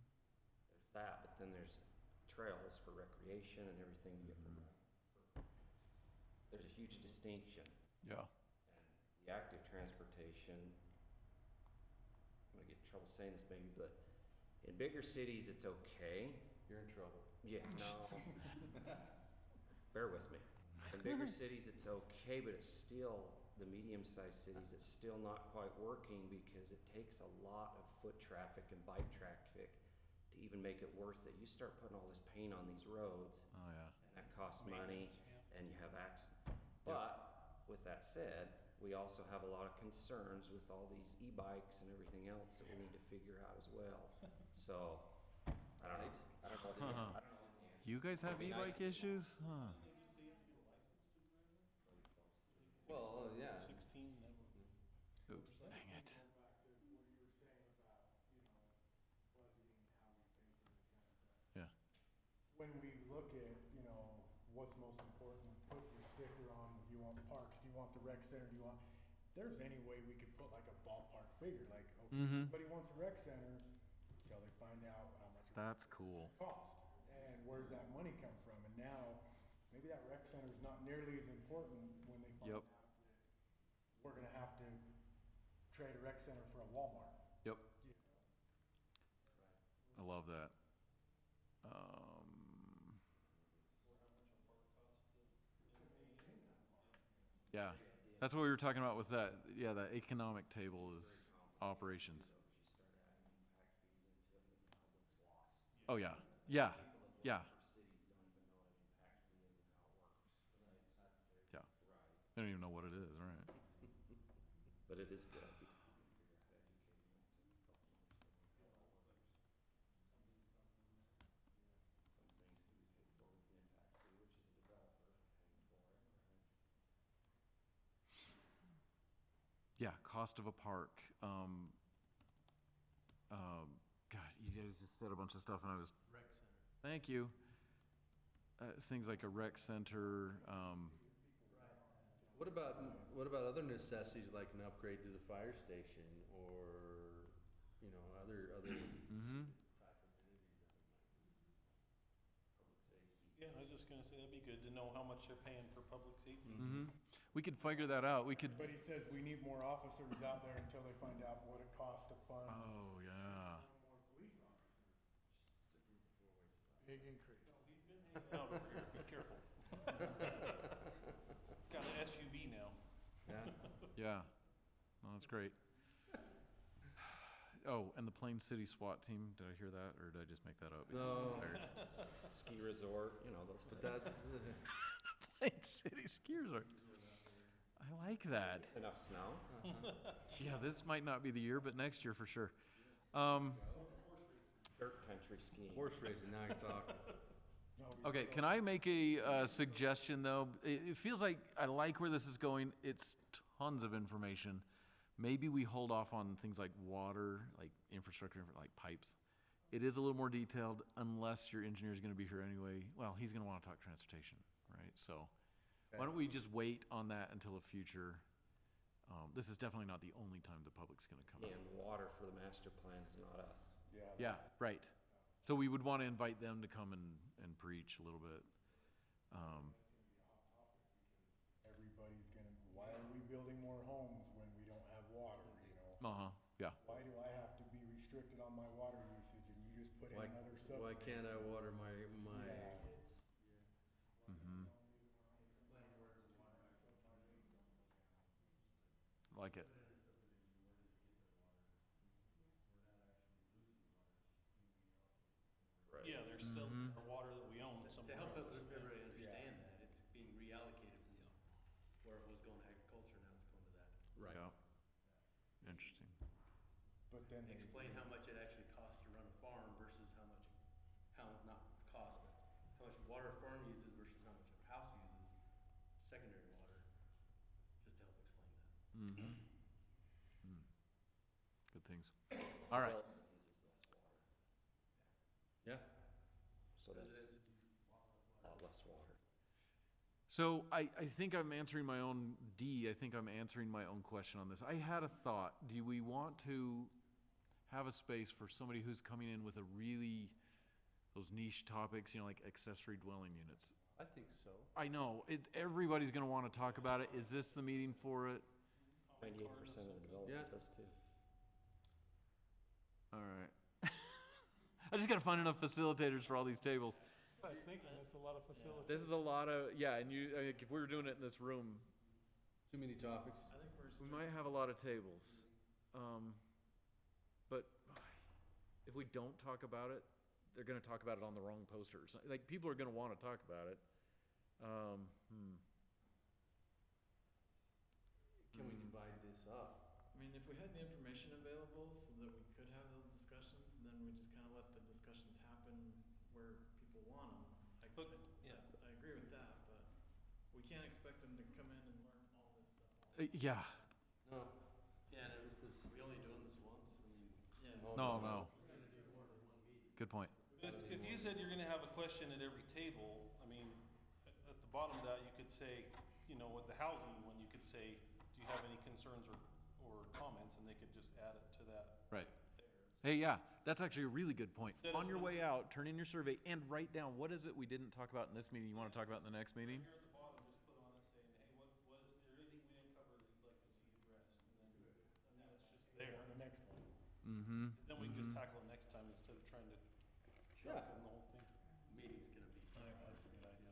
that, but then there's trails for recreation and everything you get from that. There's a huge distinction. Yeah. And the active transportation, I'm gonna get in trouble saying this maybe, but in bigger cities, it's okay. you're in trouble. Yeah, no. Bear with me. In bigger cities, it's okay, but it's still, the medium-sized cities, it's still not quite working because it takes a lot of foot traffic and bike traffic to even make it worth it. You start putting all this paint on these roads, Oh, yeah. and that costs money, and you have accidents. But, with that said, we also have a lot of concerns with all these e-bikes and everything else that we need to figure out as well. So, I don't know. I don't know the answer. You guys have e-bike issues? Huh. Well, yeah. 16, that would. Oops, dang it. Yeah. When we look at, you know, what's most important, put your sticker on, do you want parks, do you want the rec center, do you want, if there's any way we could put like a ballpark figure, like, okay, everybody wants a rec center, till they find out how much it That's cool. cost, and where's that money come from, and now, maybe that rec center's not nearly as important when they find Yep. out that we're gonna have to trade a rec center for a Walmart. Yep. Yeah. I love that. Yeah, that's what we were talking about with that. Yeah, that economic table is operations. Oh, yeah. Yeah. Yeah. Yeah. They don't even know what it is, right? But it is a good idea. Yeah, cost of a park. God, you guys just said a bunch of stuff and I was. Rec center. Thank you. Things like a rec center, What about other necessities like an upgrade to the fire station or, you know, other type of amenities that we might need? Yeah, I was just gonna say, that'd be good to know how much they're paying for public safety. we could figure that out. We could, But he says we need more officers out there until they find out what it costs to fund oh, yeah. more police officers. Big increase. No, be careful. Got an SUV now. Yeah. Yeah. No, that's great. Oh, and the Plain City SWAT team, did I hear that, or did I just make that up? No. Ski resort, you know, those But things. that, Plain City Ski Resort. I like that. Enough snow? Yeah, this might not be the year, but next year for sure. Dirt country skiing. horse racing, now you're talking. Okay, can I make a suggestion, though? It feels like I like where this is going. It's tons of information. Maybe we hold off on things like water, like infrastructure, like pipes. It is a little more detailed unless your engineer is going to be here anyway. Well, he's going to want to talk transportation, right? So Why don't we just wait on that until a future, this is definitely not the only time the public's gonna come out. And water for the master plan is not us. Yeah, right. So we would wanna invite them to come and preach a little bit. Everybody's gonna, why are we building more homes when we don't have water, you know? Yeah. Why do I have to be restricted on my water usage and you just put in Why, another subdivision? why can't I water my, Yeah. Like it. Yeah, there's still our water that we own To somewhere help else. everybody understand that, it's being reallocated, where it was going to agriculture, now it's going to that. Right. Yeah. Interesting. But then they, Explain how much it actually costs to run a farm versus not cost, but how much water a farm uses versus how much a house uses, secondary water, just to help explain that. Good things. All right. Yeah. So that's a lot less water. So I think I'm answering my own, I think I'm answering my own question on this. I had a thought. Do we want to have a space for somebody who's coming in with a really, those niche topics, you know, like accessory dwelling units? I think so. I know, everybody's gonna wanna talk about it. Is this the meeting for it? 98% of the development Yeah. does too. All right. I just gotta find enough facilitators for all these tables. I was thinking, that's a lot of facilities. This is a lot of, yeah, and like, if we were doing it in this room, Too many topics. I think we're. we might have a lot of tables. But if we don't talk about it, they're gonna talk about it on the wrong posters. Like, people are gonna wanna talk about it. Can we divide this up? I mean, if we had the information available so that we could have those discussions, then we just kind of let the discussions happen where people want them. Yeah. I agree with that, but we can't expect them to come in and learn all this stuff. Yeah, No. Yeah, and it was, we only doing this once, I mean. Yeah. no. We're gonna do more than one meeting. Good point. If you said you're gonna have a question at every table, I mean, at the bottom of that, you could say, you know, with the housing one, you could say, do you have any concerns or comments, and they could just add it to that. Right. Hey, yeah, that's actually a really good point. Instead of- On your way out, turn in your survey and write down, what is it we didn't talk about in this meeting you wanna talk about in the next meeting? Here at the bottom, just put on it saying, hey, what is there anything we didn't cover that you'd like to see addressed? And then it's just there. on the next one. Then we can just tackle it next time instead of trying to shotgun the whole thing. Meeting's gonna be. I think that's a good idea.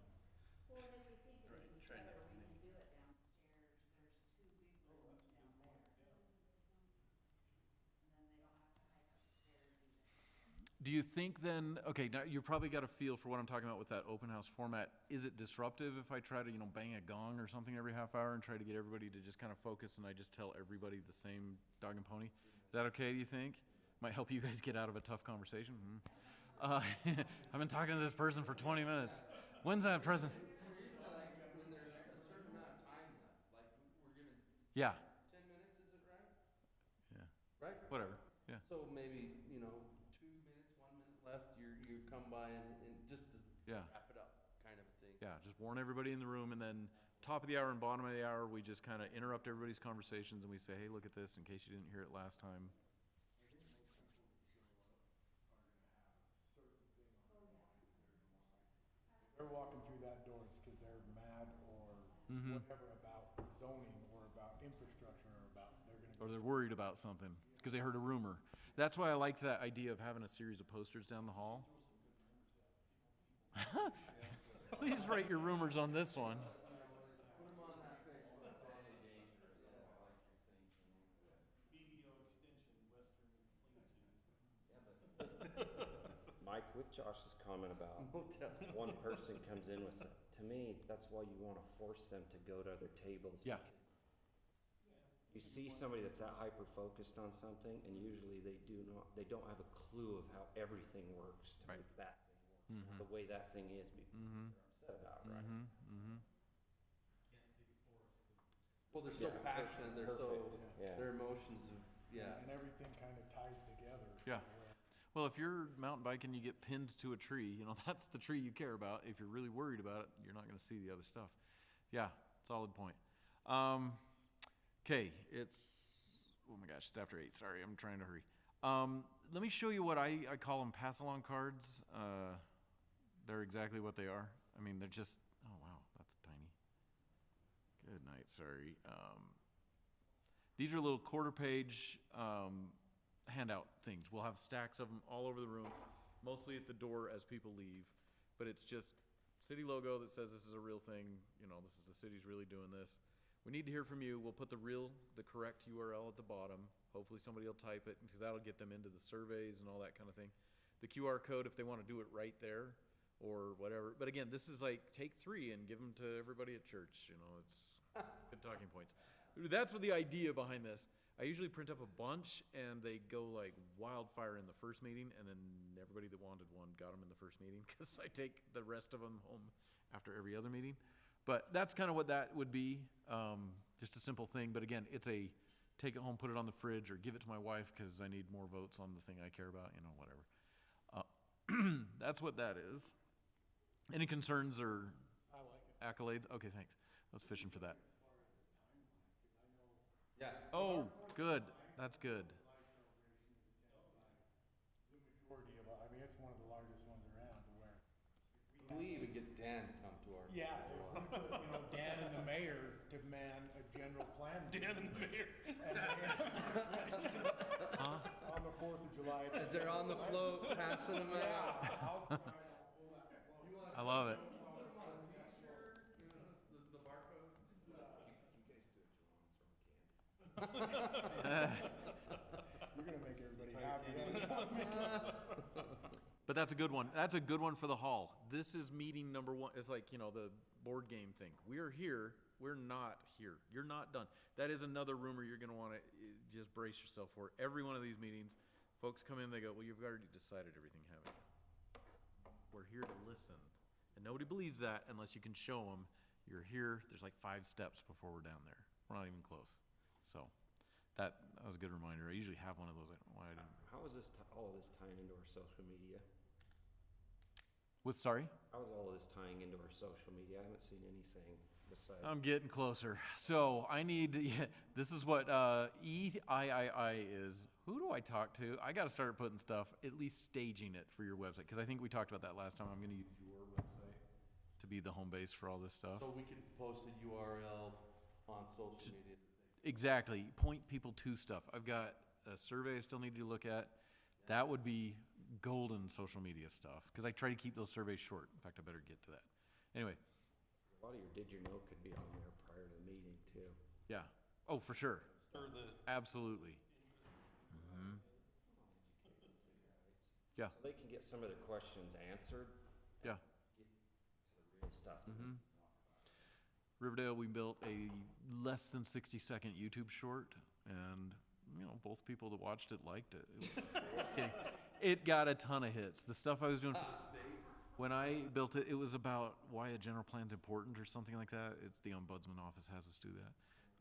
Well, and if we think it would be Try better, to we make- can do it downstairs, there's two big rooms down there. And then they don't have to hike up the stairs either. Do you think then, okay, now you probably got a feel for what I'm talking about with that open house format. Is it disruptive if I try to, bang a gong or something every half hour and try to get everybody to just kind of focus and I just tell everybody the same dog and pony? Is that okay, do you think? Might help you guys get out of a tough conversation. I've been talking to this person for 20 minutes. When's that present? Like, when there's a certain amount of time left, like, we're given Yeah, 10 minutes, is it right? yeah, Right? whatever, yeah. So maybe, 2 minutes, 1 minute left, you come by and just to Yeah. wrap it up, kind of thing. Yeah, just warn everybody in the room, and then top of the hour and bottom of the hour, we just kind of interrupt everybody's conversations, and we say, hey, look at this, in case you didn't hear it last time. They're walking through that door, it's because they're mad or whatever about zoning or about infrastructure or about, they're gonna. Or they're worried about something, because they heard a rumor. That's why I liked that idea of having a series of posters down the hall. Please write your rumors on this one. Put them on that Facebook page. BDO extension, Western Plains. Mike, with Josh's comment about Motels. one person comes in with, to me, that's why you wanna force them to go to other tables. Yeah. You see somebody that's that hyper-focused on something, and usually they don't have a clue of how everything works to Right. make that thing work. The way that thing is, they're upset about, right? Well, they're so Yeah, passionate, they're so, perfect, yeah. their emotions of, yeah. And everything kind of ties together. Yeah. Well, if you're mountain biking, you get pinned to a tree, that's the tree you care about. If you're really worried about it, you're not gonna see the other stuff. Yeah, solid point. Okay, it's, oh my gosh, it's after 8, sorry, I'm trying to hurry. Let me show you what I call them pass-along cards. They're exactly what they are. I mean, they're just, oh wow, that's tiny. Good night, sorry. These are little quarter-page handout things. We'll have stacks of them all over the room, mostly at the door as people leave. But it's just city logo that says this is a real thing. You know, this is the city's really doing this. We need to hear from you. We'll put the correct URL at the bottom. Hopefully somebody will type it because that'll get them into the surveys and all that kind of thing. The QR code if they want to do it right there or whatever. But again, this is like take 3 and give them to everybody at church. You know, it's good talking points. That's what the idea behind this. I usually print up a bunch and they go like wildfire in the first meeting, and then everybody that wanted one got them in the first meeting because I take the rest of them home after every other meeting. But that's kind of what that would be, just a simple thing. But again, it's a take it home, put it on the fridge, or give it to my wife because I need more votes on the thing I care about, you know, whatever. That's what that is. Any concerns or accolades? Okay, thanks. I was fishing for that. Yeah. Oh, good. That's good. The majority of, I mean, it's one of the largest ones around where. We even get Dan to come to our. Yeah, if we put, you know, Dan and the mayor demand a general plan. Dan and the mayor. On the 4th of July. As they're on the float, passing them out. I love it. You're gonna make everybody happy. But that's a good one. That's a good one for the hall. This is meeting number 1. It's like, you know, the board game thing. We're here. We're not here. You're not done. That is another rumor you're going to want to just brace yourself for. Every one of these meetings, folks come in, they go, well, you've already decided everything, haven't you? We're here to listen. And nobody believes that unless you can show them you're here. There's like 5 steps before we're down there. We're not even close. So that was a good reminder. I usually have one of those. I don't know why I didn't. How is this, all of this tying into our social media? Sorry? How is all of this tying into our social media? I haven't seen anything besides. I'm getting closer. So I need, this is what EIII is. Who do I talk to? I got to start putting stuff, at least staging it for your website. Because I think we talked about that last time. I'm going to use your website to be the home base for all this stuff. So we can post a URL on social media. Exactly. Point people to stuff. I've got a survey I still need to look at. That would be golden social media stuff. Because I try to keep those surveys short. In fact, I better get to that. Anyway. A lot of your did you know could be on there prior to the meeting too. Yeah. Oh, for sure. Or the, Absolutely. Mm-hmm. Yeah. So they can get some of their questions answered. Yeah. Get to the real stuff. Mm-hmm. Riverdale, we built a less than 60-second YouTube short, and you know, both people that watched it liked it. It got a ton of hits. The stuff I was doing for the state, when I built it, it was about why a general plan's important or something like that. It's the ombudsman office has us do that.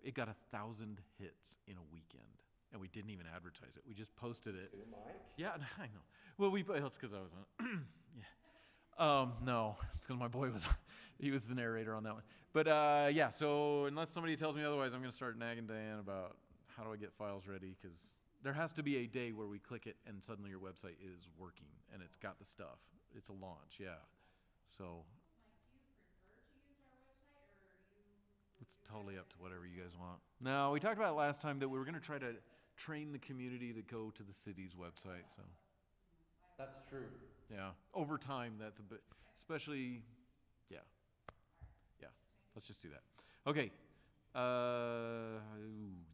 It got 1,000 hits in a weekend, and we didn't even advertise it. We just posted it. Mike? Yeah, I know. Well, it's because I was on it. Yeah. No, it's because my boy was on. He was the narrator on that one. But yeah, so unless somebody tells me otherwise, I'm going to start nagging Diane about how do I get files ready, because there has to be a day where we click it and suddenly your website is working and it's got the stuff. It's a launch, yeah. So it's totally up to whatever you guys want. No, we talked about it last time that we were going to try to train the community to go to the city's website. So That's true. yeah, over time, that's a bit, especially, yeah. Let's just do that. Okay.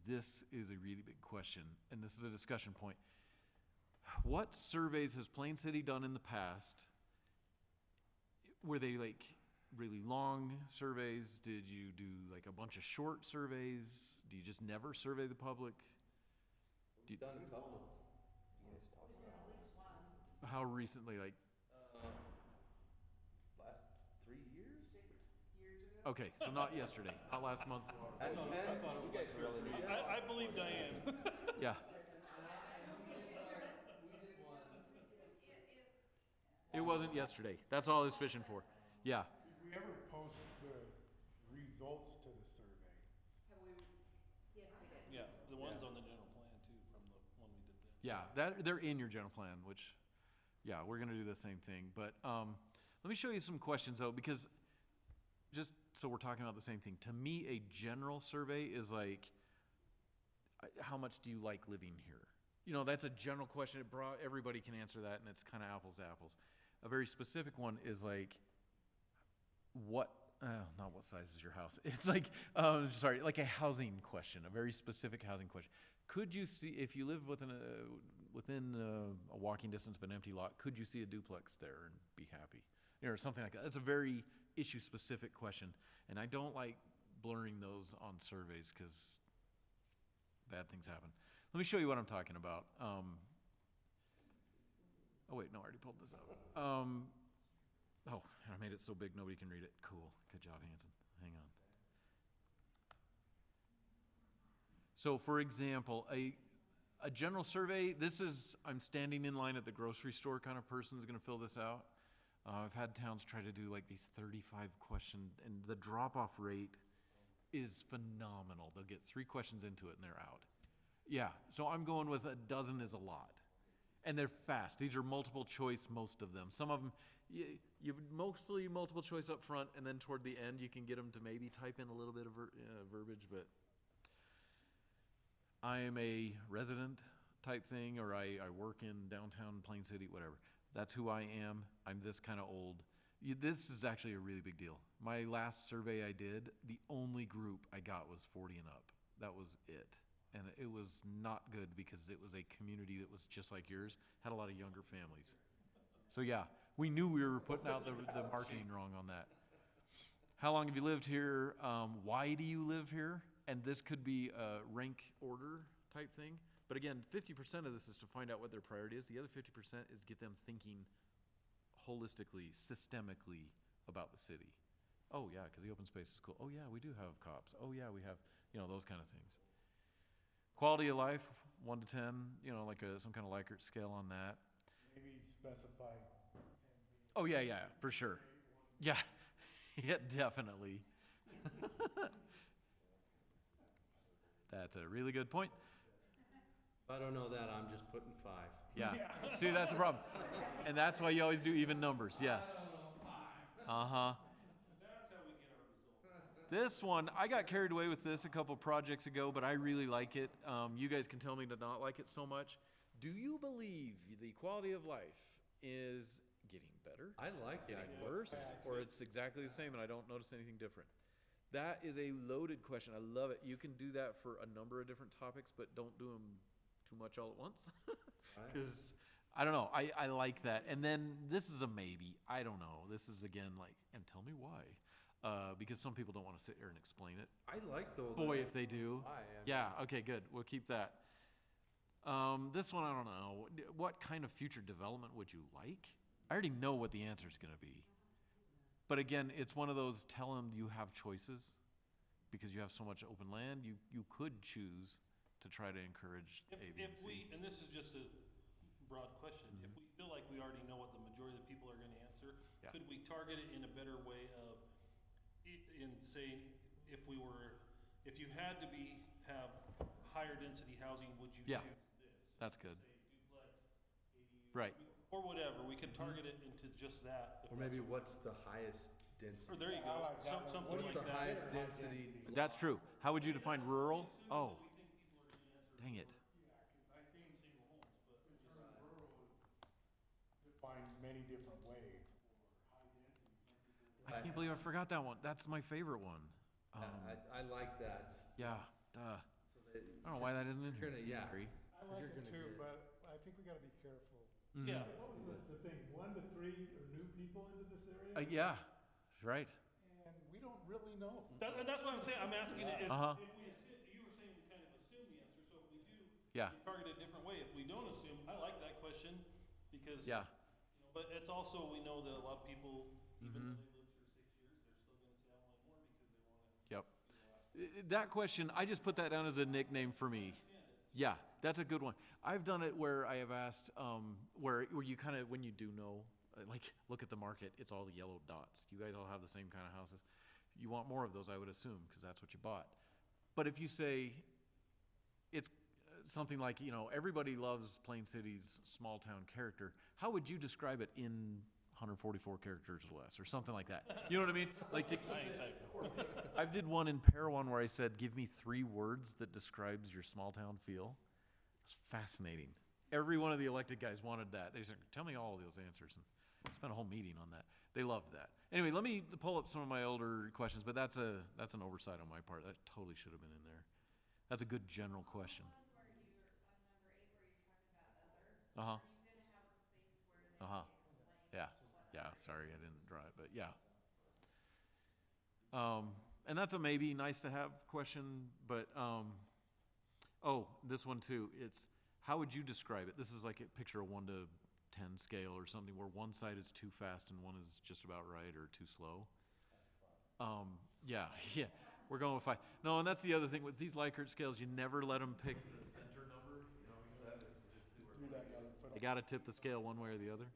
This is a really big question, and this is a discussion point. What surveys has Plain City done in the past? Were they like really long surveys? Did you do like a bunch of short surveys? Do you just never survey the public? We've done a couple. How recently? Like Last 3 years? 6 years ago. okay, so not yesterday, not last month. That depends. You guys really need to. I believe Diane. Yeah. It wasn't yesterday. That's all I was fishing for. Yeah. If we ever post the results to the survey. Yeah, the ones on the general plan too, from the one we did then. Yeah, they're in your general plan, which, yeah, we're gonna do the same thing. But let me show you some questions though, because just so we're talking about the same thing, to me, a general survey is like, how much do you like living here? You know, that's a general question. Everybody can answer that, and it's kind of apples to apples. A very specific one is like, not what size is your house? It's like, like a housing question, a very specific housing question. Could you see, if you live within a walking distance of an empty lot, could you see a duplex there and be happy? You know, or something like that. That's a very issue-specific question, and I don't like blurring those on surveys because bad things happen. Let me show you what I'm talking about. Oh wait, no, I already pulled this up. Oh, I made it so big nobody can read it. Cool, good job, Hanson. Hang on. So for example, a general survey, I'm standing in line at the grocery store kind of person is gonna fill this out. I've had towns try to do like these 35 question, and the drop-off rate is phenomenal. They'll get 3 questions into it and they're out. Yeah, so I'm going with a dozen is a lot. And they're fast. These are multiple choice, most of them. Some of them, you mostly multiple choice up front, and then toward the end you can get them to maybe type in a little bit of verbiage, but I am a resident type thing, or I work in downtown Plain City, whatever. That's who I am. I'm this kind of old. This is actually a really big deal. My last survey I did, the only group I got was 40 and up. That was it. And it was not good because it was a community that was just like yours, had a lot of younger families. So yeah, we knew we were putting out the marketing wrong on that. How long have you lived here? Why do you live here? And this could be a rank order type thing. But again, 50% of this is to find out what their priority is. The other 50% is get them thinking holistically, systemically about the city. Oh yeah, because the open space is cool. Oh yeah, we do have cops. Oh yeah, we have, those kind of things. Quality of life, 1 to 10, like some kind of Likert scale on that. Maybe specify. Oh yeah, for sure. Yeah, yeah, definitely. That's a really good point. If I don't know that, I'm just putting 5. Yeah, see, that's the problem. And that's why you always do even numbers, yes. Uh-huh. This one, I got carried away with this a couple projects ago, but I really like it. You guys can tell me to not like it so much. Do you believe the quality of life is getting better? I like that. Getting worse? Or it's exactly the same and I don't notice anything different? That is a loaded question. I love it. You can do that for a number of different topics, but don't do them too much all at once. Because, I don't know, I like that. And then this is a maybe. I don't know. This is again like, and tell me why. Because some people don't want to sit here and explain it. I like those. Boy, if they do. Why? Yeah, okay, good. We'll keep that. This one, I don't know. What kind of future development would you like? I already know what the answer is going to be. But again, it's one of those, tell them you have choices. Because you have so much open land, you could choose to try to encourage A, B, and C. And this is just a broad question, if we feel like we already know what the majority of the people are gonna answer, Yeah. could we target it in a better way of, in saying, if you had to have higher density housing, would you Yeah. choose this? That's good. Say duplex, ADU, Right. Or whatever, we could target it into just that. Or maybe what's the highest density? Or there you go, something What's like the that. highest density? That's true. How would you define rural? Oh, dang it. I think the term rural is defined many different ways. Or high density, some people. I can't believe I forgot that one. That's my favorite one. I like that. Just Yeah, duh. so that I don't know why that isn't in here. You're gonna- yeah. Agree. I like You're it gonna too, get- but I think we gotta be careful. Yeah, What was the thing, 1 to 3 are new people into this area? Yeah, right. And we don't really know. and that's what I'm saying, I'm asking it, Uh-huh. if we you were saying we kind of assume the answer, so if we do, Yeah, we target it a different way. If we don't assume, I like that question, because, yeah. but it's also, we know that a lot of people, even Mhm. though they lived here 6 years, they're still gonna say, I want more because they wanna. Yep. That question, I just put that down as a nickname for me. Yeah, that's a good one. I've done it where I have asked, where you kind of, when you do know, like, look at the market, it's all the yellow dots. You guys all have the same kind of houses. You want more of those, I would assume, because that's what you bought. But if you say, it's something like, you know, everybody loves Plain City's small-town character, how would you describe it in 144 characters or less, or something like that? You know what I mean? Like to keep I did one in Parowan where I said, give me 3 words that describes your small-town feel. It's fascinating. Every one of the elected guys wanted that. They said, tell me all of those answers. And I spent a whole meeting on that. They loved that. Anyway, let me pull up some of my older questions, but that's an oversight on my part. That totally should have been in there. That's a good general question. Uh-huh. Uh-huh. Yeah. Yeah, sorry, I didn't draw it, but yeah. And that's a maybe nice to have question, but, oh, this one too. It's, how would you describe it? This is like a picture of 1 to 10 scale or something where one side is too fast and one is just about right or too slow. Yeah, yeah, we're going with 5. No, and that's the other thing with these Likert scales, you never let them pick the center number. You know, that is just they gotta tip the scale one way or the other.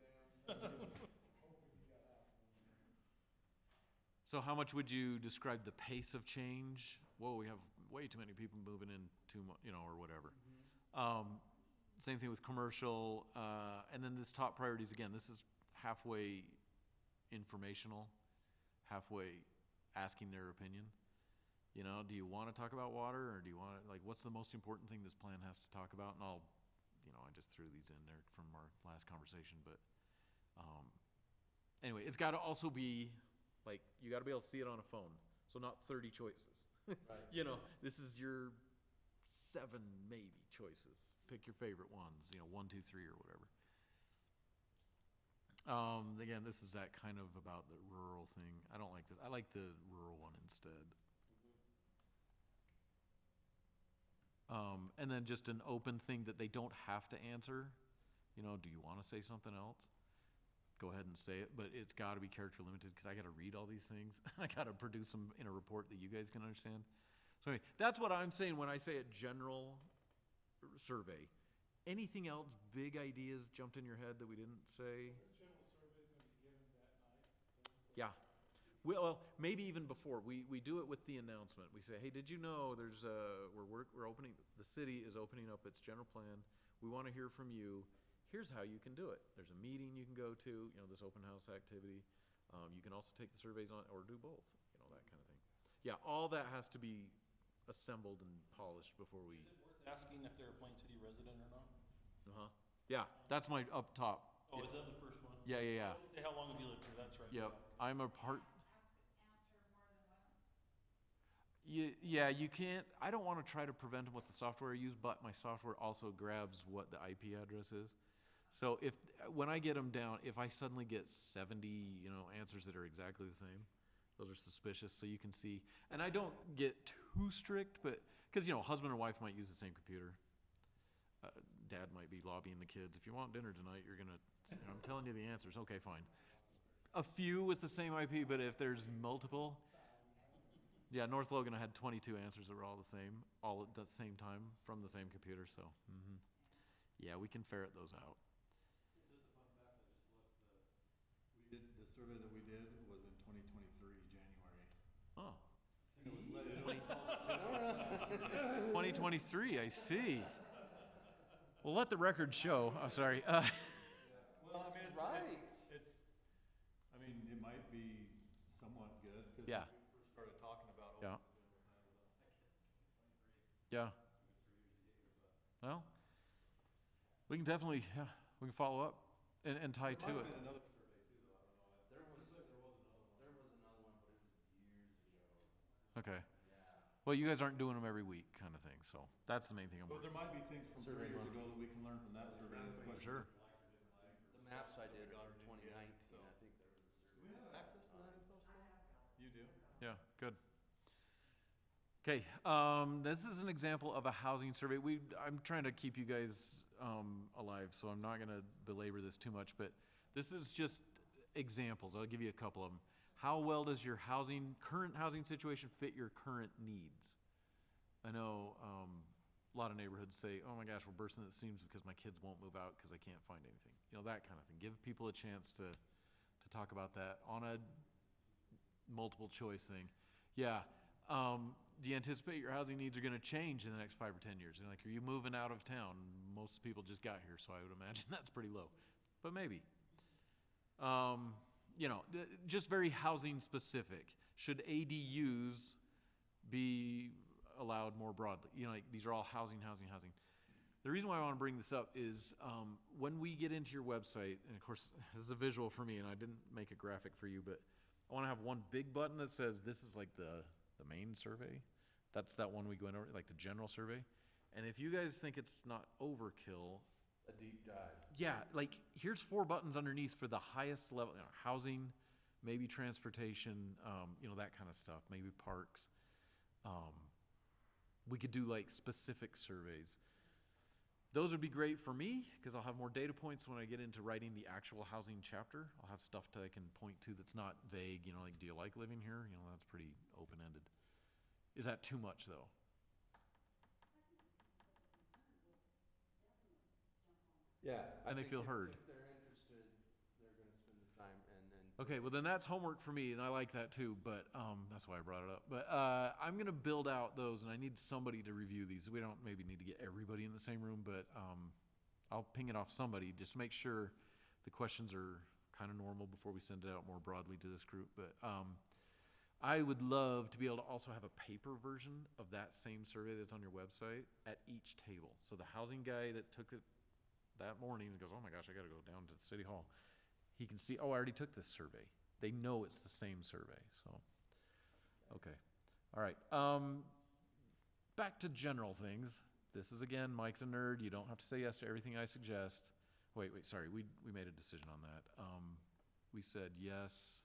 So how much would you describe the pace of change? Whoa, we have way too many people moving in too much, you know, or whatever. Same thing with commercial, and then this top priorities, again, this is halfway informational, halfway asking their opinion. You know, do you want to talk about water, or do you want to, like, what's the most important thing this plan has to talk about? And I'll, you know, I just threw these in there from our last conversation, but anyway, it's got to also be, like, you got to be able to see it on a phone, so not 30 choices. Right. You know, this is your 7 maybe choices. Pick your favorite ones, you know, 1, 2, 3 or whatever. Again, this is that kind of about the rural thing. I don't like this. I like the rural one instead. And then just an open thing that they don't have to answer. You know, do you want to say something else? Go ahead and say it, but it's got to be character limited because I got to read all these things. I got to produce them in a report that you guys can understand. So anyway, that's what I'm saying when I say a general survey. Anything else, big ideas jumped in your head that we didn't say? Yeah. Well, maybe even before. We do it with the announcement. We say, hey, did you know there's we're opening, the city is opening up its general plan. We want to hear from you. Here's how you can do it. There's a meeting you can go to, you know, this open house activity. You can also take the surveys on, or do both, you know, that kind of thing. Yeah, all that has to be assembled and polished before we. Is it worth asking if they're a Plain City resident or not? Uh-huh. Yeah, that's my up top. Oh, is that the first one? Yeah, yeah, yeah. Say how long have you lived here? That's right. Yep, I'm a part. Yeah, you can't, I don't want to try to prevent them with the software I use, but my software also grabs what the IP address is. So when I get them down, if I suddenly get 70, you know, answers that are exactly the same, those are suspicious, so you can see. And I don't get too strict, but, because, you know, husband or wife might use the same computer. Dad might be lobbying the kids, if you want dinner tonight, you're gonna, you know, I'm telling you the answers, okay, fine. A few with the same IP, but if there's multiple, yeah, North Logan, I had 22 answers that were all the same, all at the same time from the same computer, so, yeah, we can ferret those out. Just a fun fact, I just looked, the survey that we did was in 2023, January. Oh. It was 2023, I see. Well, let the record show, oh, sorry. Well, I mean, it's, I mean, it might be somewhat good, because Yeah. when we first started talking about Yeah. open general plan, it was, I guess, 2023. Yeah. It was 3 years to get here, but. Well, we can definitely, yeah, we can follow up and tie to There might it. have been another survey too, though, I don't know. Seems like there was another one. There was another one, but it was years ago. Okay. Yeah. Well, you guys aren't doing them every week kind of thing, so that's the main thing I'm But worried there might be things from 3 Survey years one. ago that we can learn from that survey. and questions Sure. that we liked or didn't like, or The maps I stuff did we got were or didn't 2019, get, so. I think there was a survey. Do we have access to that info still? You do? Yeah, good. Okay, this is an example of a housing survey. I'm trying to keep you guys alive, so I'm not gonna belabor this too much, but this is just examples. I'll give you a couple of them. How well does your current housing situation fit your current needs? I know a lot of neighborhoods say, oh my gosh, we're bursting at the seams because my kids won't move out because I can't find anything. You know, that kind of thing. Give people a chance to talk about that on a multiple choice thing. Yeah. Do you anticipate your housing needs are gonna change in the next 5 or 10 years? And like, are you moving out of town? Most people just got here, so I would imagine that's pretty low, but maybe. You know, just very housing specific. Should ADUs be allowed more broadly? You know, like, these are all housing. The reason why I want to bring this up is when we get into your website, and of course, this is a visual for me, and I didn't make a graphic for you, but I want to have one big button that says this is like the main survey. That's that one we go over, like the general survey. And if you guys think it's not overkill, A deep dive. yeah, like here's 4 buttons underneath for the highest level, you know, housing, maybe transportation, you know, that kind of stuff, maybe parks. We could do like specific surveys. Those would be great for me because I'll have more data points when I get into writing the actual housing chapter. I'll have stuff that I can point to that's not vague, you know, like, do you like living here? You know, that's pretty open-ended. Is that too much though? Yeah. I And they think feel if- heard. If they're interested, they're gonna spend the time and Okay, well then that's homework for me, and I like that too, but that's why I brought it up. But I'm gonna build out those, and I need somebody to review these. We don't maybe need to get everybody in the same room, but I'll ping it off somebody just to make sure the questions are kind of normal before we send it out more broadly to this group. But I would love to be able to also have a paper version of that same survey that's on your website at each table. So the housing guy that took it that morning and goes, oh my gosh, I gotta go down to City Hall. He can see, oh, I already took this survey. They know it's the same survey, so, okay. All right, back to general things. This is, again, Mike's a nerd. You don't have to say yes to everything I suggest. Wait, sorry, we made a decision on that. We said yes,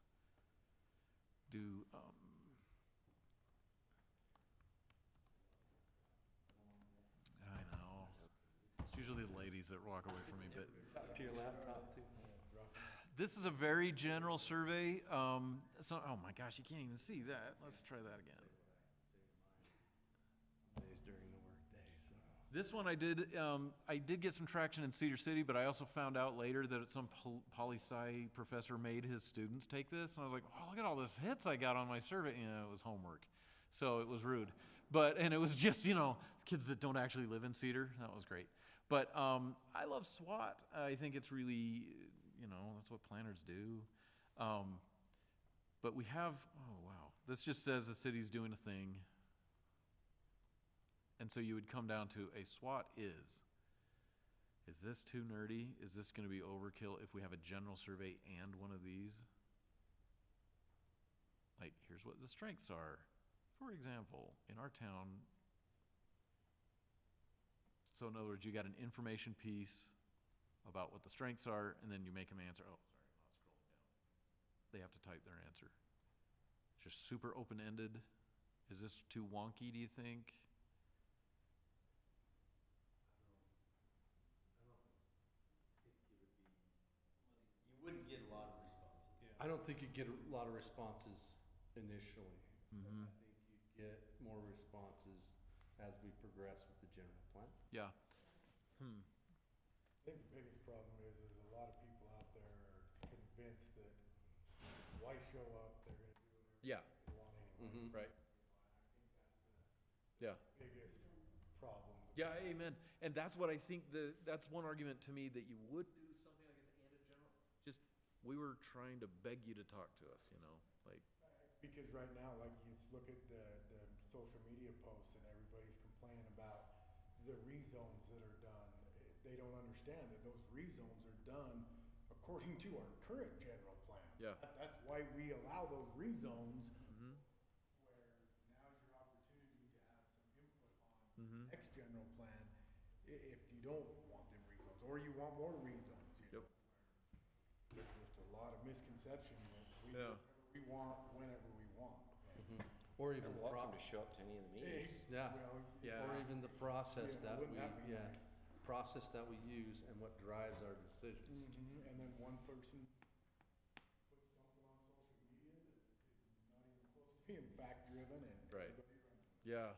I know. It's usually the ladies that walk away from me, but. talk to your laptop too. This is a very general survey. Oh my gosh, you can't even see that. Let's try that again. Days during the workday, so. This one I did get some traction in Cedar City, but I also found out later that some poli-sci professor made his students take this, and I was like, oh, look at all these hits I got on my survey. Yeah, it was homework, so it was rude. And it was just, you know, kids that don't actually live in Cedar. That was great. But I love SWOT. I think it's really, you know, that's what planners do. But we have, oh wow, this just says the city's doing a thing. And so you would come down to a SWOT is this too nerdy? Is this gonna be overkill if we have a general survey and one of these? Like, here's what the strengths are. For example, in our town, so in other words, you got an information piece about what the strengths are, and then you make them answer. Oh, sorry, I'm not scrolling down. They have to type their answer. Just super open-ended. Is this too wonky, do you think? You wouldn't get a lot of responses. I don't think you'd get a lot of responses initially. Mm-hmm. I think you'd get more responses as we progress with the general plan. Yeah. I think the biggest problem is a lot of people out there are convinced that why show up, they're gonna do whatever Yeah. they want anyway. Mm-hmm. Right. I Yeah. think that's the biggest problem. Yeah, amen. And that's what I think that's one argument to me that you would do something like this and in general. Just, we were trying to beg you to talk to us, you know, like. Because right now, like, you look at the social media posts and everybody's complaining about the rezones that are done. They don't understand that those rezones are done according to our current general plan. Yeah. That's why we allow those rezones, Mm-hmm. where now's your opportunity to have some input on Mm-hmm. next general plan, if you don't want them rezones, or you want more rezones, you know. Yep. There's just a lot of misconception that we, Yeah. we want whenever we want. Or even You're welcome to show up to any of the meetings. Yeah. Well, Yeah. Or even the process Yeah, that wouldn't that be nice? process that we use and what drives our decisions. And then one person puts something on social media that is not even close to being fact-driven and. Right. everybody runs. Yeah.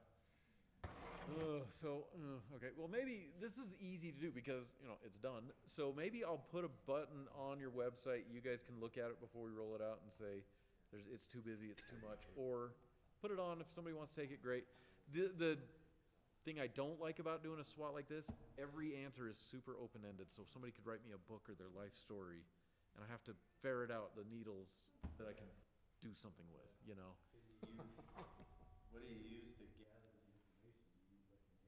Okay, well, maybe this is easy to do because, you know, it's done. So maybe I'll put a button on your website. You guys can look at it before we roll it out and say, it's too busy, it's too much. Or put it on. If somebody wants to take it, great. The thing I don't like about doing a SWAT like this, every answer is super open-ended. So somebody could write me a book or their life story, and I have to ferret out the needles that I can do something with, you know? What do you use to gather the information? Do you use like an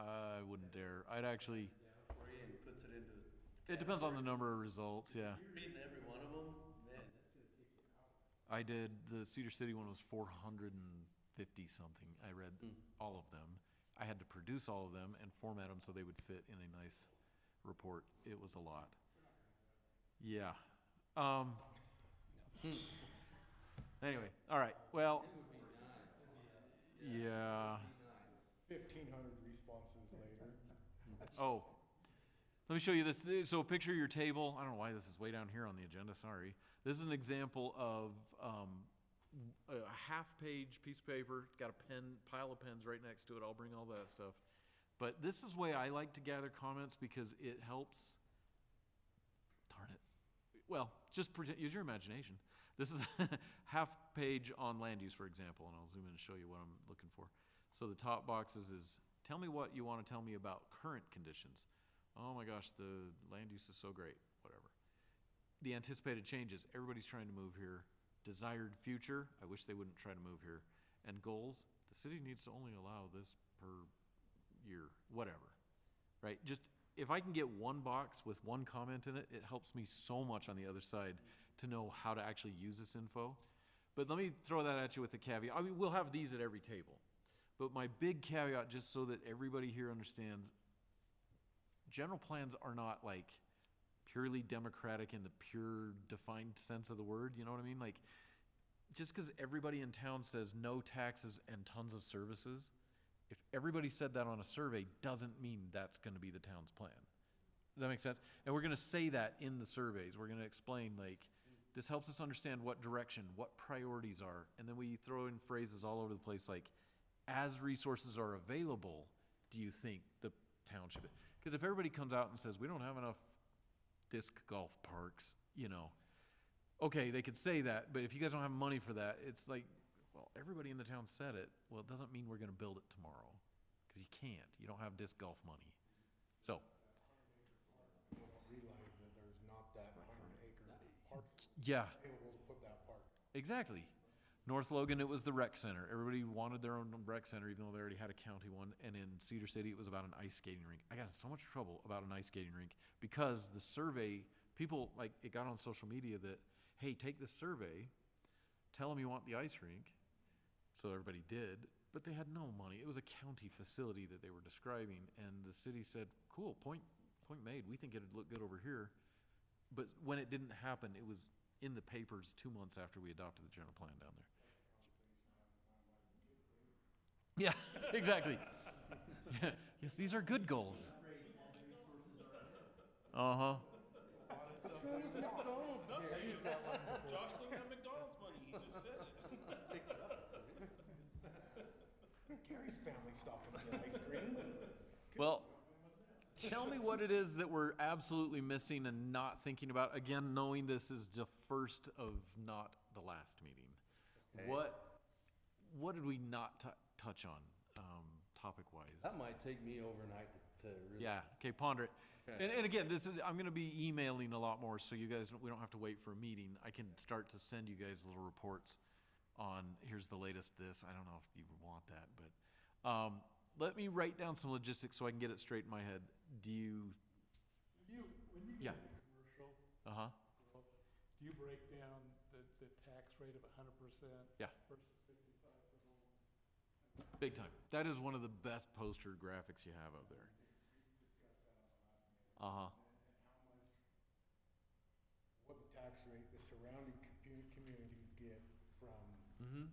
AI? I wouldn't dare. I'd actually, For you and puts it into. it depends on the number of results, yeah. You're reading every one of them, man, that's gonna take you hours. I did, the Cedar City one was 450 something. I read all of them. I had to produce all of them and format them so they would fit in a nice report. It was a lot. Yeah. Anyway, all right, well. Yeah. 1,500 responses later. Oh, let me show you this. So picture your table. I don't know why this is way down here on the agenda, sorry. This is an example of a half-page piece of paper. It's got a pile of pens right next to it. I'll bring all that stuff. But this is the way I like to gather comments because it helps, darn it. Well, just use your imagination. This is half page on land use, for example, and I'll zoom in and show you what I'm looking for. So the top boxes is, tell me what you want to tell me about current conditions. Oh my gosh, the land use is so great, whatever. The anticipated changes, everybody's trying to move here. Desired future, I wish they wouldn't try to move here. And goals, the city needs to only allow this per year, whatever, right? Just, if I can get one box with one comment in it, it helps me so much on the other side to know how to actually use this info. But let me throw that at you with a caveat. I mean, we'll have these at every table. But my big caveat, just so that everybody here understands, general plans are not like purely democratic in the pure defined sense of the word, you know what I mean? Like, just because everybody in town says no taxes and tons of services, if everybody said that on a survey, doesn't mean that's gonna be the town's plan. Does that make sense? And we're gonna say that in the surveys. We're gonna explain, like, this helps us understand what direction, what priorities are, and then we throw in phrases all over the place like, as resources are available, do you think the town should? Because if everybody comes out and says, we don't have enough disc golf parks, you know, okay, they could say that, but if you guys don't have money for that, it's like, well, everybody in the town said it. Well, it doesn't mean we're gonna build it tomorrow, because you can't. You don't have disc golf money. So. Realize that there's not that 100-acre park Yeah, available to put that park. exactly. North Logan, it was the rec center. Everybody wanted their own rec center, even though they already had a county one. And in Cedar City, it was about an ice skating rink. I got in so much trouble about an ice skating rink because the survey, people, like, it got on social media that, hey, take this survey, tell them you want the ice rink. So everybody did, but they had no money. It was a county facility that they were describing, and the city said, cool, point made. We think it'd look good over here. But when it didn't happen, it was in the papers 2 months after we adopted the general plan down there. Yeah, exactly. Yes, these are good goals. Uh-huh. Josh doesn't have McDonald's money, he just said it. Gary's family stopped and get ice cream. Well, tell me what it is that we're absolutely missing and not thinking about. Again, knowing this is the first of not the last meeting. Okay. What did we not touch on, topic-wise? That might take me overnight to really. Yeah, okay, ponder it. Okay. And again, I'm gonna be emailing a lot more, so you guys, we don't have to wait for a meeting. I can start to send you guys little reports on, here's the latest this. I don't know if you would want that, but, let me write down some logistics so I can get it straight in my head. Do you, When you Yeah. get into commercial, uh-huh, do you break down the tax rate of 100% Yeah. versus 55 for homes? big time. That is one of the best poster graphics you have up there. Uh-huh. What the tax rate the surrounding communities get from. Mm-hmm.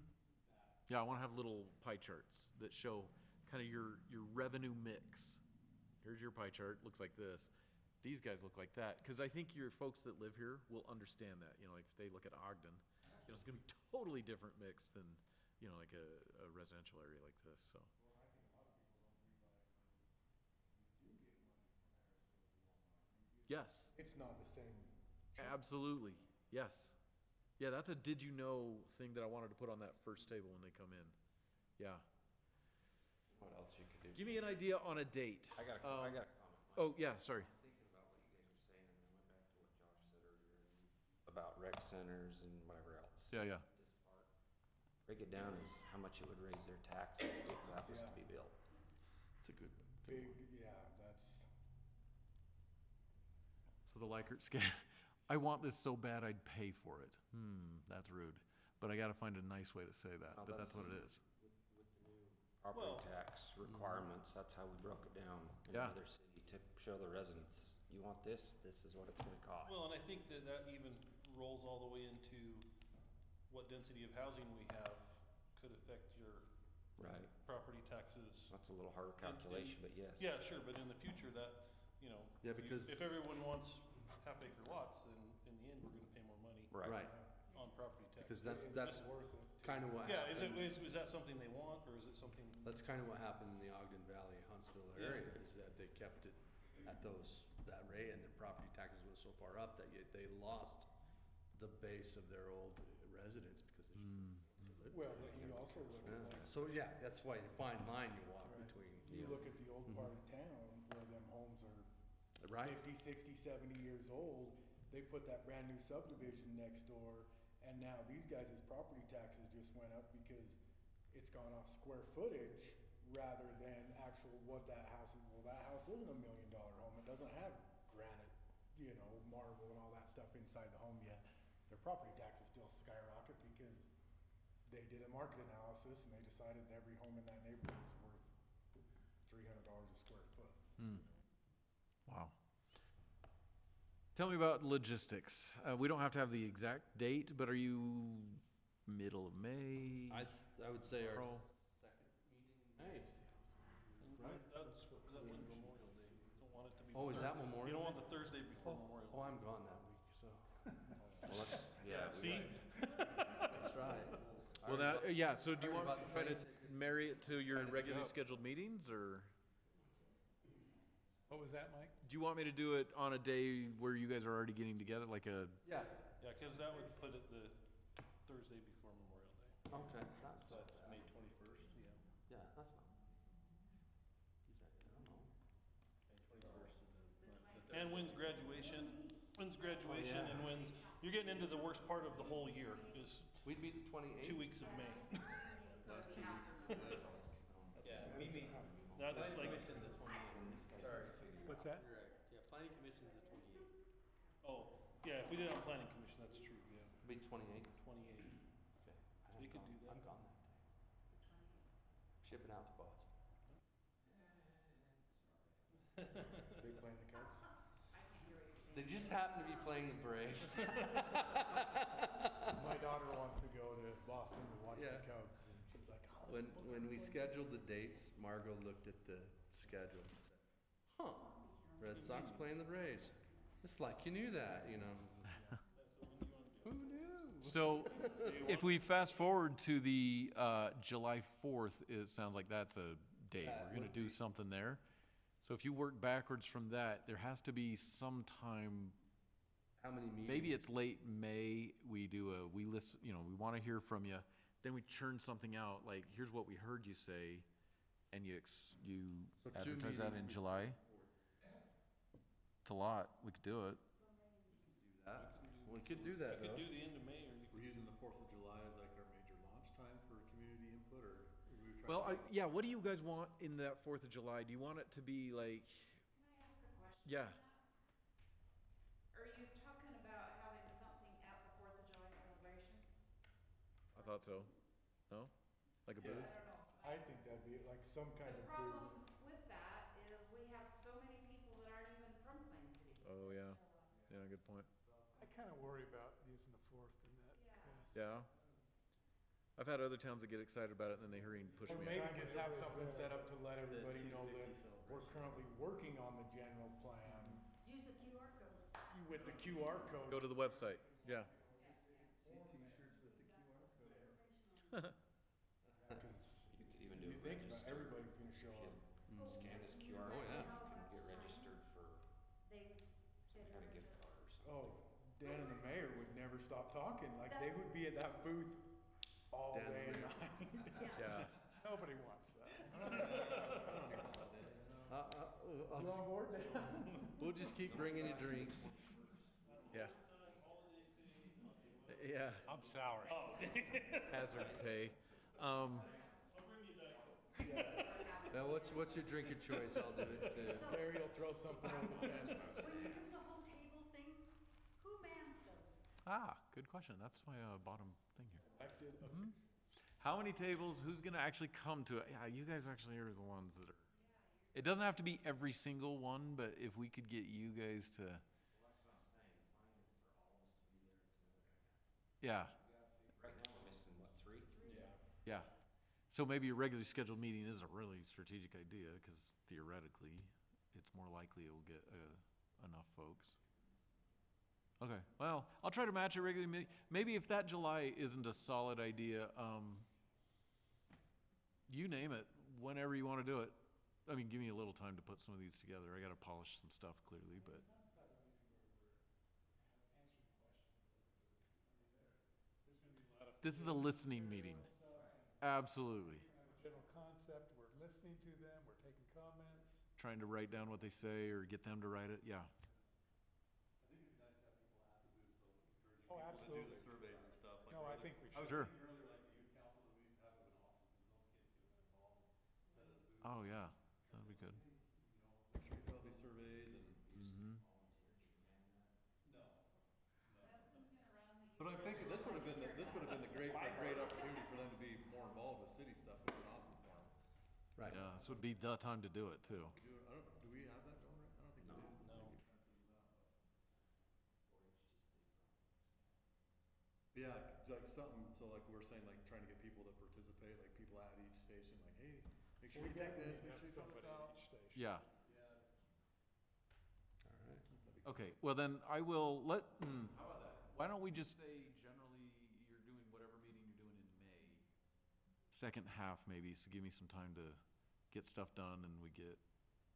Yeah, I wanna have little pie charts that show kind of your revenue mix. Here's your pie chart, looks like this. These guys look like that, because I think your folks that live here will understand that. You know, like if they look at Ogden, you know, it's gonna be totally different mix than, you know, like a residential area like this, so. Yes, It's not the same. absolutely, yes. Yeah, that's a did you know thing that I wanted to put on that first table when they come in. Yeah. What else you could do? Give me an idea on a date. I got a comment. Mike. Oh, yeah, sorry. I was thinking about what you guys were saying, and then I went back to what Josh said earlier about rec centers and whatever else. Yeah, yeah. This part. Break it down as how much it would raise their taxes if that was to be built. It's a good one. Big, yeah, that's, So the Likert scale, I want this so bad I'd pay for it. That's rude. But I gotta find a nice way to say that, Well, but that's what it that's- is. With the new property tax requirements, that's how we broke it down in Yeah. another city to show the residents, you want this is what it's gonna cost. Well, and I think that that even rolls all the way into what density of housing we have could affect your Right, property taxes. that's a little harder calculation, but yes. Yeah, sure, but in the future, that, you know. Yeah, because- If everyone wants half-acre lots, then in the end, we're gonna pay more money Right. on property taxes. Because that's worth it. kind of what Yeah, happened. is that something they want, or is it something? That's kind of what happened in the Ogden Valley, Huntsville area, is that they kept it at that rate, and their property taxes went so far up that they lost the base of their old residents because they lived Well, there. but you also look at like, So, yeah, that's why you find line you walk between. you look at the old part of town where them homes are Right? 50, 60, 70 years old, they put that brand new subdivision next door, and now these guys' property taxes just went up because it's gone off square footage rather than actual what that house is. Well, that house isn't $1 million home. It doesn't have granite, marble and all that stuff inside the home yet. Their property taxes still skyrocket because they did a market analysis and they decided that every home in that neighborhood is worth $300 a square foot. Wow. Tell me about logistics. We don't have to have the exact date, but are you middle of May? I would say our April? second meeting in May. Right? That's when Memorial Day, you don't want it to be. Oh, is that Memorial You don't Day? want the Thursday before Memorial Oh, Day. I'm gone that week, so. Well, that's, yeah. we See? That's right. Well, now, yeah, so do you Already want bought to the try to plane marry it to your Ready to regularly go. scheduled meetings, or What was that, Mike? do you want me to do it on a day where you guys are already getting together, like a, Yeah, Yeah, because that would put it the Thursday before Memorial Day. okay, that's So not that's bad. May 21st, yeah. Yeah, that's not. I don't know. And when's graduation, and when's, you're getting into the worst part of the whole year, is We'd meet the 28th. 2 weeks of May. Yeah, we meet. That's like, Sorry. What's that? Yeah, planning commission's the 28th. oh, yeah, if we did it on planning commission, that's true, yeah, Be 28th. 28th. Okay. We could do that. I'm gone that day. Shipping out to Boston. They playing the Cubs? They just happen to be playing the Braves. My daughter wants to go to Boston to watch Yeah. the Cubs, and she's like, oh, let's book When it." we scheduled the dates, Margot looked at the schedule and said, huh, Red Sox playing the Braves. Just like you knew that, Who knew? so if we fast forward to the July 4th, it sounds like that's a date. That We're gonna would do be. something there. So if you work backwards from that, there has to be some time, How many meetings? maybe it's late May, we list, we wanna hear from you. Then we churn something out, like, here's what we heard you say, and you So 2 advertise that in meetings July. It's a lot, we could do it. That. We could do that, You could though. do the end of May, or you We're using the 4th of July as like our major launch time for community input, or are we trying? Well, yeah, what do you guys want in that 4th of July? Do you want it to be like, Can I ask a question? yeah, Are you talking about having something at the 4th of July celebration? I thought so. No? Like a booth? I don't know. I think that'd be like some kind The of problem booth. with that is we have so many people that aren't even from Plain City. Oh, yeah. Yeah, good point. I kind of worry about using the 4th in that capacity. Yeah. I've had other towns that get excited about it and then they hurry and push Or me maybe out. just have something set up to let everybody know that we're currently working on the general plan Use the QR code. with the QR code. Go to the website, yeah. Because You could even do you it think about, registered. everybody's gonna show up. Scan this QR Oh, code, yeah. you can get registered for They would some kind of gift card or something. Oh, Dan and the mayor would never stop talking, like they would be at that booth all day and night. Yeah. Nobody wants that. I'll You on board? We'll just keep bringing you drinks. Yeah. Yeah, I'm sour. Hazard pay. now what's your drink of choice? I'll do it too. Larry will throw something over the fence. When you do the whole table thing, who mans those? Ah, good question. That's my bottom thing here. Elected, How many tables? Who's gonna actually come to it? Yeah, you guys actually are the ones that are. It doesn't have to be every single one, but if we could get you guys to. Yeah, Right now, we're missing, what, 3? yeah. So maybe a regularly scheduled meeting is a really strategic idea, because theoretically, it's more likely it will get enough folks. Okay, well, I'll try to match a regular meeting. Maybe if that July isn't a solid idea, you name it, whenever you want to do it. I mean, give me a little time to put some of these together. I gotta polish some stuff clearly, but. This is a listening meeting. Absolutely. general concept, we're listening to them, we're taking comments. Trying to write down what they say or get them to write it, yeah. I think it'd be nice to have people at the booth, so encouraging Oh, people to do absolutely. the surveys and stuff. Like No, I earlier- think we I was Sure. thinking earlier, like the youth council that we used to have would have been awesome, because those kids could have been involved, set at a booth. Oh, yeah, that'd be good. You know, make sure you fill out these surveys and. Mm-hmm. No. Dustin's gonna run the. But I'm thinking this would have been, a great opportunity for them to be more involved with city stuff. It would have been awesome for them. Right. Yeah, this would be the time to do it, too. Do we have that going right? I don't think we do. No. Yeah, like something, so like we were saying, like trying to get people to participate, like people at each station, like, hey, make sure you take this, make sure you fill this out. Yeah. Yeah. All right. Okay, well then I will let, how about that? Why don't we just say generally you're doing whatever meeting you're doing in May? Second half maybe, so give me some time to get stuff done and we get,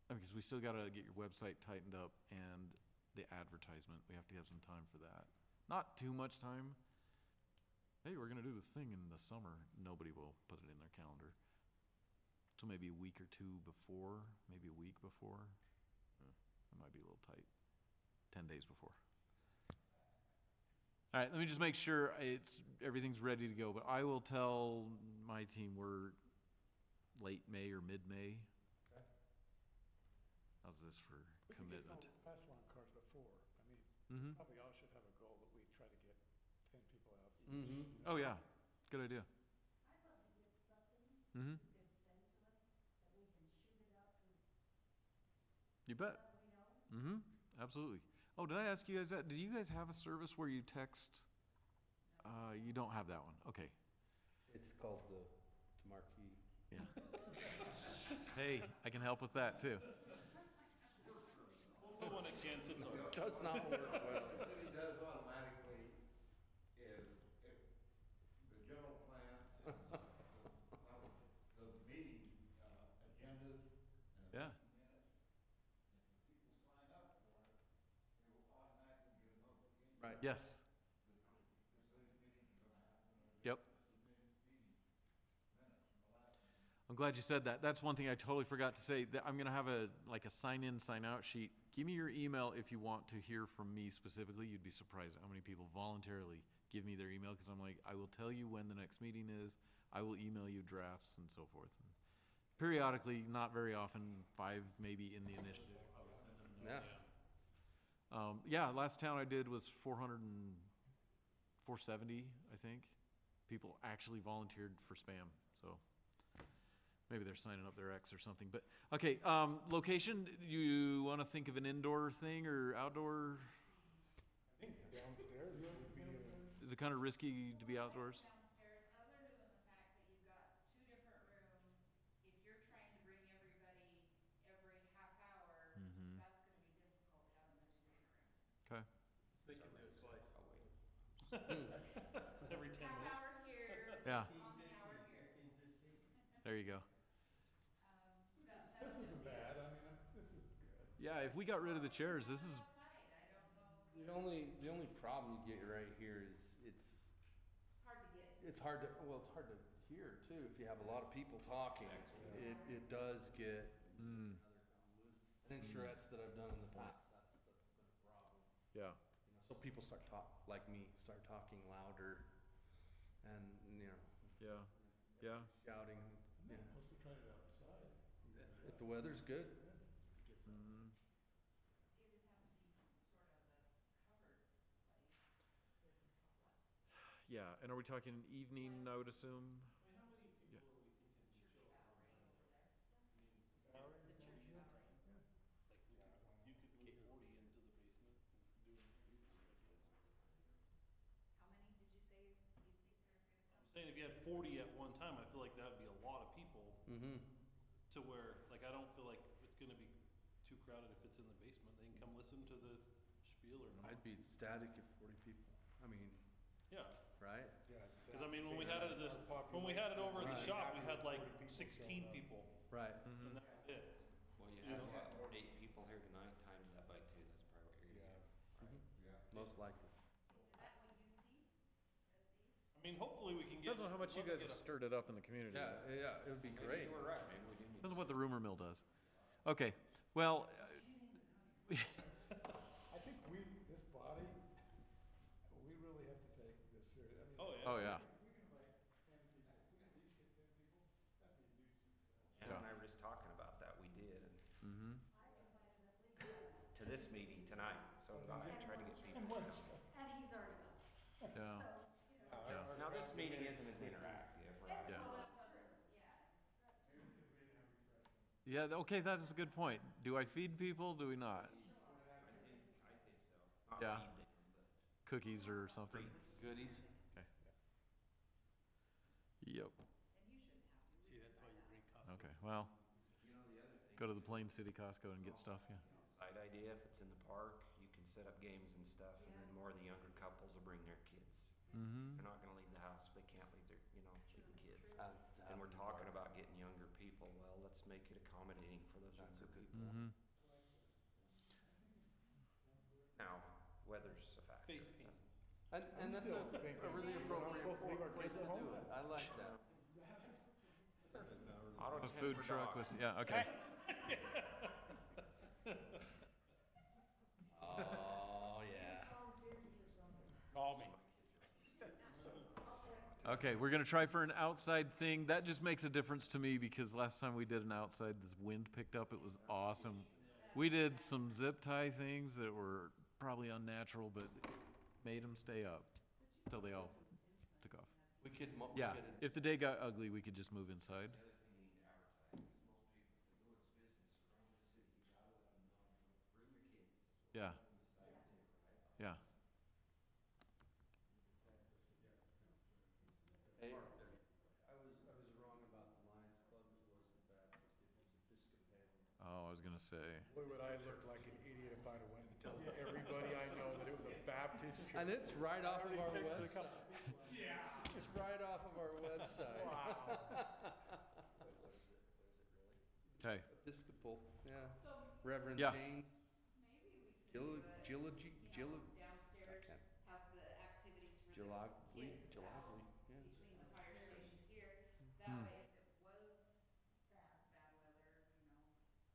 because we still gotta get your website tightened up and the advertisement. We have to have some time for that. Not too much time. Hey, we're gonna do this thing in the summer. Nobody will put it in their calendar. So maybe a week or two before, maybe a week before. It might be a little tight. 10 days before. All right, let me just make sure everything's ready to go, but I will tell my team we're late May or mid-May. Okay. How's this for We could get some commitment? pass along cards before. I mean, Mm-hmm. probably all should have a goal that we try to get 10 people out each. Mm-hmm. Oh, yeah, good idea. I'd love to get something Mm-hmm. you could send to us that we can shoot it out to You bet. let we know. Mm-hmm, absolutely. Oh, did I ask you guys that? Do you guys have a service where you text? You don't have that one, okay. It's called the Marquee. Yeah. Hey, I can help with that too. The one at Kansas, it's a Does not work well. What he does automatically is if the general plan and the meeting agendas and Yeah. minutes, if the people sign up for it, they will automatically get a notification. Right. Yes. This meeting's gonna happen. Yep. I'm glad you said that. That's one thing I totally forgot to say. That I'm gonna have a sign in, sign out sheet. Give me your email if you want to hear from me specifically. You'd be surprised at how many people voluntarily give me their email because I'm like, I will tell you when the next meeting is. I will email you drafts and so forth. And periodically, not very often, 5 maybe in the initiative. I will send them a note. Yeah. Yeah, last town I did was 470, I think. People actually volunteered for spam, so maybe they're signing up their ex or something. But okay, location. You want to think of an indoor thing or outdoor? I think downstairs would be, Is it kind of risky to be outdoors? Downstairs, other than the fact that you've got 2 different rooms, if you're trying to bring everybody every half hour, Mhm. that's gonna be difficult having the 2 different rooms. Okay. they can do it twice. I'll wait. Every 10 Half minutes. hour here, Yeah. on the hour here. There you go. this isn't bad, I mean, this is good. Yeah, if we got rid of the chairs, this is Outside, I don't know. The only problem you get right here is It's hard to get to. it's hard to hear too. If you have a lot of people talking, it does get Mm, an insurance that I've done in the past. That's been a problem. yeah. So people start talking louder, and Yeah. Yeah. shouting. Yeah. Supposed to try it outside. If the weather's good. Mm, It would have to be sort of a covered place. yeah. And are we talking evening, I would assume? Yeah. How many did you say you think are gonna come? Saying if you had 40 at one time, I feel like that would be a lot of people Mm-hmm. to where, like, I don't feel like it's gonna be too crowded if it's in the basement. They can come listen to the spiel or not. I'd be ecstatic if 40 people. I mean, Yeah, right? because I mean, when we had it when we had it over at the shop, we had like 16 people, Right. and that was it. Well, you You have know? what, 8 people here tonight, times that by 2, that's probably what you're gonna get. Most likely. Is that what you see at these? I mean, hopefully we can get. Depends on how much you we'll guys get have a- stirred it up in the community. Yeah, yeah, it would be great. You were right, maybe we do need. Depends on what the rumor mill does. Okay, well, I think this body, we really have to take this serious. I mean, Oh, yeah. oh, yeah. if we can invite 10 people, if we can at least get 10 people, that'd be a huge success. Hannah and I were just talking about that, we did, and Mm-hmm. to this meeting tonight, so did I, tried to get people. And he's already gone. Yeah. Yeah. Now, this meeting isn't as interactive, right? Yeah. Well, that wasn't, yeah. Yeah, okay, that is a good point. Do I feed people? Do we not? I think so. Not Yeah. feed them, but Cookies or something? treats. Goodies. Okay. Yep. And you shouldn't have to. See, that's why you bring Costco. Okay, well, You know, the other thing. go to the Plain City Costco and get stuff, yeah. Side idea, if it's in the park, you can set up games and stuff, and then more of the younger couples will bring their kids. Mm-hmm. They're not gonna leave the house if they can't leave leave the kids. And we're talking about getting younger people, well, let's make it accommodating for those younger people. Mm-hmm. Now, weather's a factor. Face paint. And that's a really appropriate place to do it. I like that. Auto A tent food for truck dogs. with, yeah, okay. Oh, yeah. Call me. Okay, we're gonna try for an outside thing. That just makes a difference to me because last time we did an outside, this wind picked up. It was awesome. We did some zip tie things that were probably unnatural, but made them stay up until they all took off. We could. Yeah, if the day got ugly, we could just move inside. Yeah. Yeah. Hey, I was wrong about the Lions Club. It wasn't Baptist, it was Episcopalian. Oh, I was gonna say. Boy, would I look like an idiot if I'd have went and told everybody I know that it was a Baptist church. And it's right off of our texted a website. It's right off of our website. Okay. Episcopal, yeah. So Reverend Yeah. James maybe we could do it, Gillig, downstairs, can't- have the activities for the Gilligly, kids Gilligly, out yeah. between the fire station here. That Hmm. way, if it was bad weather, at least you have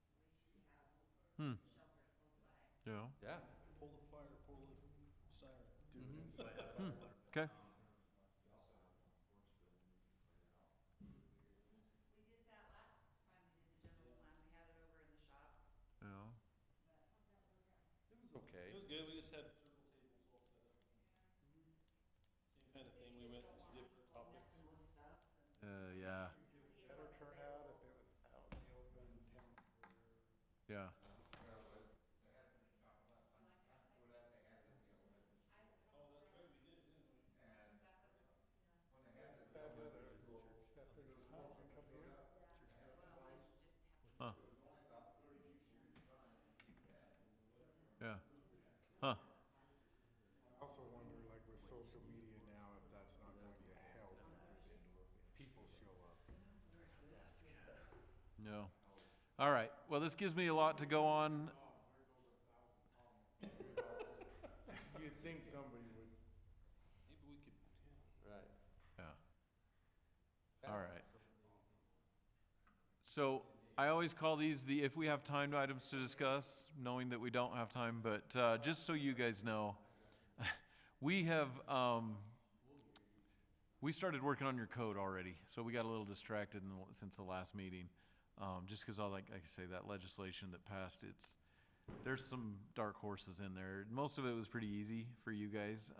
Hmm. shelter close by. Yeah. Yeah. Pull the fire, pull the siren. Okay. We did that last time we did the general plan, we had it over in the shop, Yeah. It was okay. It was good, we just had circle tables all set up. Same kind of thing, we went to different topics. messing with stuff and Yeah. see Better what's there. turnout if it was out in the open town square. Yeah. Bad weather, except that it was supposed to come here. Huh. Yeah. Huh. I also wonder, like with social media now, if that's not going to help people show up. No. All right. Well, this gives me a lot to go on. All right. So I always call these the if we have time items to discuss, knowing that we don't have time, but just so you guys know, we have, we started working on your code already, so we got a little distracted since the last meeting. Just because like I say, that legislation that passed, there's some dark horses in there. Most of it was pretty easy for you guys,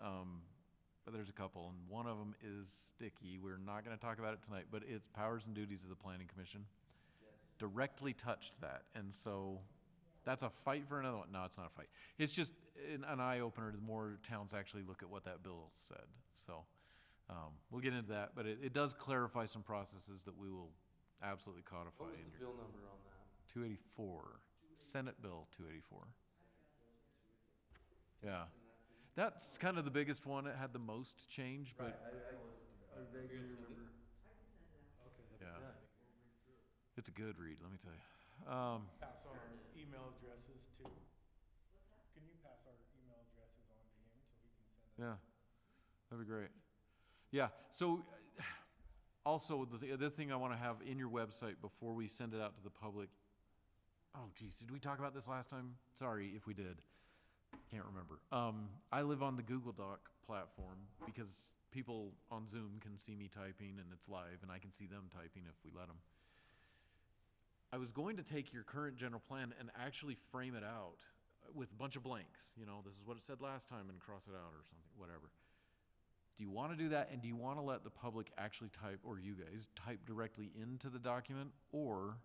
but there's a couple, and one of them is sticky. We're not going to talk about it tonight, but it's powers and duties of the Planning Commission. Directly touched that, and so that's a fight for another one. No, it's not a fight. It's just an eye-opener. The more towns actually look at what that bill said. So we'll get into that, but it does clarify some processes that we will absolutely codify. What was the bill number on that? 284, Senate Bill 284. Yeah, that's kind of the biggest one. It had the most change, but I vaguely remember. yeah, it's a good read. Let me tell you. Pass our email addresses too. Can you pass our email addresses on to him so he can send us? Yeah, that'd be great. Yeah, so also the other thing I want to have in your website before we send it out to the public. Oh geez, did we talk about this last time? Sorry if we did. Can't remember. I live on the Google Doc platform because people on Zoom can see me typing and it's live, and I can see them typing if we let them. I was going to take your current general plan and actually frame it out with a bunch of blanks. You know, this is what it said last time, and cross it out or something, whatever. Do you want to do that, and do you want to let the public actually type, or you guys type directly into the document, or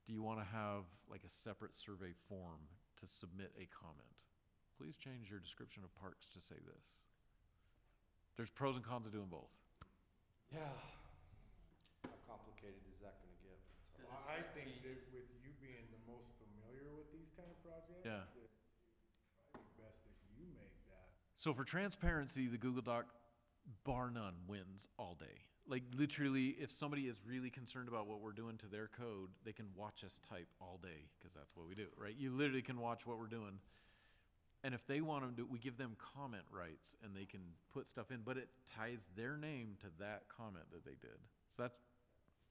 do you want to have like a separate survey form to submit a comment? Please change your description of parks to say this. There's pros and cons of doing both. Yeah. How complicated is that gonna get? It's hard. I think that with you being the most familiar with these kind of projects, Yeah. that it's probably best if you make that. So for transparency, the Google Doc, bar none, wins all day. Like literally, if somebody is really concerned about what we're doing to their code, they can watch us type all day, because that's what we do, right? You literally can watch what we're doing. And if they want to do, we give them comment rights, and they can put stuff in, but it ties their name to that comment that they did. So that's,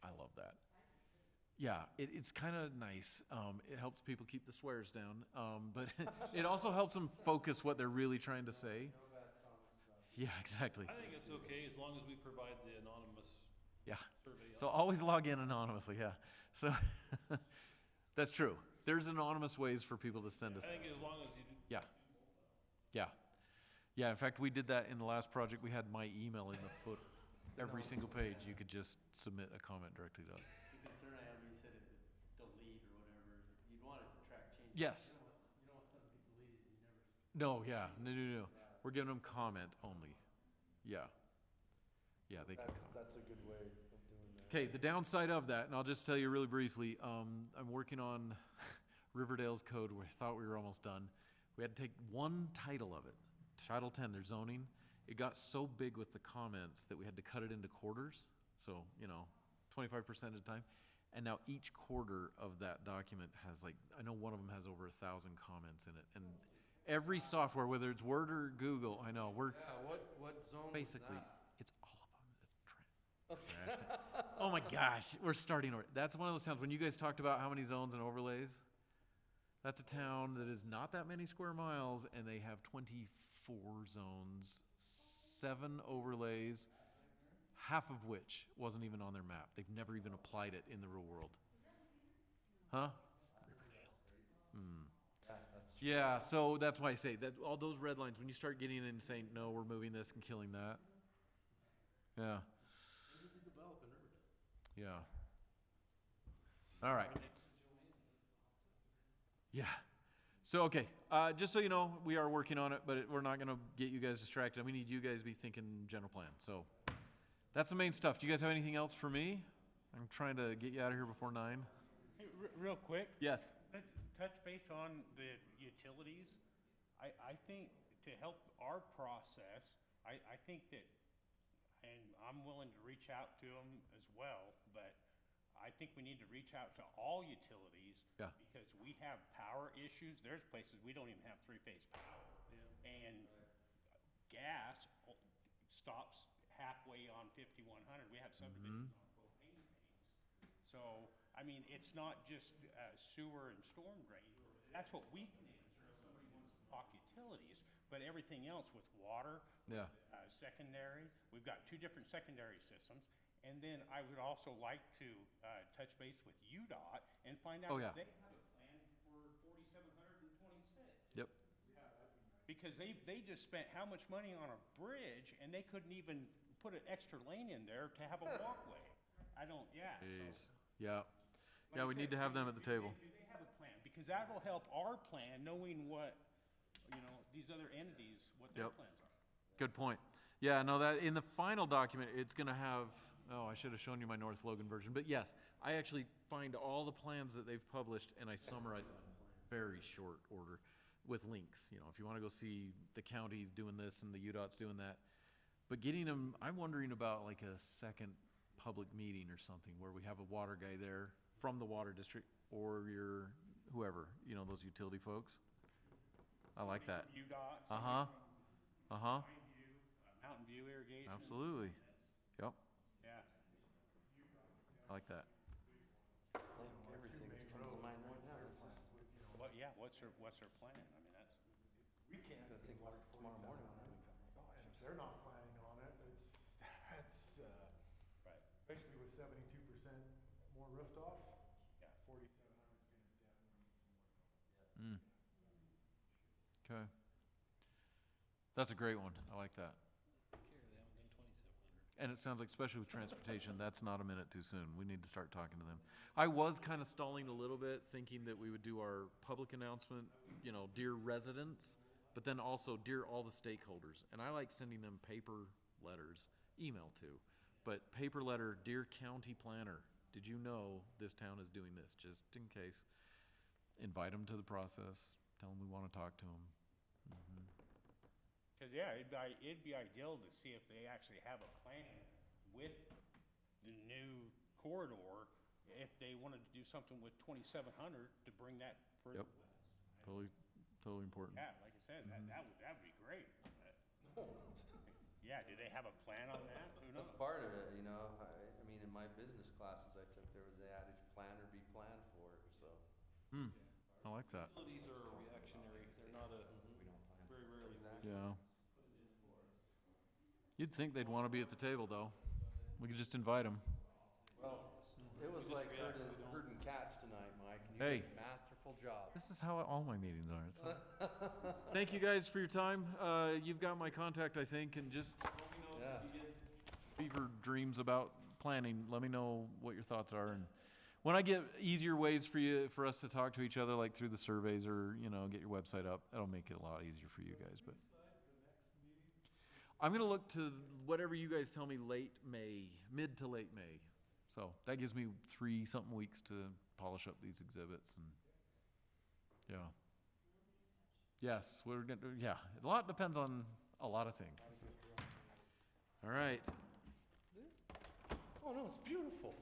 I love that. Yeah, it's kind of nice. It helps people keep the swears down, but it also helps them focus what they're really trying to say. Yeah, exactly. I think it's okay as long as we provide the anonymous Yeah. survey. So always log in anonymously, yeah. So that's true. There's anonymous ways for people to send us. I think as long as you do. Yeah. Yeah. Yeah, in fact, we did that in the last project. We had my email in the foot. Every single page, you could just submit a comment directly to it. The concern I have when you said it would delete or whatever, is that you'd want it to track changes. Yes. You don't want something to be deleted, you never. No, yeah, no. We're giving them comment only. Yeah. Yeah, they can comment. That's a good way of doing that. Okay, the downside of that, and I'll just tell you really briefly, I'm working on Riverdale's code. We thought we were almost done. We had to take one title of it, Title 10, their zoning. It got so big with the comments that we had to cut it into quarters. So, 25% at a time. And now each quarter of that document has I know one of them has over 1,000 comments in it. And every software, whether it's Word or Google, I know, we're Yeah, what zone was basically, that? it's all of them. It's trashed. Oh my gosh, we're starting over. That's one of those towns, when you guys talked about how many zones and overlays, that's a town that is not that many square miles, and they have 24 zones, 7 overlays, half of which wasn't even on their map. They've never even applied it in the real world. Huh? Riverdale. Yeah, that's true. Yeah, so that's why I say that all those red lines, when you start getting in and saying, no, we're moving this and killing that. Yeah. Yeah. All right. Yeah. So, okay, just so you know, we are working on it, but we're not going to get you guys distracted. We need you guys to be thinking general plan. So that's the main stuff. Do you guys have anything else for me? I'm trying to get you out of here before 9. Hey, real quick, Yes. touch base on the utilities. I think to help our process, I think that, and I'm willing to reach out to them as well, but I think we need to reach out to all utilities. Yeah. Because we have power issues. There's places we don't even have three-phase power. Yeah. And gas stops halfway on 5100. We have subdivisions on I mean, it's not just sewer and storm drain. That's what we can answer if somebody wants to talk utilities, but everything else with water, Yeah. secondary, we've got two different secondary systems. And then I would also like to touch base with UDOT and find out Oh, yeah. if they have a plan for 4,726. Yep. Because they just spent how much money on a bridge and they couldn't even put an extra lane in there to have a walkway. I don't, yeah. so- Jeez. Yeah. like Yeah, I we need said, to have them at the table. Do they have a plan? Because that'll help our plan, knowing what, these other entities, what their Yep. plans are. Good point. Yeah, no, that, in the final document, it's gonna have, oh, I should have shown you my North Logan version, but yes, I actually find all the plans that they've published and I summarize them in very short order with links, if you wanna go see the county doing this and the UDOT's doing that. But getting them, I'm wondering about like a second public meeting or something where we have a water guy there from the water district or your, whoever, those utility folks. I like that. UDOT. Uh-huh. Uh-huh. Mountain View Irrigation. Absolutely. Yep, Yeah. I like that. Everything that comes to mind right now. What, yeah, what's their plan? I mean, that's, We can't go think about it tomorrow morning when we come. Oh, And if they're not planning on it, that's, right. basically with 72% more rooftops, Yeah. 4,700 is gonna definitely need some work. Mm. Okay. That's a great one. I like that. Care, they haven't done 2,700. And it sounds like, especially with transportation, that's not a minute too soon. We need to start talking to them. I was kind of stalling a little bit, thinking that we would do our public announcement, dear residents, but then also dear all the stakeholders. And I like sending them paper letters, email too, but paper letter, dear county planner, did you know this town is doing this? Just in case. Invite them to the process, tell them we want to talk to them. Because, yeah, it'd be ideal to see if they actually have a plan with the new corridor, if they wanted to do something with 2,700 to bring that further Yep. west. Totally important. Yeah, like I said, that'd be great. but- Yeah, do they have a plan on that? Who knows? That's part of it, I mean, in my business classes I took, there was the adage, plan or be planned for, so. I like that. Utilities are reactionary, they're not very rarely. Exactly. Yeah. You'd think they'd want to be at the table, though. We could just invite them. Well, it was just like react, we don't. herding cats tonight, Mike, and you Hey. did a masterful job. This is how all my meetings are. So. Thank you guys for your time. You've got my contact, I think, and just Yeah. fever dreams about planning. Let me know what your thoughts are, and when I get easier ways for us to talk to each other, like through the surveys or get your website up, that'll make it a lot easier for you guys. But I'm gonna look to whatever you guys tell me, mid to late May. So that gives me 3-something weeks to polish up these exhibits and yeah. Yes, we're gonna. Yeah, a lot depends on a lot of things. All right. Oh, no, it's beautiful.